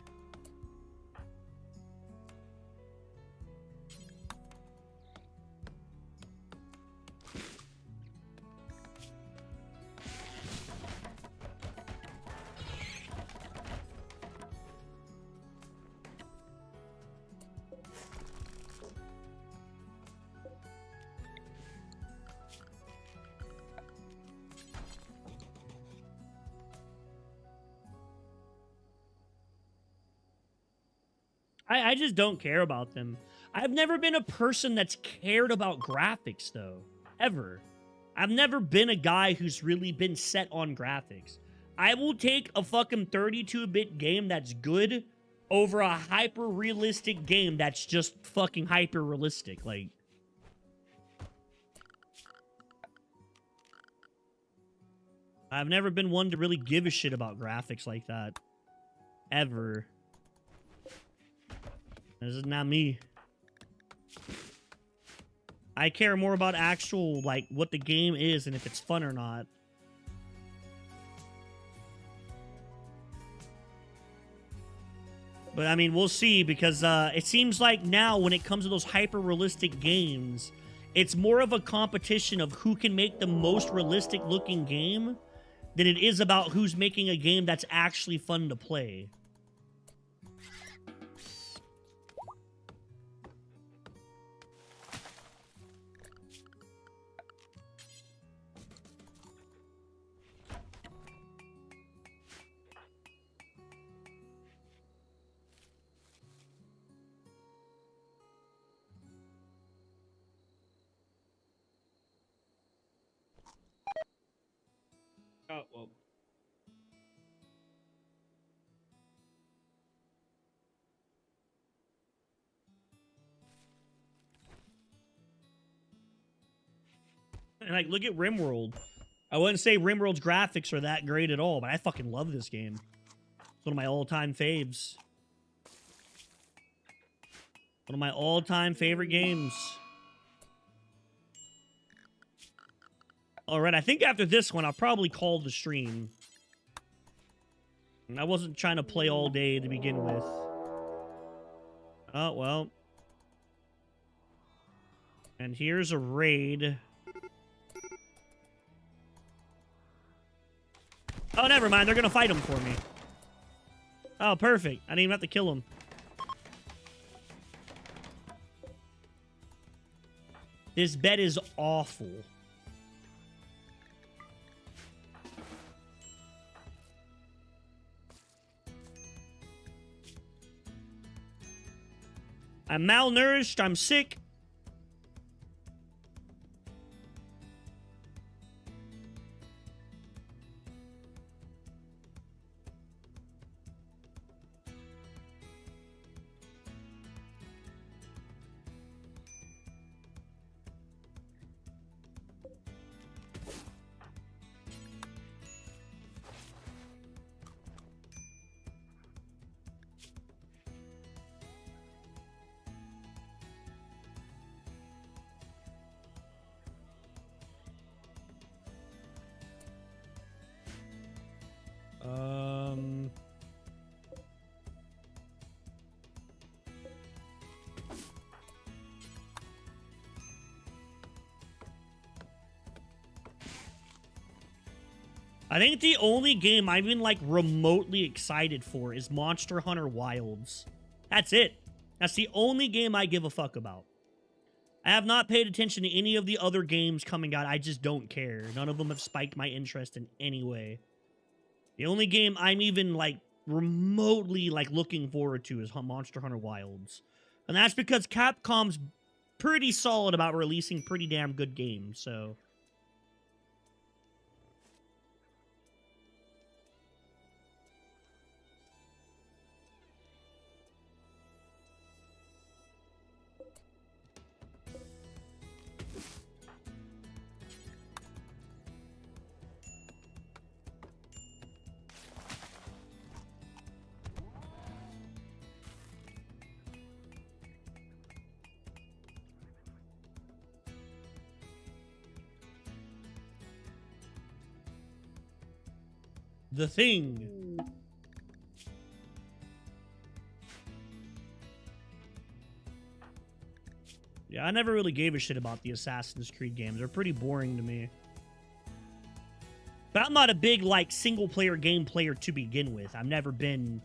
I just don't care about them. I've never been a person that's cared about graphics, though. Ever. I've never been a guy who's really been set on graphics. I will take a fucking 32-bit game that's good over a hyper-realistic game that's just fucking hyper-realistic. Like, I've never been one to really give a shit about graphics like that. Ever. This is not me. I care more about actual, like, what the game is and if it's fun or not. But, I mean, we'll see, because it seems like now when it comes to those hyper-realistic games, it's more of a competition of who can make the most realistic-looking game than it is about who's making a game that's actually fun to play. Oh, well. And, like, look at RimWorld. I wouldn't say RimWorld's graphics are that great at all, but I fucking love this game. It's one of my all-time faves. One of my all-time favorite games. Alright, I think after this one, I'll probably call the stream. I wasn't trying to play all day to begin with. Oh, well. And here's a raid. Oh, never mind. They're going to fight him for me. Oh, perfect. I didn't even have to kill him. This bed is awful. I'm malnourished. I'm sick. I think the only game I'm even, like, remotely excited for is Monster Hunter Wilds. That's it. That's the only game I give a fuck about. I have not paid attention to any of the other games coming out. I just don't care. None of them have spiked my interest in any way. The only game I'm even, like, remotely, like, looking forward to is Monster Hunter Wilds. And that's because Capcom's pretty solid about releasing pretty damn good games, so... The Thing. Yeah, I never really gave a shit about the Assassin's Creed games. They're pretty boring to me. But I'm not a big, like, single-player game player to begin with. I've never been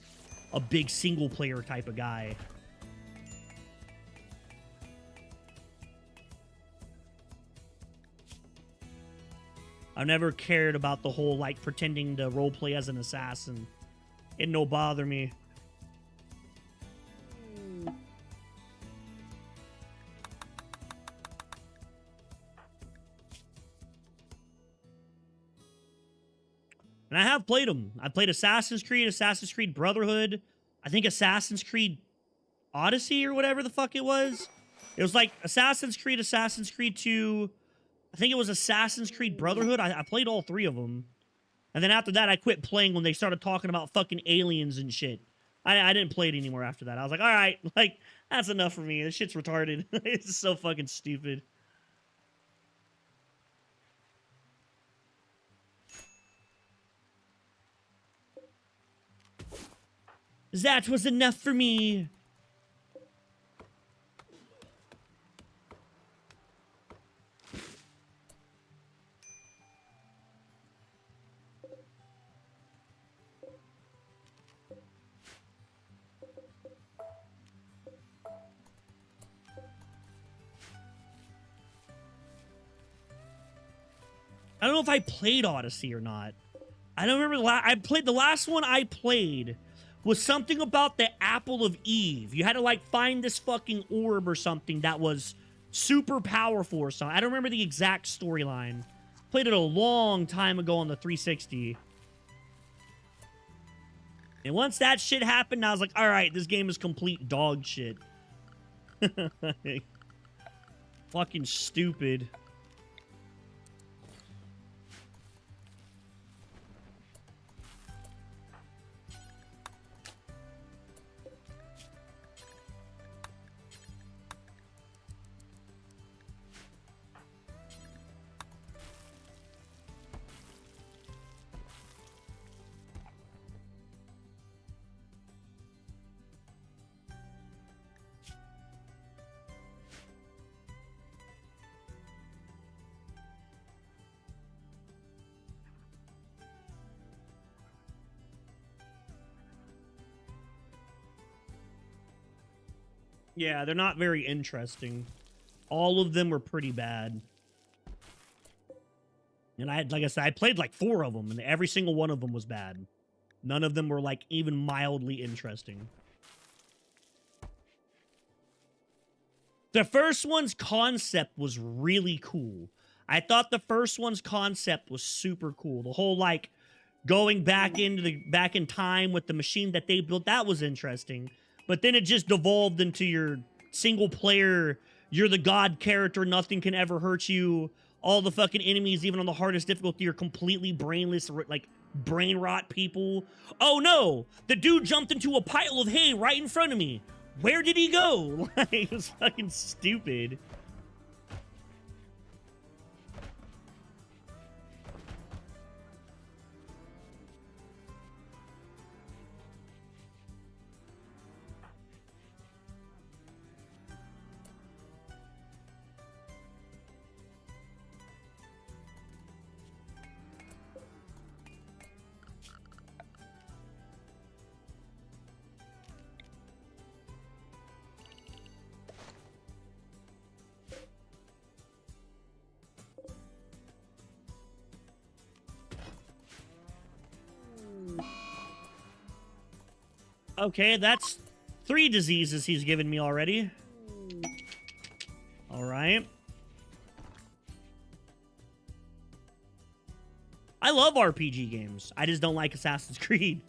a big single-player type of guy. I've never cared about the whole, like, pretending to roleplay as an assassin. It no bother me. And I have played them. I played Assassin's Creed Brotherhood, I think Assassin's Creed Odyssey or whatever the fuck it was. It was like Assassin's Creed 2, I think it was Assassin's Creed Brotherhood. I played all three of them. And then after that, I quit playing when they started talking about fucking aliens and shit. I didn't play it anymore after that. I was like, all right, like, that's enough for me. This shit's retarded. It's so fucking stupid. That was enough for me. I don't know if I played Odyssey or not. I don't remember. I played the last one I played was something about the Apple of Eve. You had to, like, find this fucking orb or something that was super powerful or something. I don't remember the exact storyline. Played it a long time ago on the 360. And once that shit happened, I was like, all right, this game is complete dog shit. Fucking stupid. Yeah, they're not very interesting. All of them were pretty bad. And like I said, I played like 4 of them, and every single one of them was bad. None of them were like even mildly interesting. The first one's concept was really cool. I thought the first one's concept was super cool. The whole like going back in time with the machine that they built, that was interesting. But then it just devolved into your single player, you're the god character, nothing can ever hurt you. All the fucking enemies, even on the hardest difficulty, are completely brainless, like brain rot people. Oh no, the dude jumped into a pile of hay right in front of me. Where did he go? Like, it was fucking stupid. Okay, that's 3 diseases he's given me already. All right. I love RPG games. I just don't like Assassin's Creed.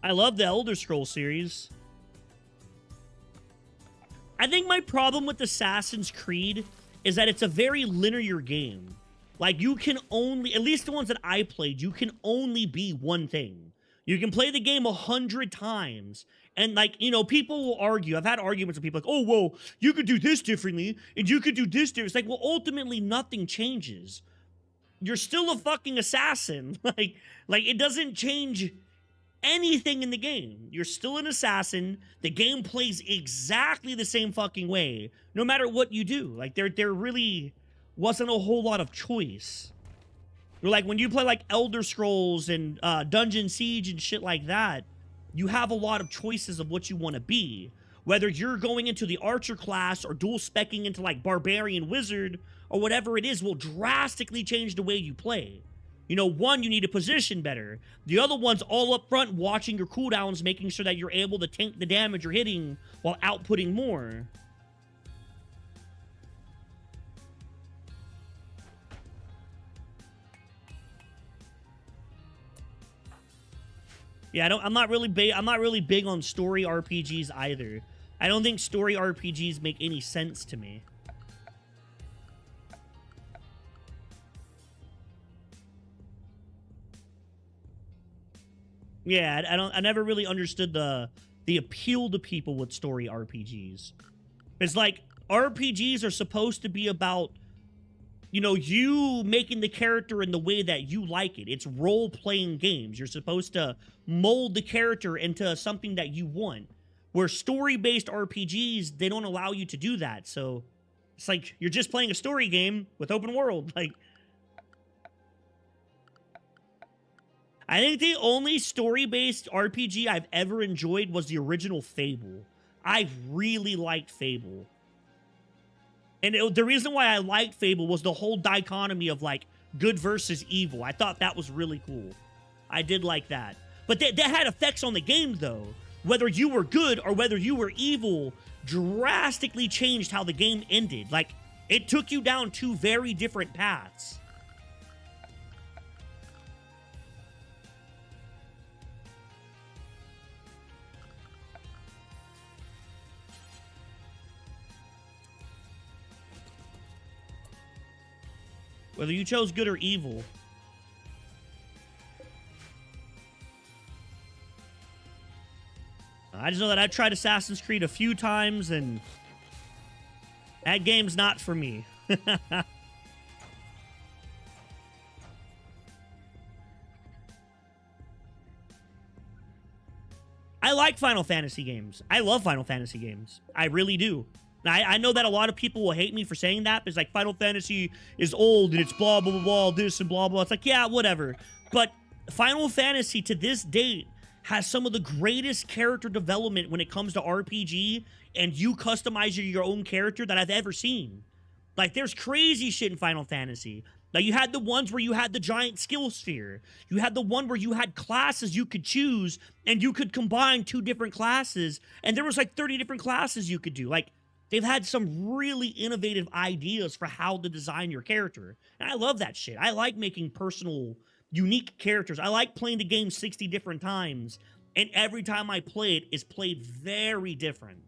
I love the Elder Scrolls series. I think my problem with Assassin's Creed is that it's a very linear game. Like, you can only, at least the ones that I played, you can only be one thing. You can play the game 100 times. And, like, you know, people will argue. I've had arguments with people like, oh, well, you could do this differently, and you could do this differently. It's like, well, ultimately, nothing changes. You're still a fucking assassin. Like, it doesn't change anything in the game. You're still an assassin. The game plays exactly the same fucking way, no matter what you do. Like, there really wasn't a whole lot of choice. Like, when you play, like, Elder Scrolls and Dungeon Siege and shit like that, you have a lot of choices of what you want to be. Whether you're going into the Archer class or dual speccing into, like, Barbarian Wizard or whatever it is will drastically change the way you play. You know, one, you need to position better. The other one's all up front, watching your cooldowns, making sure that you're able to tank the damage you're hitting while outputting more. Yeah, I'm not really big on story RPGs either. I don't think story RPGs make any sense to me. Yeah, I never really understood the appeal to people with story RPGs. It's like, RPGs are supposed to be about, you know, you making the character in the way that you like it. It's role-playing games. You're supposed to mold the character into something that you want. Where story-based RPGs, they don't allow you to do that. So, it's like, you're just playing a story game with open world. Like, I think the only story-based RPG I've ever enjoyed was the original Fable. I really liked Fable. And the reason why I liked Fable was the whole dichotomy of, like, good versus evil. I thought that was really cool. I did like that. But that had effects on the game, though. Whether you were good or whether you were evil drastically changed how the game ended. Like, it took you down 2 very different paths. Whether you chose good or evil. I just know that I've tried Assassin's Creed a few times, and that game's not for me. I like Final Fantasy games. I love Final Fantasy games. I really do. I know that a lot of people will hate me for saying that, but it's like, Final Fantasy is old and it's blah, blah, blah, blah, this and blah, blah. It's like, yeah, whatever. But Final Fantasy to this date has some of the greatest character development when it comes to RPG and you customizing your own character that I've ever seen. Like, there's crazy shit in Final Fantasy. Like, you had the ones where you had the giant skill sphere. You had the one where you had classes you could choose, and you could combine 2 different classes, and there was like 30 different classes you could do. Like, they've had some really innovative ideas for how to design your character. And I love that shit. I like making personal, unique characters. I like playing the game 60 different times, and every time I play it is played very different.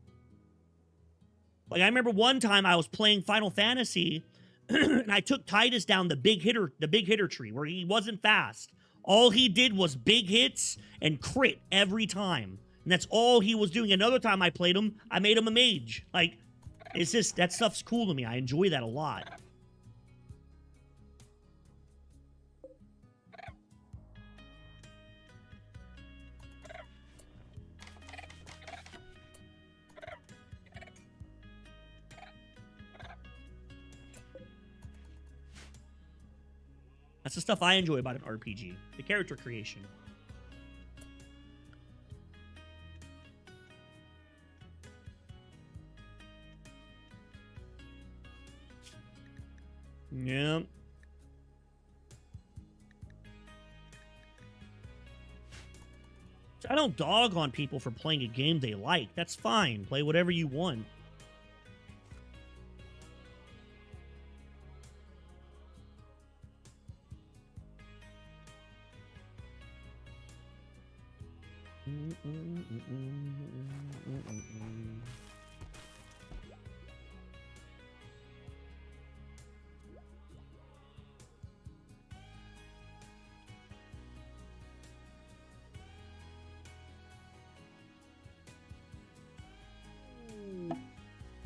Like, I remember one time I was playing Final Fantasy, and I took Titus down the big hitter tree where he wasn't fast. All he did was big hits and crit every time. And that's all he was doing. Another time I played him, I made him a mage. Like, it's just, that stuff's cool to me. I enjoy that a lot. That's the stuff I enjoy about an RPG. The character creation. Yeah. I don't dog on people for playing a game they like. That's fine. Play whatever you want.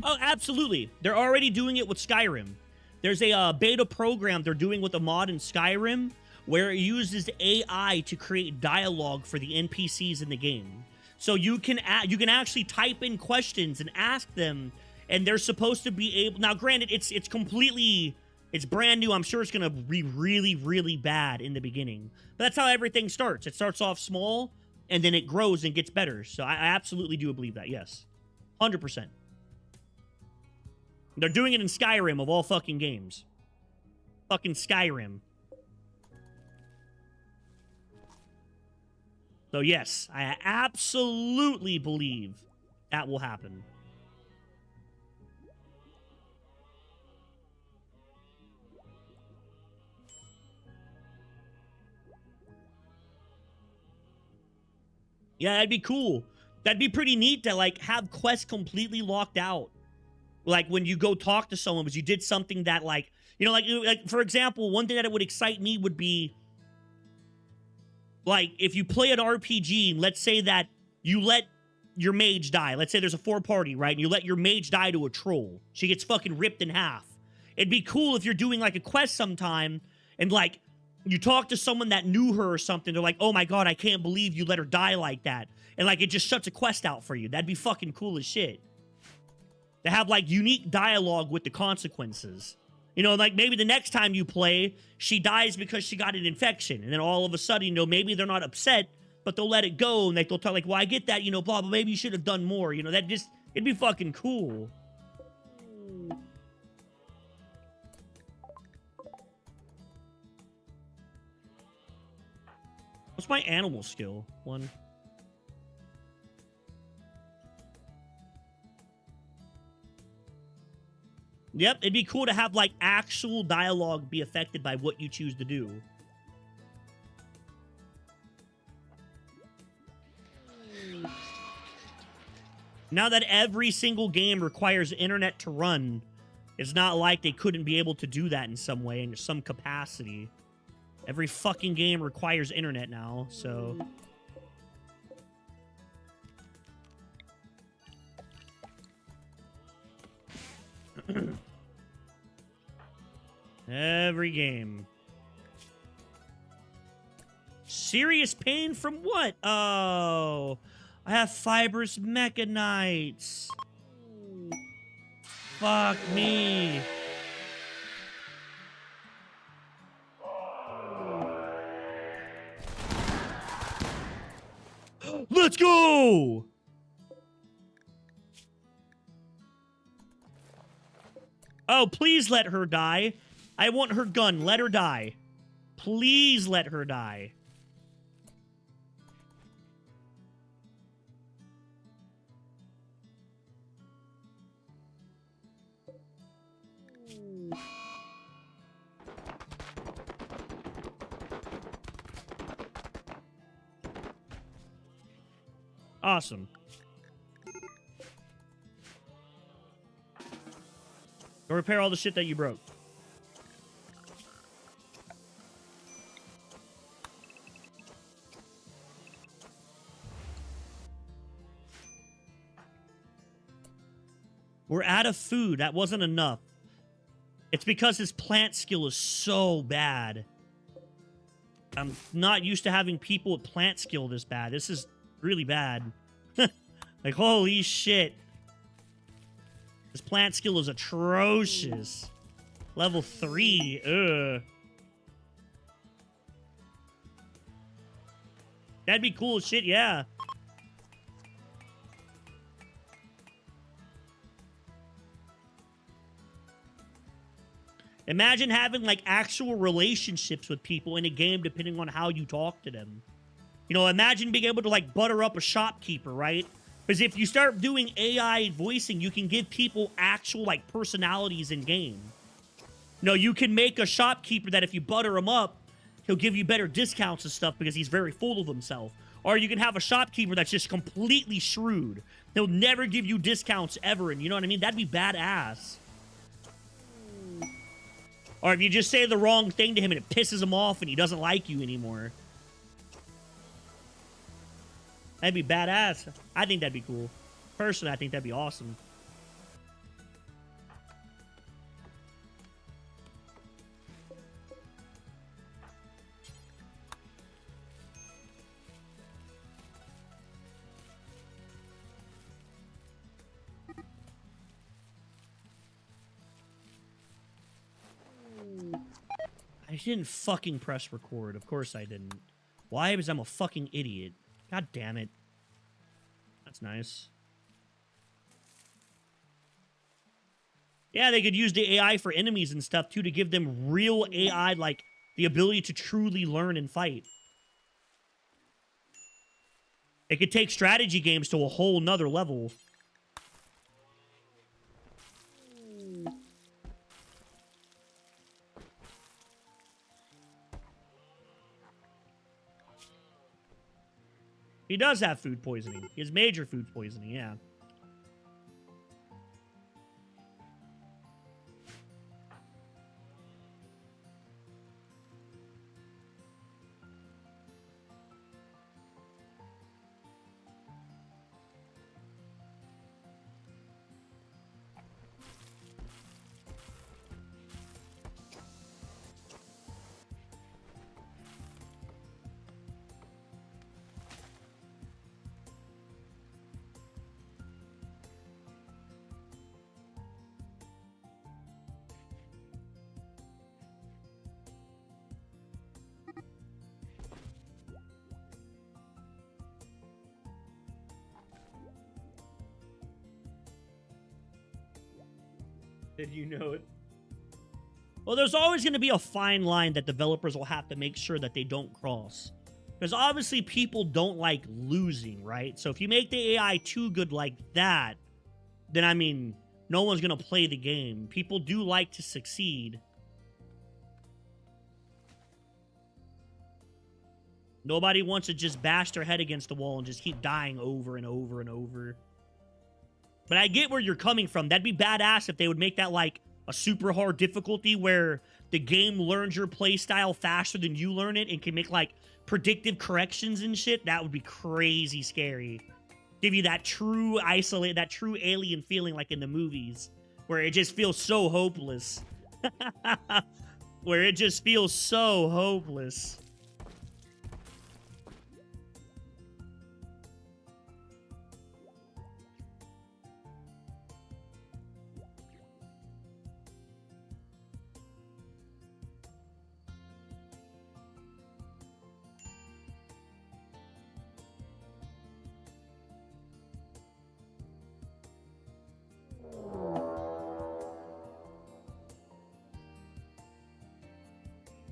Oh, absolutely. They're already doing it with Skyrim. There's a beta program they're doing with a mod in Skyrim where it uses AI to create dialogue for the NPCs in the game. So you can actually type in questions and ask them, and they're supposed to be able... Now, granted, it's brand new. I'm sure it's going to be really, really bad in the beginning. But that's how everything starts. It starts off small, and then it grows and gets better. So I absolutely do believe that, yes. 100%. They're doing it in Skyrim, of all fucking games. Fucking Skyrim. So yes, I absolutely believe that will happen. Yeah, that'd be cool. That'd be pretty neat to, like, have quests completely locked out. Like, when you go talk to someone, because you did something that, like, you know, like, for example, one thing that would excite me would be, like, if you play an RPG, let's say that you let your mage die. Let's say there's a 4-party, right? And you let your mage die to a troll. She gets fucking ripped in half. It'd be cool if you're doing, like, a quest sometime, and, like, you talk to someone that knew her or something. They're like, oh my god, I can't believe you let her die like that. And, like, it just shuts a quest out for you. That'd be fucking cool as shit. To have, like, unique dialogue with the consequences. You know, like, maybe the next time you play, she dies because she got an infection. And then all of a sudden, you know, maybe they're not upset, but they'll let it go. And they'll tell, like, well, I get that, you know, blah, but maybe you should have done more. You know, that just, it'd be fucking cool. What's my animal skill? 1. Yep, it'd be cool to have, like, actual dialogue be affected by what you choose to do. Now that every single game requires internet to run, it's not like they couldn't be able to do that in some way, in some capacity. Every fucking game requires internet now, so... Every game. Serious pain from what? Oh, I have fibrous mechanites. Fuck me. Let's go! Oh, please let her die. I want her gun. Let her die. Please let her die. Awesome. Go repair all the shit that you broke. We're out of food. That wasn't enough. It's because his plant skill is so bad. I'm not used to having people with plant skill this bad. This is really bad. Like, holy shit. His plant skill is atrocious. Level 3. Ugh. That'd be cool as shit, yeah. Imagine having, like, actual relationships with people in a game depending on how you talk to them. You know, imagine being able to, like, butter up a shopkeeper, right? Because if you start doing AI voicing, you can give people actual, like, personalities in game. You know, you can make a shopkeeper that if you butter him up, he'll give you better discounts and stuff because he's very full of himself. Or you can have a shopkeeper that's just completely shrewd. He'll never give you discounts ever, and you know what I mean? That'd be badass. Or if you just say the wrong thing to him and it pisses him off and he doesn't like you anymore. That'd be badass. I think that'd be cool. Personally, I think that'd be awesome. I didn't fucking press record. Of course I didn't. Why? Because I'm a fucking idiot. God damn it. That's nice. Yeah, they could use the AI for enemies and stuff, too, to give them real AI, like, the ability to truly learn and fight. It could take strategy games to a whole nother level. He does have food poisoning. He has major food poisoning, yeah. Did you know it? Well, there's always going to be a fine line that developers will have to make sure that they don't cross. Because obviously people don't like losing, right? So if you make the AI too good like that, then, I mean, no one's going to play the game. People do like to succeed. Nobody wants to just bash their head against the wall and just keep dying over and over and over. But I get where you're coming from. That'd be badass if they would make that, like, a super hard difficulty where the game learns your playstyle faster than you learn it and can make, like, predictive corrections and shit. That would be crazy scary. Give you that true that true alien feeling like in the movies, where it just feels so hopeless. Where it just feels so hopeless.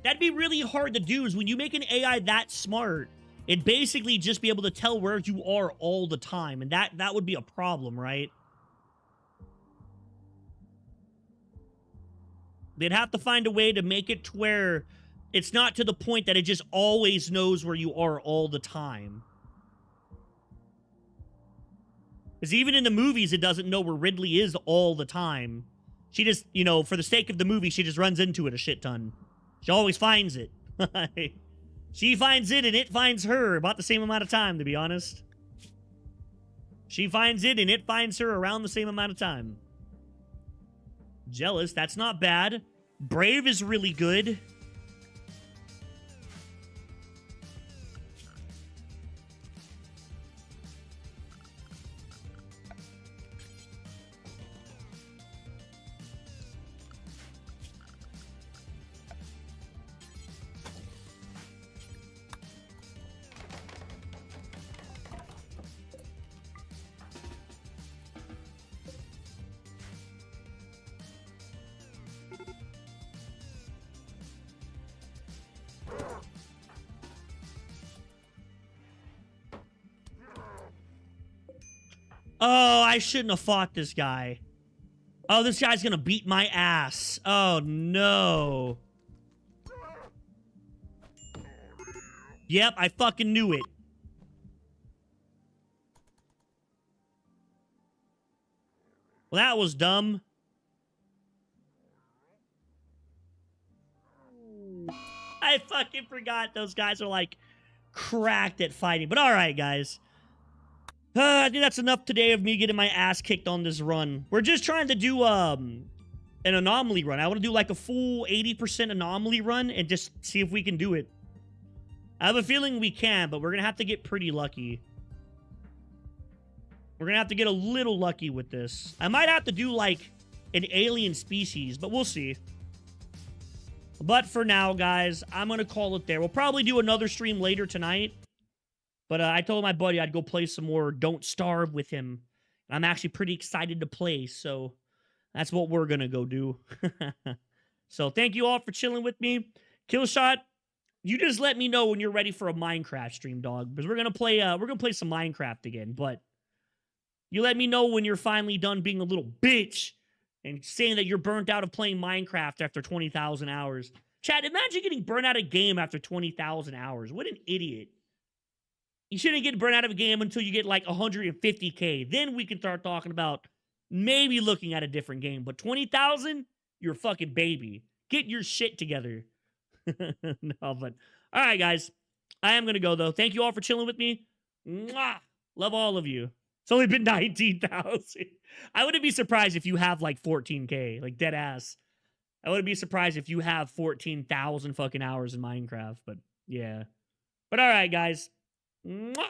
That'd be really hard to do, is when you make an AI that smart, it'd basically just be able to tell where you are all the time. And that would be a problem, right? They'd have to find a way to make it to where it's not to the point that it just always knows where you are all the time. Because even in the movies, it doesn't know where Ridley is all the time. She just, you know, for the sake of the movie, she just runs into it a shit ton. She always finds it. She finds it and it finds her about the same amount of time, to be honest. She finds it and it finds her around the same amount of time. Jealous, that's not bad. Brave is really good. Oh, I shouldn't have fought this guy. Oh, this guy's gonna beat my ass. Oh, no. Yep, I fucking knew it. Well, that was dumb. I fucking forgot those guys are, like, cracked at fighting. But all right, guys. I think that's enough today of me getting my ass kicked on this run. We're just trying to do an anomaly run. I want to do like a full 80% anomaly run and just see if we can do it. I have a feeling we can, but we're going to have to get pretty lucky. We're going to have to get a little lucky with this. I might have to do like an alien species, but we'll see. But for now, guys, I'm going to call it there. We'll probably do another stream later tonight. But I told my buddy I'd go play some more Don't Starve with him. I'm actually pretty excited to play, so that's what we're going to go do. So thank you all for chilling with me. Killshot, you just let me know when you're ready for a Minecraft stream, dog, because we're going to play some Minecraft again, but you let me know when you're finally done being a little bitch and saying that you're burnt out of playing Minecraft after 20,000 hours. Chat, imagine getting burnt out of a game after 20,000 hours. What an idiot. You shouldn't get burnt out of a game until you get like 150K. Then we can start talking about maybe looking at a different game. But 20,000, you're a fucking baby. Get your shit together. No, but all right, guys. I am going to go, though. Thank you all for chilling with me. Mwah! Love all of you. It's only been 19,000. I wouldn't be surprised if you have like 14K, like dead ass. I wouldn't be surprised if you have 14,000 fucking hours in Minecraft. But yeah. But all right, guys. Mwah!